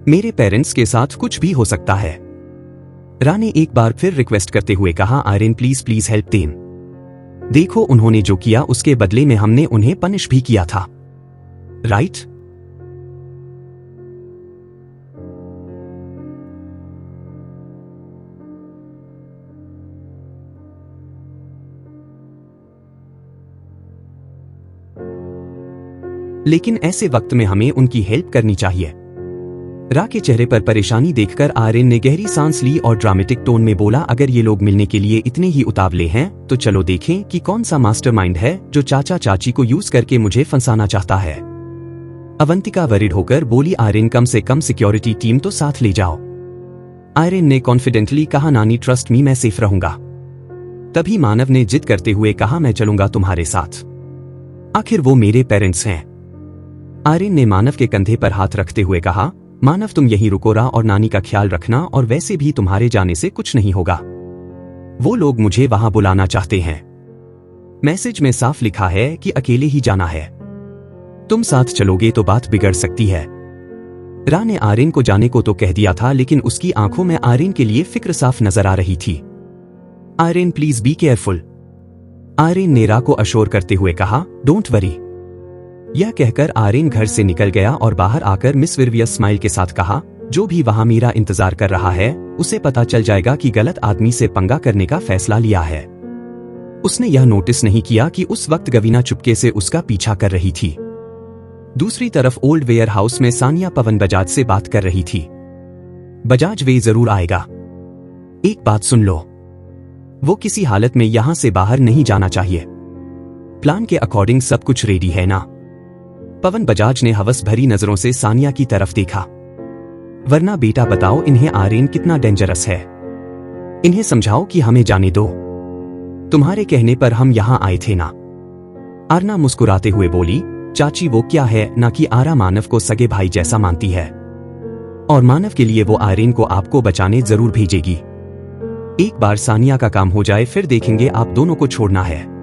मेरे पेरेंट्स के साथ कुछ भी हो सकता है। रा ने एक बार फिर रिक्वेस्ट करते हुए कहा, Irene please please help them. देखो उन्होंने जो किया उसके बदले में हमने उन्हें पनिश भी किया था, राइट? लेकिन ऐसे वक्त में हमें उनकी हेल्प करनी चाहिए। रा के चेहरे पर परेशानी देखकर आयरीन ने गहरी सांस ली और ड्रामेटिक टोन में बोला, अगर ये लोग मिलने के लिए इतने ही उतावले हैं तो चलो देखें कि कौन सा मास्टरमाइंड है जो चाचा चाची को यूज करके मुझे फंसाना चाहता है। अवंतिका वरिड होकर बोली, आयरीन कम से कम सिक्योरिटी टीम तो साथ ले जाओ। आयरीन ने कॉन्फिडेंटली कहा, नानी ट्रस्ट मी, मैं सेफ रहूंगा। तभी मानव ने जिद करते हुए कहा, मैं चलूंगा तुम्हारे साथ, आखिर वो मेरे पेरेंट्स हैं। आयरीन ने मानव के कंधे पर हाथ रखते हुए कहा, मानव तुम यहीं रुको, रा और नानी का ख्याल रखना, और वैसे भी तुम्हारे जाने से कुछ नहीं होगा, वो लोग मुझे वहां बुलाना चाहते हैं। मैसेज में साफ लिखा है कि अकेले ही जाना है, तुम साथ चलोगे तो बात बिगड़ सकती है। रा ने आयरीन को जाने को तो कह दिया था, लेकिन उसकी आंखों में आयरीन के लिए फिक्र साफ नजर आ रही थी। Irene please be careful. Irene ने रा को अश्योर करते हुए कहा, डोंट वरी। यह कहकर आयरीन घर से निकल गया और बाहर आकर मिस विरवियस स्माइल के साथ कहा, जो भी वहां मेरा इंतजार कर रहा है उसे पता चल जाएगा कि गलत आदमी से पंगा करने का फैसला लिया है। उसने यह नोटिस नहीं किया कि उस वक्त गवीना चुपके से उसका पीछा कर रही थी। दूसरी तरफ ओल्ड वेयर हाउस में सानिया पवन बजाज से बात कर रही थी। बजाज वे जरूर आएगा, एक बात सुन लो, वो किसी हालत में यहां से बाहर नहीं जाना चाहिए। प्लान के अकॉर्डिंग सब कुछ रेडी है ना? पवन बजाज ने हवस भरी नजरों से सानिया की तरफ देखा। वरना बेटा बताओ इन्हें आयरीन कितना डेंजरस है, इन्हें समझाओ कि हमें जाने दो, तुम्हारे कहने पर हम यहां आए थे ना। आरना मुस्कुराते हुए बोली, चाची वो क्या है ना कि आरा मानव को सगे भाई जैसा मानती है, और मानव के लिए वो आयरीन को आपको बचाने जरूर भेजेगी। एक बार सानिया का काम हो जाए फिर देखेंगे आप दोनों को छोड़ना है।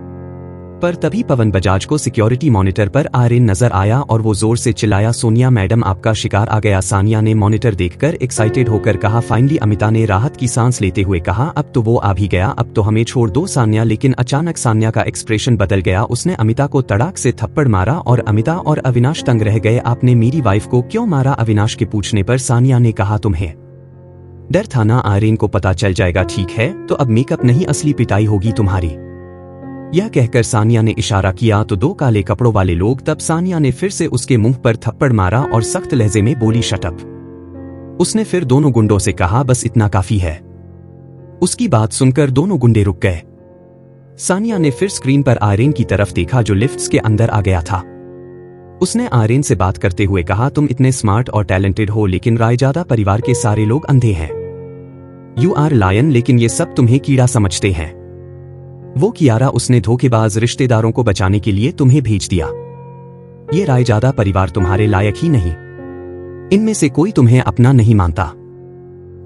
पर तभी पवन बजाज को सिक्योरिटी मॉनिटर पर आयरीन नजर आया और वो जोर से चिल्लाया, सोनिया मैडम आपका शिकार आ गया। सानिया ने मॉनिटर देखकर एक्साइटेड होकर कहा, फाइनली। अमिता ने राहत की सांस लेते हुए कहा, अब तो वो आ भी गया, अब तो हमें छोड़ दो सानिया। लेकिन अचानक सानिया का एक्सप्रेशन बदल गया, उसने अमिता को तड़ाक से थप्पड़ मारा और अमिता और अविनाश तंग रह गए। आपने मेरी वाइफ को क्यों मारा? अविनाश के पूछने पर सानिया ने कहा, तुम्हें डर था ना, आयरीन को पता चल जाएगा। ठीक है तो अब मेकअप नहीं असली पिटाई होगी तुम्हारी। यह कहकर सानिया ने इशारा किया तो दो काले कपड़ों वाले लोग, तब सानिया ने फिर से उसके मुंह पर थप्पड़ मारा और सख्त लहजे में बोली, शट अप। उसने फिर दोनों गुंडों से कहा, बस इतना काफी है। उसकी बात सुनकर दोनों गुंडे रुक गए। सानिया ने फिर स्क्रीन पर आयरीन की तरफ देखा जो लिफ्ट्स के अंदर आ गया था। उसने आयरीन से बात करते हुए कहा, तुम इतने स्मार्ट और टैलेंटेड हो लेकिन रायजादा परिवार के सारे लोग अंधे हैं। यू आर लायन, लेकिन ये सब तुम्हें कीड़ा समझते हैं। वो कियारा, उसने धोखेबाज रिश्तेदारों को बचाने के लिए तुम्हें भेज दिया। ये रायजादा परिवार तुम्हारे लायक ही नहीं, इनमें से कोई तुम्हें अपना नहीं मानता।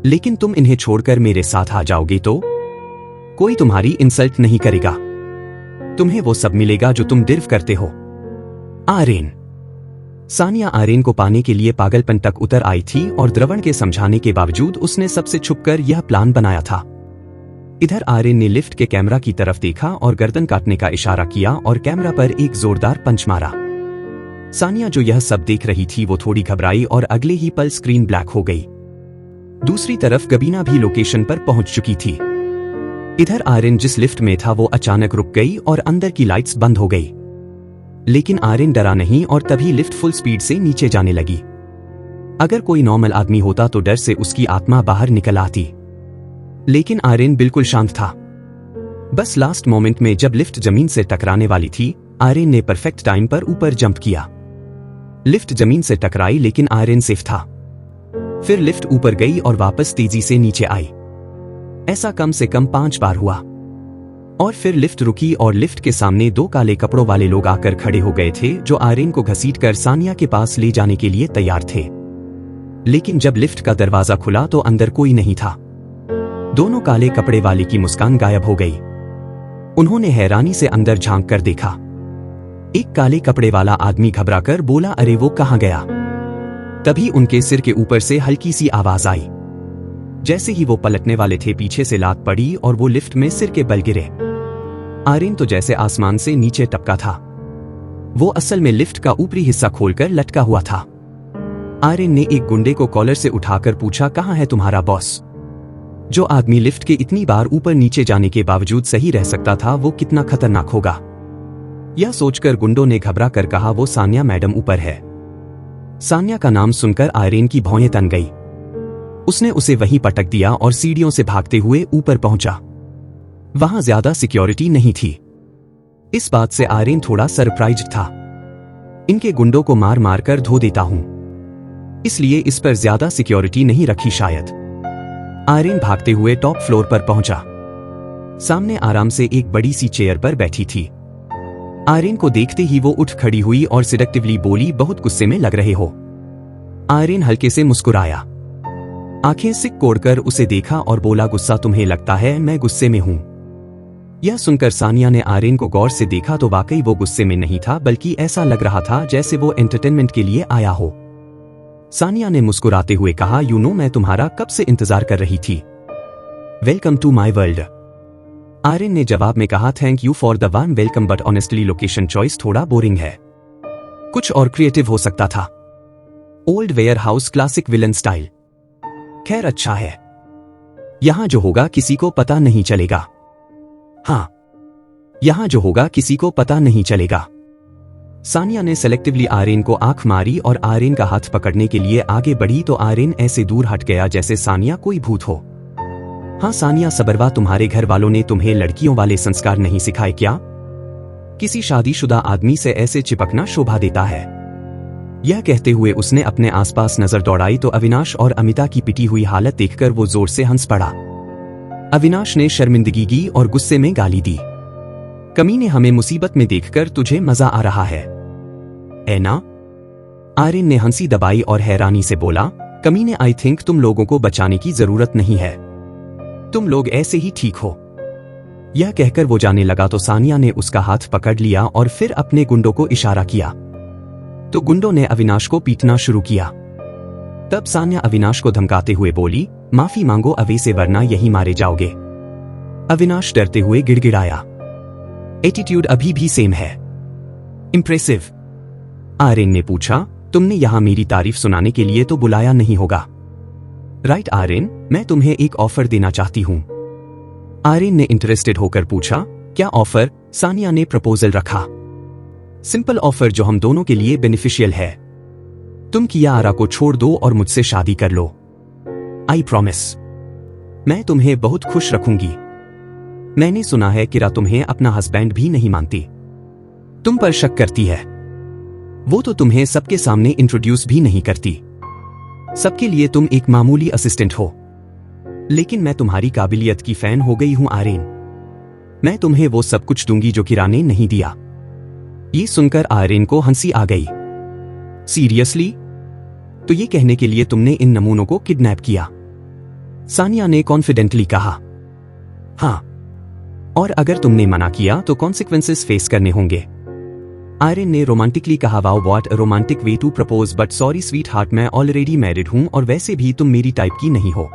लेकिन तुम इन्हें छोड़कर मेरे साथ आ जाओगे तो कोई तुम्हारी इंसल्ट नहीं करेगा, तुम्हें वो सब मिलेगा जो तुम डिर्व करते हो। आयरीन। सानिया आयरीन को पाने के लिए पागलपन तक उतर आई थी और द्रवण के समझाने के बावजूद उसने सबसे छुपकर यह प्लान बनाया था। इधर आयरीन ने लिफ्ट के कैमरा की तरफ देखा और गर्दन काटने का इशारा किया और कैमरा पर एक जोरदार पंच मारा। सानिया जो यह सब देख रही थी वो थोड़ी घबराई और अगले ही पल स्क्रीन ब्लैक हो गई। दूसरी तरफ गबीना भी लोकेशन पर पहुंच चुकी थी। इधर आयरीन जिस लिफ्ट में था वो अचानक रुक गई और अंदर की लाइट्स बंद हो गई। लेकिन आयरीन डरा नहीं और तभी लिफ्ट फुल स्पीड से नीचे जाने लगी। अगर कोई नॉर्मल आदमी होता तो डर से उसकी आत्मा बाहर निकल आती, लेकिन आर्यन बिल्कुल शांत था। बस लास्ट मोमेंट में जब लिफ्ट जमीन से टकराने वाली थी, आर्यन ने परफेक्ट टाइम पर ऊपर जंप किया। लिफ्ट जमीन से टकराई लेकिन आर्यन सेफ था। फिर लिफ्ट ऊपर गई और वापस तेजी से नीचे आई। ऐसा कम से कम 5 बार हुआ और फिर लिफ्ट रुकी और लिफ्ट के सामने 2 काले कपड़ों वाले लोग आकर खड़े हो गए थे जो आर्यन को घसीटकर सानिया के पास ले जाने के लिए तैयार थे। लेकिन जब लिफ्ट का दरवाजा खुला तो अंदर कोई नहीं था। दोनों काले कपड़े वाले की मुस्कान गायब हो गई। उन्होंने हैरानी से अंदर झांक कर देखा। एक काले कपड़े वाला आदमी घबराकर बोला, अरे वो कहां गया? तभी उनके सिर के ऊपर से हल्की सी आवाज आई। जैसे ही वो पलटने वाले थे, पीछे से लात पड़ी और वो लिफ्ट में सिर के बल गिरे। आर्यन तो जैसे आसमान से नीचे टपका था। वो असल में लिफ्ट का ऊपरी हिस्सा खोलकर लटका हुआ था। आर्यन ने एक गुंडे को कॉलर से उठाकर पूछा, कहां है तुम्हारा बॉस? जो आदमी लिफ्ट के इतनी बार ऊपर नीचे जाने के बावजूद सही रह सकता था, वो कितना खतरनाक होगा। यह सोचकर गुंडों ने घबरा कर कहा, वो सानिया मैडम ऊपर है। सानिया का नाम सुनकर आर्यन की भौंयें तन गई। उसने उसे वहीं पटक दिया और सीढ़ियों से भागते हुए ऊपर पहुंचा। वहां ज्यादा सिक्योरिटी नहीं थी। इस बात से आर्यन थोड़ा सरप्राइज्ड था। इनके गुंडों को मार मार कर धो देता हूं, इसलिए इस पर ज्यादा सिक्योरिटी नहीं रखी शायद। आर्यन भागते हुए टॉप फ्लोर पर पहुंचा। सामने आराम से एक बड़ी सी चेयर पर बैठी थी। आर्यन को देखते ही वो उठ खड़ी हुई और सिडक्टिवली बोली, बहुत गुस्से में लग रहे हो। आर्यन हल्के से मुस्कुराया, आंखें सिक कोड़कर उसे देखा और बोला, गुस्सा तुम्हें लगता है मैं गुस्से में हूं? यह सुनकर सानिया ने आर्यन को गौर से देखा तो वाकई वो गुस्से में नहीं था, बल्कि ऐसा लग रहा था जैसे वो एंटरटेनमेंट के लिए आया हो। सानिया ने मुस्कुराते हुए कहा, यू नो मैं तुम्हारा कब से इंतजार कर रही थी। Welcome to my world. Aryan ने जवाब में कहा, thank you for the warm welcome but honestly location choice थोड़ा बोरिंग है। कुछ और क्रिएटिव हो सकता था। Old warehouse, classic villain style. खैर अच्छा है, यहां जो होगा किसी को पता नहीं चलेगा। हाँ, यहां जो होगा किसी को पता नहीं चलेगा। सानिया ने सेलेक्टिवली आर्यन को आंख मारी और आर्यन का हाथ पकड़ने के लिए आगे बढ़ी तो आर्यन ऐसे दूर हट गया जैसे सानिया कोई भूत हो। हाँ सानिया सबरवा, तुम्हारे घर वालों ने तुम्हें लड़कियों वाले संस्कार नहीं सिखाए क्या? किसी शादीशुदा आदमी से ऐसे चिपकना शोभा देता है। यह कहते हुए उसने अपने आसपास नजर दौड़ाई तो अविनाश और अमिता की पिटी हुई हालत देखकर वो जोर से हंस पड़ा। अविनाश ने शर्मिंदगी की और गुस्से में गाली दी, कमीने हमें मुसीबत में देखकर तुझे मजा आ रहा है, ऐ ना? आर्यन ने हंसी दबाई और हैरानी से बोला, कमीने आई थिंक तुम लोगों को बचाने की जरूरत नहीं है, तुम लोग ऐसे ही ठीक हो। यह कहकर वो जाने लगा तो सानिया ने उसका हाथ पकड़ लिया और फिर अपने गुंडों को इशारा किया तो गुंडों ने अविनाश को पीटना शुरू किया। तब सानिया अविनाश को धमकाते हुए बोली, माफी मांगो अवे से वरना यही मारे जाओगे। अविनाश डरते हुए गिड़गिड़ाया, एटीट्यूड अभी भी सेम है। इंप्रेसिव। आर्यन ने पूछा, तुमने यहां मेरी तारीफ सुनाने के लिए तो बुलाया नहीं होगा? राइट आर्यन, मैं तुम्हें एक ऑफर देना चाहती हूं। आर्यन ने इंटरेस्टेड होकर पूछा, क्या ऑफर? सानिया ने प्रपोजल रखा। सिंपल ऑफर जो हम दोनों के लिए बेनिफिशियल है। तुम कियारा को छोड़ दो और मुझसे शादी कर लो। I promise. मैं तुम्हें बहुत खुश रखूंगी। मैंने सुना है किरा तुम्हें अपना हस्बैंड भी नहीं मानती, तुम पर शक करती है। वो तो तुम्हें सबके सामने इंट्रोड्यूस भी नहीं करती। सबके लिए तुम एक मामूली असिस्टेंट हो। लेकिन मैं तुम्हारी काबिलियत की फैन हो गई हूं आर्यन। मैं तुम्हें वो सब कुछ दूंगी जो किरा ने नहीं दिया। ये सुनकर आर्यन को हंसी आ गई। सीरियसली? तो ये कहने के लिए तुमने इन नमूनों को किडनैप किया? सानिया ने कॉन्फिडेंटली कहा। हाँ, और अगर तुमने मना किया तो कॉन्सिक्वेंसेस फेस करने होंगे। आर्यन ने रोमांटिकली कहा, wow what a romantic way to propose, but sorry sweetheart, मैं ऑलरेडी मैरिड हूं और वैसे भी तुम मेरी टाइप की नहीं हो।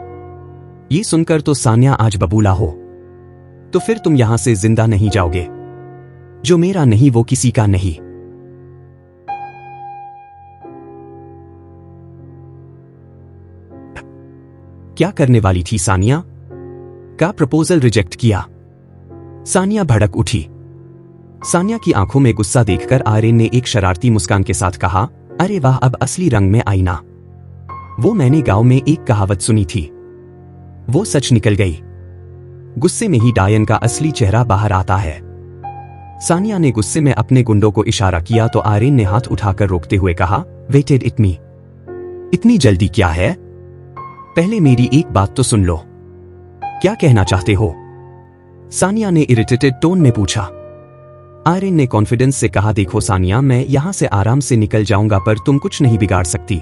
ये सुनकर तो सानिया आज बबूला हो। तो फिर तुम यहां से जिंदा नहीं जाओगे। जो मेरा नहीं वो किसी का नहीं। क्या करने वाली थी सानिया? का प्रपोजल रिजेक्ट किया? सानिया भड़क उठी। सानिया की आंखों में गुस्सा देखकर आर्यन ने एक शरारती मुस्कान के साथ कहा, अरे वाह, अब असली रंग में आई ना। वो मैंने गांव में एक कहावत सुनी थी, वो सच निकल गई। गुस्से में ही डायन का असली चेहरा बाहर आता है। सानिया ने गुस्से में अपने गुंडों को इशारा किया तो आर्यन ने हाथ उठाकर रोकते हुए कहा, वेटेड इट मी। इतनी जल्दी क्या है? पहले मेरी एक बात तो सुन लो। क्या कहना चाहते हो? सानिया ने इरिटेटेड टोन में पूछा। आर्यन ने कॉन्फिडेंस से कहा, देखो सानिया, मैं यहां से आराम से निकल जाऊंगा पर तुम कुछ नहीं बिगाड़ सकती।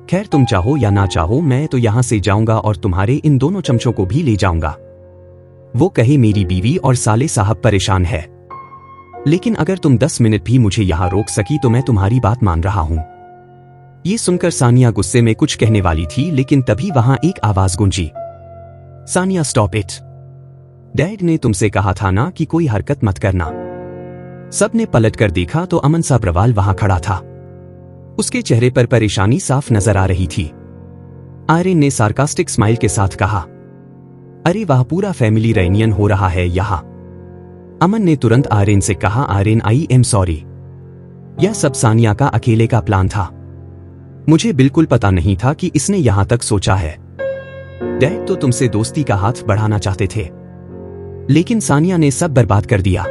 खैर, तुम चाहो या ना चाहो मैं तो यहां से जाऊंगा और तुम्हारे इन दोनों चमचों को भी ले जाऊंगा। वो कहे मेरी बीवी और साले साहब परेशान है, लेकिन अगर तुम 10 मिनट भी मुझे यहां रोक सकी तो मैं तुम्हारी बात मान रहा हूं। ये सुनकर सानिया गुस्से में कुछ कहने वाली थी, लेकिन तभी वहां एक आवाज गूंजी, सानिया स्टॉप इट। डैड ने तुमसे कहा था ना कि कोई हरकत मत करना। सबने पलटकर देखा तो अमन साब्रवाल वहां खड़ा था। उसके चेहरे पर परेशानी साफ नजर आ रही थी। आर्यन ने सार्कास्टिक स्माइल के साथ कहा, अरे वाह, पूरा फैमिली रेनियन हो रहा है यहां। अमन ने तुरंत आर्यन से कहा, आर्यन आई एम सॉरी, यह सब सानिया का अकेले का प्लान था। मुझे बिल्कुल पता नहीं था कि इसने यहां तक सोचा है। डैड तो तुमसे दोस्ती का हाथ बढ़ाना चाहते थे, लेकिन सानिया ने सब बर्बाद कर दिया।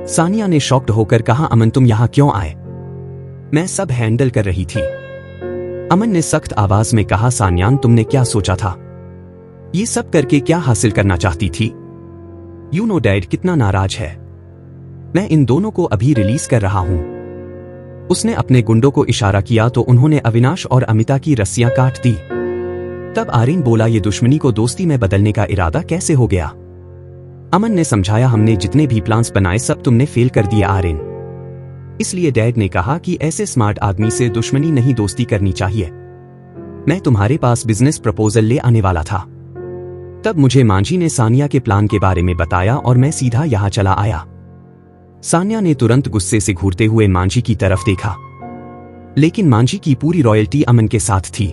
सानिया ने शॉक्ड होकर कहा, अमन तुम यहां क्यों आए? मैं सब हैंडल कर रही थी। अमन ने सख्त आवाज में कहा, सानियान तुमने क्या सोचा था? ये सब करके क्या हासिल करना चाहती थी? यू नो डैड कितना नाराज है। मैं इन दोनों को अभी रिलीज कर रहा हूं। उसने अपने गुंडों को इशारा किया तो उन्होंने अविनाश और अमिता की रस्सियां काट दी। तब आर्यन बोला, ये दुश्मनी को दोस्ती में बदलने का इरादा कैसे हो गया? अमन ने समझाया, हमने जितने भी प्लान्स बनाए सब तुमने फेल कर दिए आर्यन। इसलिए डैड ने कहा कि ऐसे स्मार्ट आदमी से दुश्मनी नहीं दोस्ती करनी चाहिए। मैं तुम्हारे पास बिजनेस प्रपोजल ले आने वाला था। तब मुझे मांझी ने सानिया के प्लान के बारे में बताया और मैं सीधा यहां चला आया। सानिया ने तुरंत गुस्से से घूरते हुए मांझी की तरफ देखा, लेकिन मांझी की पूरी रॉयल्टी अमन के साथ थी।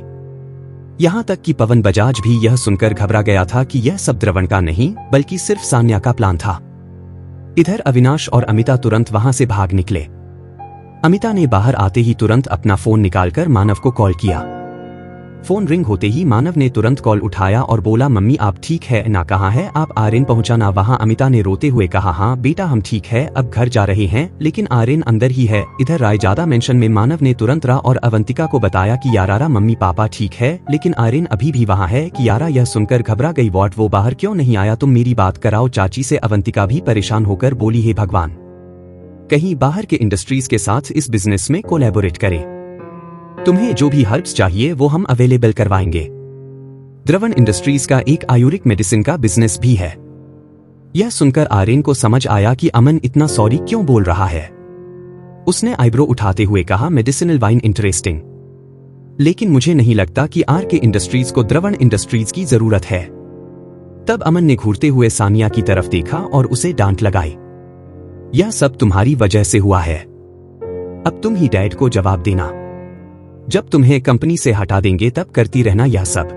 यहां तक कि पवन बजाज भी यह सुनकर घबरा गया था कि यह सब द्रवण का नहीं बल्कि सिर्फ सानिया का प्लान था। इधर अविनाश और अमिता तुरंत वहां से भाग निकले। अमिता ने बाहर आते ही तुरंत अपना फोन निकालकर मानव को कॉल किया। फोन रिंग होते ही मानव ने तुरंत कॉल उठाया और बोला, मम्मी आप ठीक है ना? कहाँ है आप? आर्यन पहुंचा ना वहां? अमिता ने रोते हुए कहा, हाँ बेटा हम ठीक है, अब घर जा रहे हैं, लेकिन आर्यन अंदर ही है। इधर रायजादा मेंशन में मानव ने तुरंत रा और अवंतिका को बताया कि यारा मम्मी पापा ठीक है, लेकिन आर्यन अभी भी वहां है। कि यारा यह सुनकर घबरा गई, व्हाट, वो बाहर क्यों नहीं आया? तुम मेरी बात कराओ चाची से। अवंतिका भी परेशान होकर बोली, हे भगवान, कहीं बाहर के इंडस्ट्रीज के साथ इस बिजनेस में कोलैबोरेट करे। तुम्हें जो भी हर्ब्स चाहिए वो हम अवेलेबल करवाएंगे। द्रवण इंडस्ट्रीज का एक आयुर्वेदिक मेडिसिन का बिजनेस भी है। यह सुनकर आर्यन को समझ आया कि अमन इतना सॉरी क्यों बोल रहा है। उसने आईब्रो उठाते हुए कहा, मेडिसिनल वाइन इंटरेस्टिंग, लेकिन मुझे नहीं लगता कि आर के इंडस्ट्रीज को द्रवण इंडस्ट्रीज की जरूरत है। तब अमन ने घूरते हुए सानिया की तरफ देखा और उसे डांट लगाई, यह सब तुम्हारी वजह से हुआ है। अब तुम ही डैड को जवाब देना। जब तुम्हें कंपनी से हटा देंगे तब करती रहना यह सब।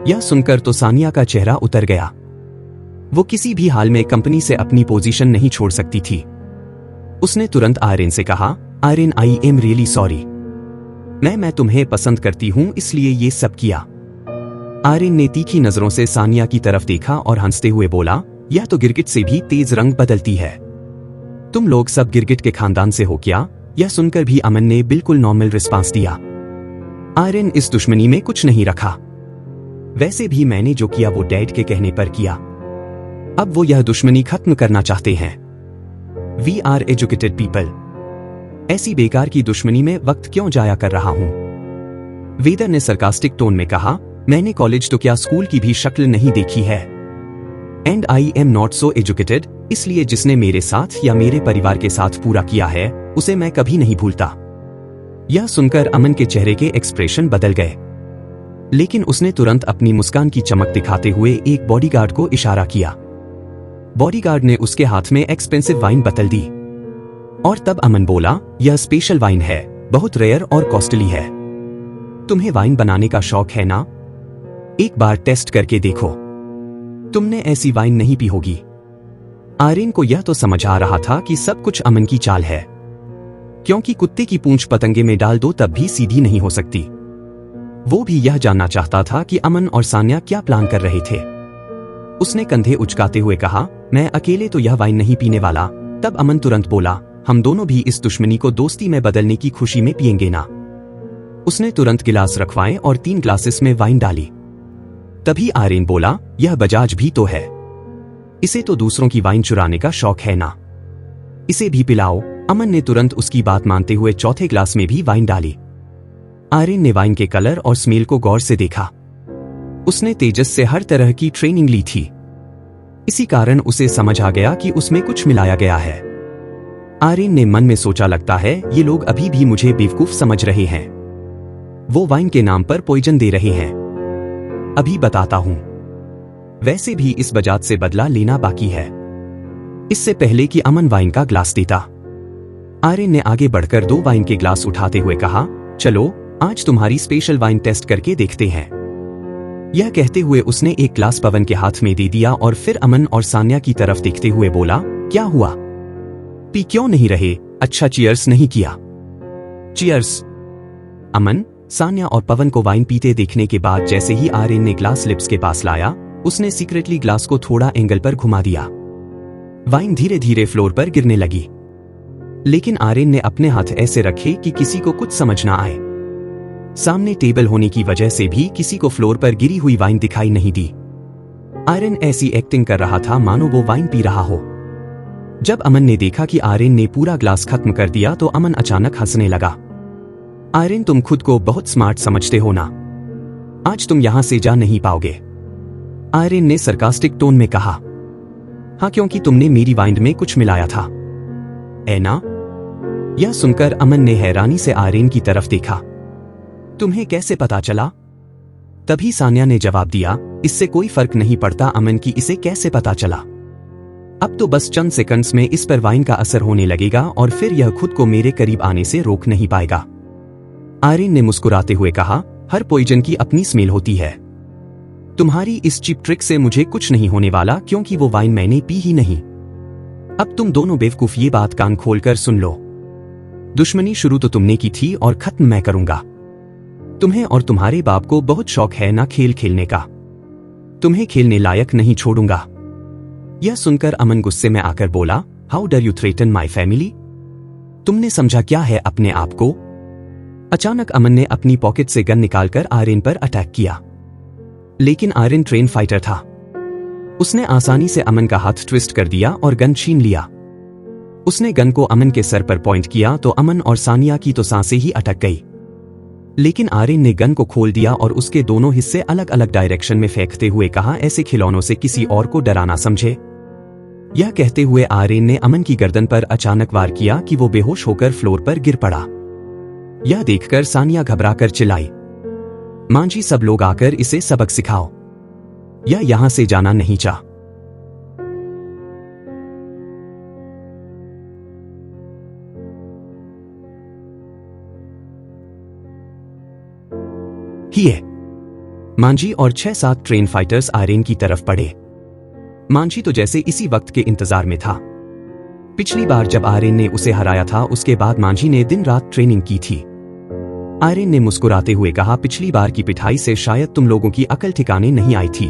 यह सुनकर तो सानिया का चेहरा उतर गया। वो किसी भी हाल में कंपनी से अपनी पोजीशन नहीं छोड़ सकती थी। उसने तुरंत आर्यन से कहा, Aryan I am really sorry, मैं तुम्हें पसंद करती हूं इसलिए ये सब किया। आर्यन ने तीखी नजरों से सानिया की तरफ देखा और हंसते हुए बोला, यह तो गिरगिट से भी तेज रंग बदलती है। तुम लोग सब गिरगिट के खानदान से हो क्या? यह सुनकर भी अमन ने बिल्कुल नॉर्मल रिस्पांस दिया। आर्यन इस दुश्मनी में कुछ नहीं रखा। वैसे भी मैंने जो किया वो डैड के कहने पर किया। अब वो यह दुश्मनी खत्म करना चाहते हैं। We are educated people. ऐसी बेकार की दुश्मनी में वक्त क्यों जाया कर रहा हूं? वेदर ने सरकास्टिक टोन में कहा, मैंने कॉलेज तो क्या स्कूल की भी शक्ल नहीं देखी है। And I am not so educated, इसलिए जिसने मेरे साथ या मेरे परिवार के साथ पूरा किया है उसे मैं कभी नहीं भूलता। यह सुनकर अमन के चेहरे के एक्सप्रेशन बदल गए, लेकिन उसने तुरंत अपनी मुस्कान की चमक दिखाते हुए एक बॉडीगार्ड को इशारा किया। बॉडीगार्ड ने उसके हाथ में एक्सपेंसिव वाइन बोतल दी और तब अमन बोला, यह स्पेशल वाइन है, बहुत रेयर और कॉस्टली है। तुम्हें वाइन बनाने का शौक है ना? एक बार टेस्ट करके देखो, तुमने ऐसी वाइन नहीं पी होगी। आर्यन को यह तो समझ आ रहा था कि सब कुछ अमन की चाल है, क्योंकि कुत्ते की पूंछ पतंगे में डाल दो तब भी सीधी नहीं हो सकती। वो भी यह जानना चाहता था कि अमन और सान्या क्या प्लान कर रहे थे। उसने कंधे उचकाते हुए कहा, मैं अकेले तो यह वाइन नहीं पीने वाला। तब अमन तुरंत बोला, हम दोनों भी इस दुश्मनी को दोस्ती में बदलने की खुशी में पिएंगे ना। उसने तुरंत गिलास रखवाए और 3 ग्लासेस में वाइन डाली। तभी आर्यन बोला, यह बजाज भी तो है, इसे तो दूसरों की वाइन चुराने का शौक है ना, इसे भी पिलाओ। अमन ने तुरंत उसकी बात मानते हुए चौथे ग्लास में भी वाइन डाली। आर्यन ने वाइन के कलर और स्मेल को गौर से देखा। उसने तेजस से हर तरह की ट्रेनिंग ली थी, इसी कारण उसे समझ आ गया कि उसमें कुछ मिलाया गया है। आर्यन ने मन में सोचा, लगता है ये लोग अभी भी मुझे बेवकूफ समझ रहे हैं, वो वाइन के नाम पर पॉइजन दे रहे हैं। अभी बताता हूं। वैसे भी इस बजाज से बदला लेना बाकी है। इससे पहले कि अमन वाइन का ग्लास देता, आर्यन ने आगे बढ़कर 2 वाइन के ग्लास उठाते हुए कहा, चलो आज तुम्हारी स्पेशल वाइन टेस्ट करके देखते हैं। यह कहते हुए उसने एक ग्लास पवन के हाथ में दे दिया और फिर अमन और सान्या की तरफ देखते हुए बोला, क्या हुआ, पी क्यों नहीं रहे? अच्छा चीयर्स नहीं किया? चीयर्स। अमन, सान्या और पवन को वाइन पीते देखने के बाद जैसे ही आर्यन ने ग्लास लिप्स के पास लाया, उसने सीक्रेटली ग्लास को थोड़ा एंगल पर घुमा दिया। वाइन धीरे धीरे फ्लोर पर गिरने लगी, लेकिन आर्यन ने अपने हाथ ऐसे रखे कि किसी को कुछ समझ ना आए। सामने टेबल होने की वजह से भी किसी को फ्लोर पर गिरी हुई वाइन दिखाई नहीं दी। आर्यन ऐसी एक्टिंग कर रहा था मानो वो वाइन पी रहा हो। जब अमन ने देखा कि आर्यन ने पूरा ग्लास खत्म कर दिया तो अमन अचानक हंसने लगा। आर्यन, तुम खुद को बहुत स्मार्ट समझते हो ना, आज तुम यहां से जा नहीं पाओगे। आर्यन ने सरकास्टिक टोन में कहा। हाँ, क्योंकि तुमने मेरी वाइन में कुछ मिलाया था, है ना? यह सुनकर अमन ने हैरानी से आर्यन की तरफ देखा। तुम्हें कैसे पता चला? तभी सान्या ने जवाब दिया, इससे कोई फर्क नहीं पड़ता अमन की इसे कैसे पता चला। अब तो बस चंद सेकंड्स में इस पर वाइन का असर होने लगेगा और फिर यह खुद को मेरे करीब आने से रोक नहीं पाएगा। आर्यन ने मुस्कुराते हुए कहा, हर पॉइजन की अपनी स्मेल होती है। तुम्हारी इस चिप ट्रिक से मुझे कुछ नहीं होने वाला, क्योंकि वो वाइन मैंने पी ही नहीं। अब तुम दोनों बेवकूफ ये बात कान खोलकर सुन लो। दुश्मनी शुरू तो तुमने की थी और खत्म मैं करूंगा। तुम्हें और तुम्हारे बाप को बहुत शौक है ना खेल खेलने का, तुम्हें खेलने लायक नहीं छोड़ूंगा। यह सुनकर अमन गुस्से में आकर बोला, हाउ डर यू थ्रेटन माई फैमिली? तुमने समझा क्या है अपने आप को? अचानक अमन ने अपनी पॉकेट से गन निकालकर आर्यन पर अटैक किया, लेकिन आर्यन ट्रेन फाइटर था। उसने आसानी से अमन का हाथ ट्विस्ट कर दिया और गन छीन लिया। उसने गन को अमन के सर पर पॉइंट किया तो अमन और सानिया की तो सांसें ही अटक गई। लेकिन आर्यन ने गन को खोल दिया और उसके दोनों हिस्से अलग अलग डायरेक्शन में फेंकते हुए कहा, ऐसे खिलौनों से किसी और को डराना समझे। यह कहते हुए आर्यन ने अमन की गर्दन पर अचानक वार किया कि वो बेहोश होकर फ्लोर पर गिर पड़ा। यह देखकर सानिया घबराकर चिल्लाई, मांझी, सब लोग आकर इसे सबक सिखाओ, यह यहां से जाना नहीं चाह। हिए मांझी और 6-7 ट्रेन फाइटर्स आर्यन की तरफ बढ़े। मांझी तो जैसे इसी वक्त के इंतजार में था। पिछली बार जब आर्यन ने उसे हराया था उसके बाद मांझी ने दिन रात ट्रेनिंग की थी। आर्यन ने मुस्कुराते हुए कहा, पिछली बार की पिटाई से शायद तुम लोगों की अकल ठिकाने नहीं आई थी।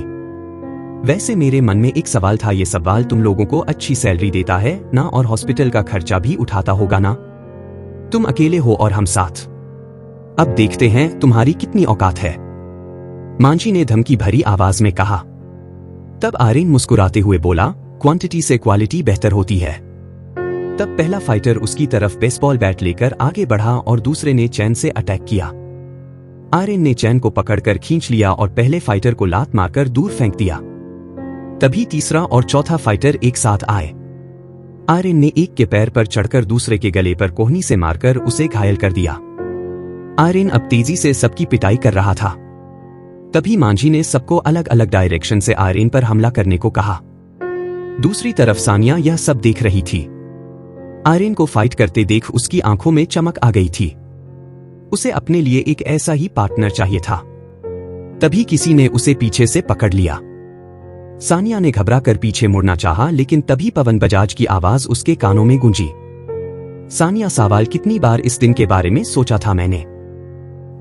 वैसे मेरे मन में एक सवाल था, ये सवाल तुम लोगों को अच्छी सैलरी देता है ना, और हॉस्पिटल का खर्चा भी उठाता होगा ना? तुम अकेले हो और हम साथ। अब देखते हैं तुम्हारी कितनी औकात है, मांझी ने धमकी भरी आवाज में कहा। तब आर्यन मुस्कुराते हुए बोला, क्वांटिटी से क्वालिटी बेहतर होती है। तब पहला फाइटर उसकी तरफ बेसबॉल बैट लेकर आगे बढ़ा और दूसरे ने चैन से अटैक किया। आर्यन ने चैन को पकड़कर खींच लिया और पहले फाइटर को लात मारकर दूर फेंक दिया। तभी तीसरा और चौथा फाइटर एक साथ आए। आर्यन ने एक के पैर पर चढ़कर दूसरे के गले पर कोहनी से मारकर उसे घायल कर दिया। आर्यन अब तेजी से सबकी पिटाई कर रहा था। तभी मांझी ने सबको अलग अलग डायरेक्शन से आर्यन पर हमला करने को कहा। दूसरी तरफ सानिया यह सब देख रही थी। आर्यन को फाइट करते देख उसकी आंखों में चमक आ गई थी। उसे अपने लिए एक ऐसा ही पार्टनर चाहिए था। तभी किसी ने उसे पीछे से पकड़ लिया। सानिया ने घबराकर पीछे मुड़ना चाहा, लेकिन तभी पवन बजाज की आवाज उसके कानों में गूंजी। सानिया, सवाल कितनी बार इस दिन के बारे में सोचा था मैंने,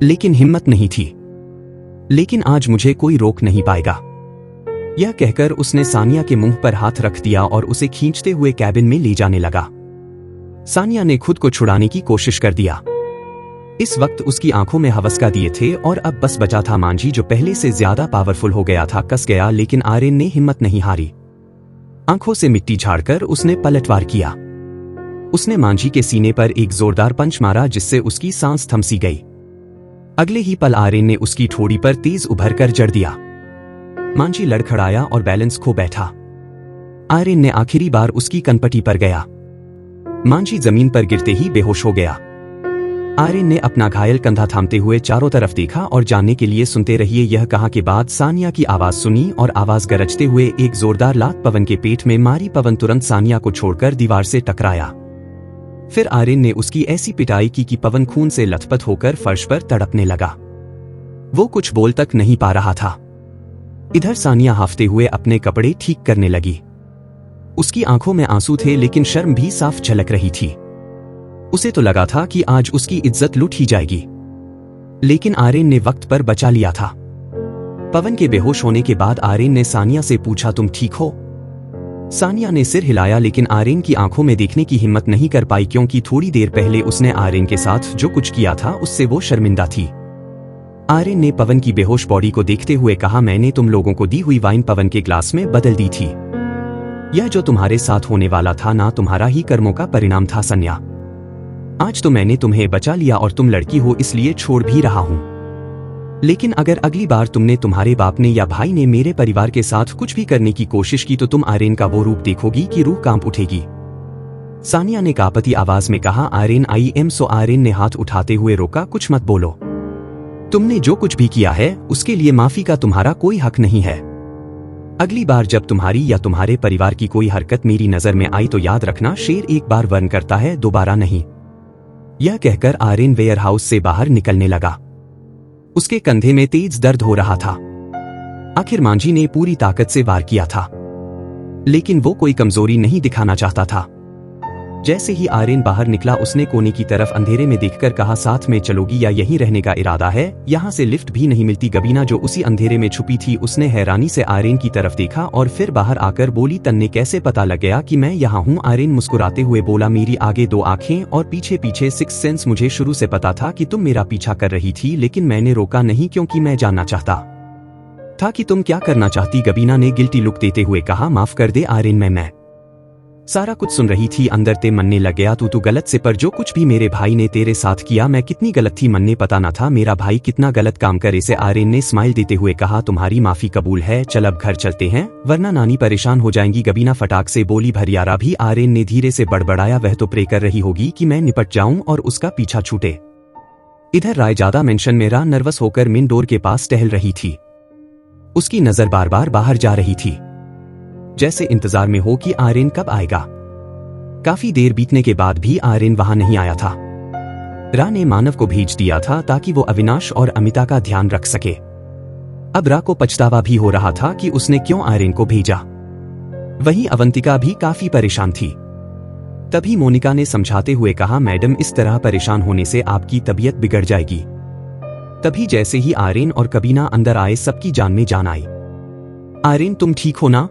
लेकिन हिम्मत नहीं थी। लेकिन आज मुझे कोई रोक नहीं पाएगा। यह कहकर उसने सानिया के मुंह पर हाथ रख दिया और उसे खींचते हुए कैबिन में ले जाने लगा। सानिया ने खुद को छुड़ाने की कोशिश कर दिया। इस वक्त उसकी आंखों में हवस का दिए थे और अब बस बचा था मांझी, जो पहले से ज्यादा पावरफुल हो गया था। कस गया, लेकिन आर्यन ने हिम्मत नहीं हारी। आंखों से मिट्टी झाड़कर उसने पलटवार किया। उसने मांझी के सीने पर एक जोरदार पंच मारा, जिससे उसकी सांस थम सी गई। अगले ही पल आर्यन ने उसकी ठोड़ी पर तेज उभर कर जड़ दिया। मांझी लड़खड़ाया और बैलेंस खो बैठा। आर्यन ने आखिरी बार उसकी कनपटी पर गया। मांझी जमीन पर गिरते ही बेहोश हो गया। आर्यन ने अपना घायल कंधा थामते हुए चारों तरफ देखा और जानने के लिए सुनते रहिए यह कहा के बाद सानिया की आवाज सुनी और आवाज गरजते हुए एक जोरदार लात पवन के पेट में मारी। पवन तुरंत सानिया को छोड़कर दीवार से टकराया। फिर आर्यन ने उसकी ऐसी पिटाई की कि पवन खून से लथपथ होकर फर्श पर तड़पने लगा। वो कुछ बोल तक नहीं पा रहा था। इधर सानिया हाफते हुए अपने कपड़े ठीक करने लगी। उसकी आंखों में आंसू थे, लेकिन शर्म भी साफ झलक रही थी। उसे तो लगा था कि आज उसकी इज्जत लूट ही जाएगी, लेकिन आर्यन ने वक्त पर बचा लिया था। पवन के बेहोश होने के बाद आर्यन ने सानिया से पूछा, तुम ठीक हो? सानिया ने सिर हिलाया, लेकिन आर्यन की आंखों में देखने की हिम्मत नहीं कर पाई, क्योंकि थोड़ी देर पहले उसने आर्यन के साथ जो कुछ किया था उससे वो शर्मिंदा थी। आर्यन ने पवन की बेहोश बॉडी को देखते हुए कहा, मैंने तुम लोगों को दी हुई वाइन पवन के ग्लास में बदल दी थी। यह जो तुम्हारे साथ होने वाला था ना, तुम्हारा ही कर्मों का परिणाम था सन्या। आज तो मैंने तुम्हें बचा लिया और तुम लड़की हो इसलिए छोड़ भी रहा हूं, लेकिन अगर अगली बार तुमने, तुम्हारे बाप ने या भाई ने मेरे परिवार के साथ कुछ भी करने की कोशिश की तो तुम आर्यन का वो रूप देखोगी कि रूह कांप उठेगी। सानिया ने कांपती आवाज में कहा, Aryan I am so. Aryan ने हाथ उठाते हुए रोका, कुछ मत बोलो। तुमने जो कुछ भी किया है उसके लिए माफी का तुम्हारा कोई हक नहीं है। अगली बार जब तुम्हारी या तुम्हारे परिवार की कोई हरकत मेरी नजर में आई तो याद रखना, शेर एक बार वर्ण करता है, दोबारा नहीं। यह कहकर आर्यन वेयरहाउस से बाहर निकलने लगा। उसके कंधे में तेज दर्द हो रहा था। आखिर मांझी ने पूरी ताकत से वार किया था, लेकिन वो कोई कमजोरी नहीं दिखाना चाहता था। जैसे ही आर्यन बाहर निकला, उसने कोने की तरफ अंधेरे में देखकर कहा, साथ में चलोगी या यहीं रहने का इरादा है? यहाँ से लिफ्ट भी नहीं मिलती। गबीना जो उसी अंधेरे में छुपी थी, उसने हैरानी से आर्यन की तरफ देखा और फिर बाहर आकर बोली, तन्ने कैसे पता लग गया कि मैं यहाँ हूँ? आर्यन मुस्कुराते हुए बोला, मेरी आगे दो आंखें और पीछे पीछे सिक्स सेंस। मुझे शुरू से पता था कि तुम मेरा पीछा कर रही थी, लेकिन मैंने रोका नहीं क्योंकि मैं जानना चाहता था कि तुम क्या करना चाहती। गबीना ने गिल्टी लुक देते हुए कहा, माफ कर दे आर्यन, मैं सारा कुछ सुन रही थी। अंदर ते मनने लग गया, तू गलत से, पर जो कुछ भी मेरे भाई ने तेरे साथ किया, मैं कितनी गलत थी मनने पता न था मेरा भाई कितना गलत काम करे से। आर्यन ने स्माइल देते हुए कहा, तुम्हारी माफी कबूल है, चल अब घर चलते हैं वरना नानी परेशान हो जाएंगी। गबीना फटाक से बोली, भरियारा भी। आर्यन ने धीरे से बड़बड़ाया, वह तो प्रे कर रही होगी कि मैं निपट जाऊं और उसका पीछा छूटे। इधर रायजादा मेंशन में रा नर्वस होकर मेन डोर के पास टहल रही थी। उसकी नजर बार बार बाहर जा रही थी, जैसे इंतजार में हो कि आर्यन कब आएगा। काफी देर बीतने के बाद भी आर्यन वहां नहीं आया था। रा ने मानव को भेज दिया था ताकि वो अविनाश और अमिता का ध्यान रख सके। अब रा को पछतावा भी हो रहा था कि उसने क्यों आर्यन को भेजा। वहीं अवंतिका भी काफी परेशान थी। तभी मोनिका ने समझाते हुए कहा, मैडम इस तरह परेशान होने से आपकी तबीयत बिगड़ जाएगी। तभी जैसे ही आर्यन और कबीना अंदर आए, सबकी जान में जान आई। आर्यन तुम ठीक हो ना?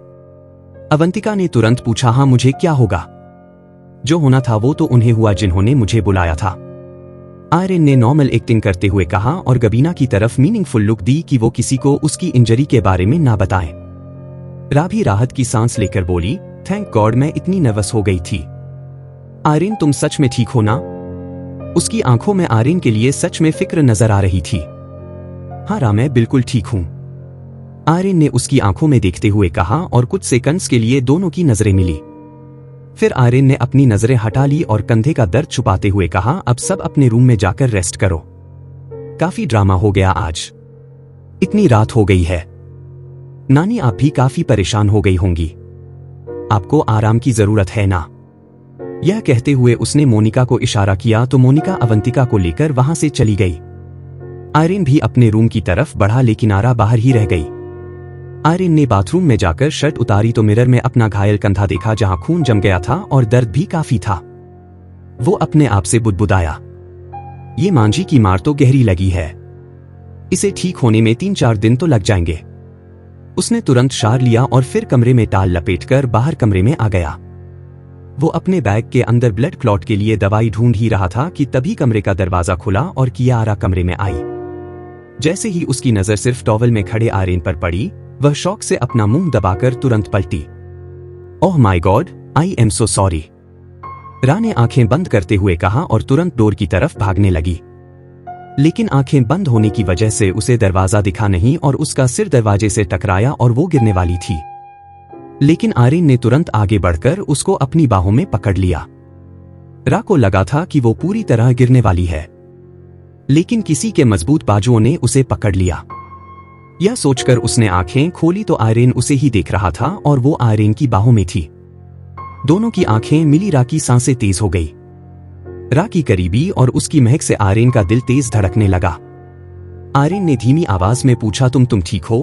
अवंतिका ने तुरंत पूछा। हाँ, मुझे क्या होगा? जो होना था वो तो उन्हें हुआ जिन्होंने मुझे बुलाया था, आर्यन ने नॉर्मल एक्टिंग करते हुए कहा और गबीना की तरफ मीनिंगफुल लुक दी कि वो किसी को उसकी इंजरी के बारे में ना बताए। रा भी राहत की सांस लेकर बोली, थैंक गॉड, मैं इतनी नर्वस हो गई थी। आर्यन तुम सच में ठीक हो ना? उसकी आंखों में आर्यन के लिए सच में फिक्र नजर आ रही थी। हाँ रा, मैं बिल्कुल ठीक हूं, आर्यन ने उसकी आंखों में देखते हुए कहा और कुछ सेकंड्स के लिए दोनों की नजरें मिली। फिर आर्यन ने अपनी नजरें हटा ली और कंधे का दर्द छुपाते हुए कहा, अब सब अपने रूम में जाकर रेस्ट करो। काफी ड्रामा हो गया आज, इतनी रात हो गई है। नानी आप भी काफी परेशान हो गई होंगी, आपको आराम की जरूरत है ना? यह कहते हुए उसने मोनिका को इशारा किया तो मोनिका अवंतिका को लेकर वहां से चली गई। आर्यन भी अपने रूम की तरफ बढ़ा, लेकिन आरा बाहर ही रह गई। आर्यन ने बाथरूम में जाकर शर्ट उतारी तो मिरर में अपना घायल कंधा देखा, जहां खून जम गया था और दर्द भी काफी था। वो अपने आप से बुदबुदाया, ये मांझी की मार तो गहरी लगी है। इसे ठीक होने में 3-4 दिन तो लग जाएंगे। उसने तुरंत शार लिया और फिर कमरे में टाल लपेटकर बाहर कमरे में आ गया। वो अपने बैग के अंदर ब्लड क्लॉट के लिए दवाई ढूंढ ही रहा था कि तभी कमरे का दरवाजा खुला और कियारा कमरे में आई। जैसे ही उसकी नजर सिर्फ टॉवल में खड़े आर्यन पर पड़ी, वह शौक से अपना मुंह दबाकर तुरंत पलटी। Oh my God, I am so sorry, रा ने आंखें बंद करते हुए कहा और तुरंत डोर की तरफ भागने लगी। लेकिन आंखें बंद होने की वजह से उसे दरवाजा दिखा नहीं और उसका सिर दरवाजे से टकराया और वो गिरने वाली थी। लेकिन आर्यन ने तुरंत आगे बढ़कर उसको अपनी बाहों में पकड़ लिया। रा को लगा था कि वो पूरी तरह गिरने वाली है, लेकिन किसी के मजबूत बाजुओं ने उसे पकड़ लिया। यह सोचकर उसने आंखें खोली तो आर्यन उसे ही देख रहा था और वो आर्यन की बाहों में थी। दोनों की आंखें मिली, रा की सांसें तेज हो गई। रा की करीबी और उसकी महक से आर्यन का दिल तेज धड़कने लगा। आर्यन ने धीमी आवाज में पूछा, तुम ठीक हो?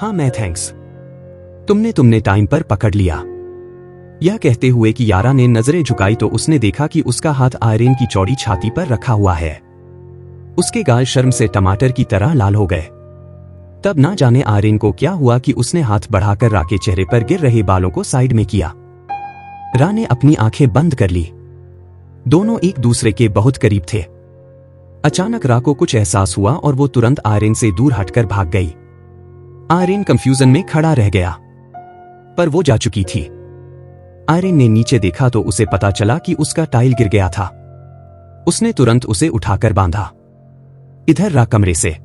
हाँ मैं, थैंक्स। तुमने टाइम पर पकड़ लिया। यह कहते हुए कि यारा ने नजरें झुकाई तो उसने देखा कि उसका हाथ आर्यन की चौड़ी छाती पर रखा हुआ है। उसके गाल शर्म से टमाटर की तरह लाल हो गए। तब ना जाने आर्यन को क्या हुआ कि उसने हाथ बढ़ाकर रा के चेहरे पर गिर रहे बालों को साइड में किया। रा ने अपनी आंखें बंद कर ली। दोनों एक दूसरे के बहुत करीब थे। अचानक रा को कुछ एहसास हुआ और वो तुरंत आर्यन से दूर हटकर भाग गई। आर्यन कंफ्यूजन में खड़ा रह गया, पर वो जा चुकी थी। आर्यन ने नीचे देखा तो उसे पता चला कि उसका टाइल गिर गया था। उसने तुरंत उसे उठाकर बांधा। इधर रा कमरे से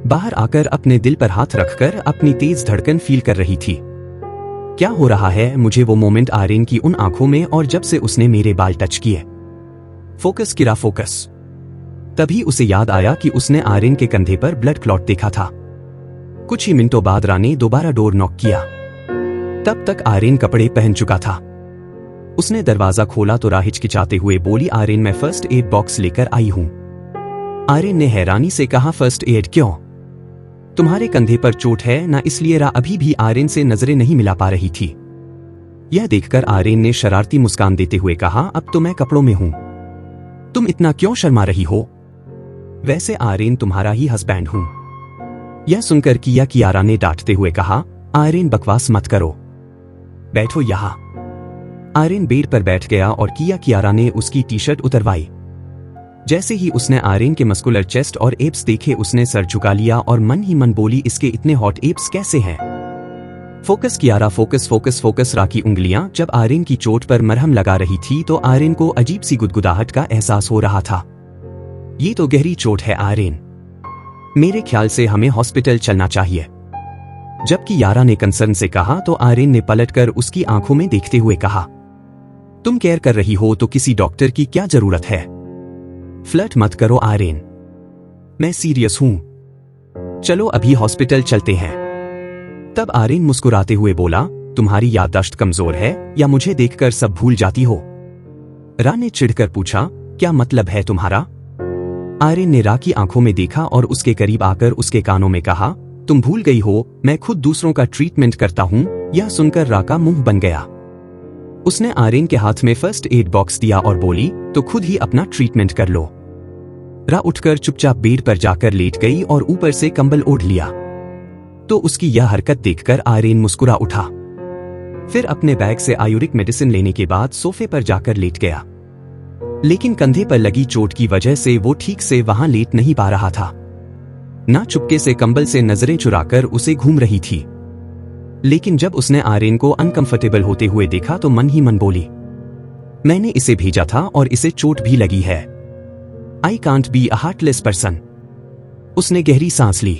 बाहर आकर अपने दिल पर हाथ रखकर अपनी तेज धड़कन फील कर रही थी। क्या हो रहा है मुझे? वो मोमेंट आर्यन की उन आंखों में और जब से उसने मेरे बाल टच किए। फोकस किरा, फोकस। तभी उसे याद आया कि उसने आर्यन के कंधे पर ब्लड क्लॉट देखा था। कुछ ही मिनटों बाद रा ने दोबारा डोर नॉक किया। तब तक आर्यन कपड़े पहन चुका था। उसने दरवाजा खोला तो रा हिचकिचाते हुए बोली, आर्यन मैं फर्स्ट एड बॉक्स लेकर आई हूं। आर्यन ने हैरानी से कहा, फर्स्ट एड क्यों? तुम्हारे कंधे पर चोट है ना, इसलिए रा अभी भी आर्यन से नजरें नहीं मिला पा रही थी। यह देखकर आर्यन ने शरारती मुस्कान देते हुए कहा, अब तो मैं कपड़ों में हूं, तुम इतना क्यों शर्मा रही हो? वैसे आर्यन तुम्हारा ही हस्बैंड हूं। यह सुनकर कियारा ने डांटते हुए कहा, आर्यन बकवास मत करो, बैठो यहां। आर्यन बेड पर बैठ गया और कियारा ने उसकी टी शर्ट उतरवाई। जैसे ही उसने आर्यन के मस्कुलर चेस्ट और एब्स देखे उसने सर झुका लिया और मन ही मन बोली, इसके इतने हॉट एब्स कैसे हैं? Focus Kiara, focus focus focus. रा की उंगलियां जब आर्यन की चोट पर मरहम लगा रही थी तो आर्यन को अजीब सी गुदगुदाहट का एहसास हो रहा था। ये तो गहरी चोट है आर्यन, मेरे ख्याल से हमें हॉस्पिटल चलना चाहिए। जबकि यारा ने कंसर्न से कहा तो आर्यन ने पलटकर उसकी आंखों में देखते हुए कहा, तुम केयर कर रही हो तो किसी डॉक्टर की क्या जरूरत है? फ्लर्ट मत करो आर्यन, मैं सीरियस हूं, चलो अभी हॉस्पिटल चलते हैं। तब आर्यन मुस्कुराते हुए बोला, तुम्हारी याददाश्त कमजोर है या मुझे देखकर सब भूल जाती हो? रा ने चिढ़कर पूछा, क्या मतलब है तुम्हारा? आर्यन ने रा की आंखों में देखा और उसके करीब आकर उसके कानों में कहा, तुम भूल गई हो मैं खुद दूसरों का ट्रीटमेंट करता हूं। यह सुनकर रा का मुंह बन गया। उसने आर्यन के हाथ में फर्स्ट एड बॉक्स दिया और बोली, तो खुद ही अपना ट्रीटमेंट कर लो। रा उठकर चुपचाप बेड पर जाकर लेट गई और ऊपर से कंबल ओढ़ लिया। तो उसकी यह हरकत देखकर आर्यन मुस्कुरा उठा। फिर अपने बैग से आयुर्वेदिक मेडिसिन लेने के बाद सोफे पर जाकर लेट गया। लेकिन कंधे पर लगी चोट की वजह से वो ठीक से वहां लेट नहीं पा रहा था। ना चुपके से कंबल से नजरें चुराकर उसे घूम रही थी। लेकिन जब उसने आर्यन को अनकंफर्टेबल होते हुए देखा तो मन ही मन बोली, मैंने इसे भेजा था और इसे चोट भी लगी है। I can't be a heartless person. उसने गहरी सांस ली,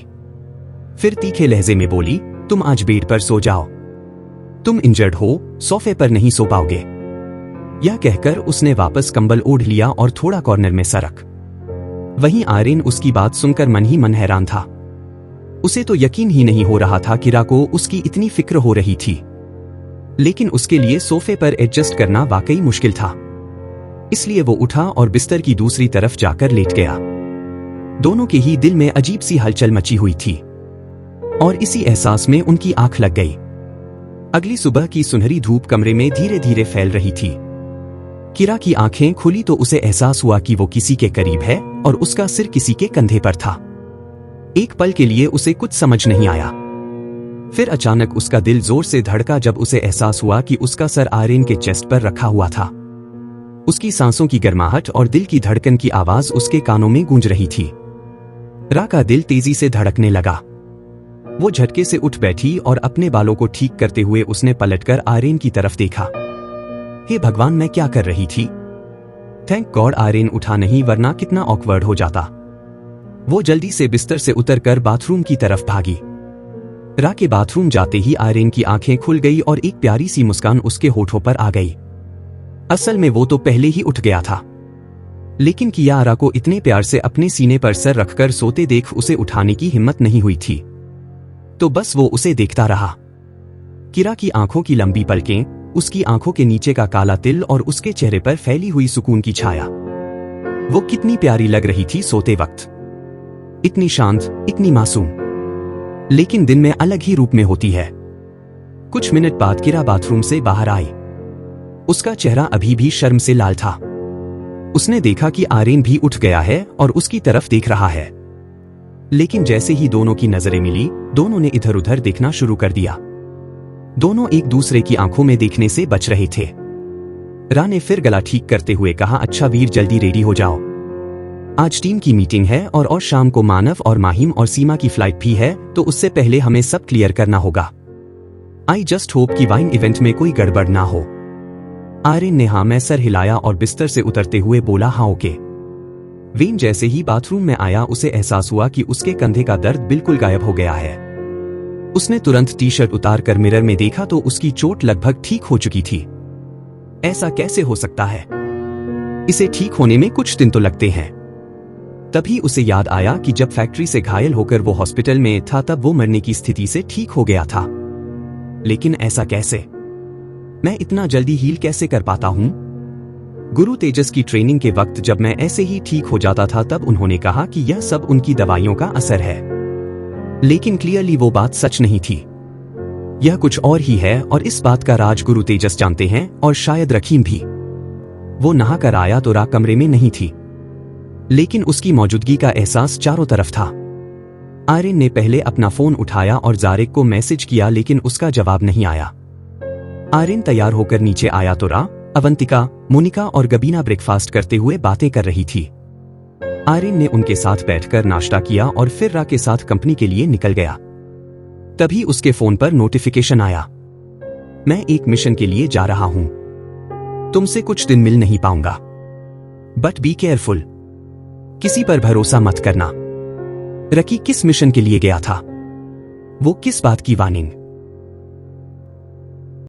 फिर तीखे लहजे में बोली, तुम आज बेड पर सो जाओ, तुम इंजर्ड हो, सोफे पर नहीं सो पाओगे। यह कहकर उसने वापस कंबल ओढ़ लिया और थोड़ा कॉर्नर में सरक। वहीं आर्यन उसकी बात सुनकर मन ही मन हैरान था। उसे तो यकीन ही नहीं हो रहा था कि रा को उसकी इतनी फिक्र हो रही थी, लेकिन उसके लिए सोफे पर एडजस्ट करना वाकई मुश्किल था। इसलिए वो उठा और बिस्तर की दूसरी तरफ जाकर लेट गया। दोनों के ही दिल में अजीब सी हलचल मची हुई थी और इसी एहसास में उनकी आंख लग गई। अगली सुबह की सुनहरी धूप कमरे में धीरे धीरे फैल रही थी। किरा की आंखें खुली तो उसे एहसास हुआ कि वो किसी के करीब है और उसका सिर किसी के कंधे पर था। एक पल के लिए उसे कुछ समझ नहीं आया। फिर अचानक उसका दिल जोर से धड़का जब उसे एहसास हुआ कि उसका सर आर्यन के चेस्ट पर रखा हुआ था। उसकी सांसों की गर्माहट और दिल की धड़कन की आवाज उसके कानों में गूंज रही थी। रा का दिल तेजी से धड़कने लगा। वो झटके से उठ बैठी और अपने बालों को ठीक करते हुए उसने पलटकर आर्यन की तरफ देखा। हे भगवान, मैं क्या कर रही थी? थैंक गॉड आर्यन उठा नहीं, वरना कितना ऑकवर्ड हो जाता। वो जल्दी से बिस्तर से उतरकर बाथरूम की तरफ भागी। रा के बाथरूम जाते ही आर्यन की आंखें खुल गई और एक प्यारी सी मुस्कान उसके होठों पर आ गई। असल में वो तो पहले ही उठ गया था, लेकिन किया रा को इतने प्यार से अपने सीने पर सर रखकर सोते देख उसे उठाने की हिम्मत नहीं हुई थी, तो बस वो उसे देखता रहा। किरा की आंखों की लंबी पलकें, उसकी आंखों के नीचे का काला तिल और उसके चेहरे पर फैली हुई सुकून की छाया। वो कितनी प्यारी लग रही थी सोते वक्त, इतनी शांत, इतनी मासूम, लेकिन दिन में अलग ही रूप में होती है। कुछ मिनट बाद किरा बाथरूम से बाहर आई। उसका चेहरा अभी भी शर्म से लाल था। उसने देखा कि आर्यन भी उठ गया है और उसकी तरफ देख रहा है, लेकिन जैसे ही दोनों की नजरें मिली, दोनों ने इधर उधर देखना शुरू कर दिया। दोनों एक दूसरे की आंखों में देखने से बच रहे थे। रा ने फिर गला ठीक करते हुए कहा, अच्छा वीर, जल्दी रेडी हो जाओ, आज टीम की मीटिंग है और शाम को मानव और माहिम और सीमा की फ्लाइट भी है, तो उससे पहले हमें सब क्लियर करना होगा। आई जस्ट होप कि वाइन इवेंट में कोई गड़बड़ ना हो। आर्यन ने हाँ में सर हिलाया और बिस्तर से उतरते हुए बोला, हाँ ओके। वेन जैसे ही बाथरूम में आया, उसे एहसास हुआ कि उसके कंधे का दर्द बिल्कुल गायब हो गया है। उसने तुरंत टी शर्ट उतार कर मिरर में देखा तो उसकी चोट लगभग ठीक हो चुकी थी। ऐसा कैसे हो सकता है? इसे ठीक होने में कुछ दिन तो लगते हैं। तभी उसे याद आया कि जब फैक्ट्री से घायल होकर वो हॉस्पिटल में था, तब वो मरने की स्थिति से ठीक हो गया था। लेकिन ऐसा कैसे? मैं इतना जल्दी हील कैसे कर पाता हूं? गुरु तेजस की ट्रेनिंग के वक्त जब मैं ऐसे ही ठीक हो जाता था, तब उन्होंने कहा कि यह सब उनकी दवाइयों का असर है, लेकिन क्लियरली वो बात सच नहीं थी। यह कुछ और ही है और इस बात का राज गुरु तेजस जानते हैं और शायद रकीम भी। वो नहा कर आया तो रा कमरे में नहीं थी, लेकिन उसकी मौजूदगी का एहसास चारों तरफ था। आर्यन ने पहले अपना फोन उठाया और जारिक को मैसेज किया, लेकिन उसका जवाब नहीं आया। आर्यन तैयार होकर नीचे आया तो रा, अवंतिका, मोनिका और गबीना ब्रेकफास्ट करते हुए बातें कर रही थी। आर्यन ने उनके साथ बैठकर नाश्ता किया और फिर रा के साथ कंपनी के लिए निकल गया। तभी उसके फोन पर नोटिफिकेशन आया, मैं एक मिशन के लिए जा रहा हूं, तुमसे कुछ दिन मिल नहीं पाऊंगा, बट बी केयरफुल, किसी पर भरोसा मत करना। रकी किस मिशन के लिए गया था? वो किस बात की वार्निंग?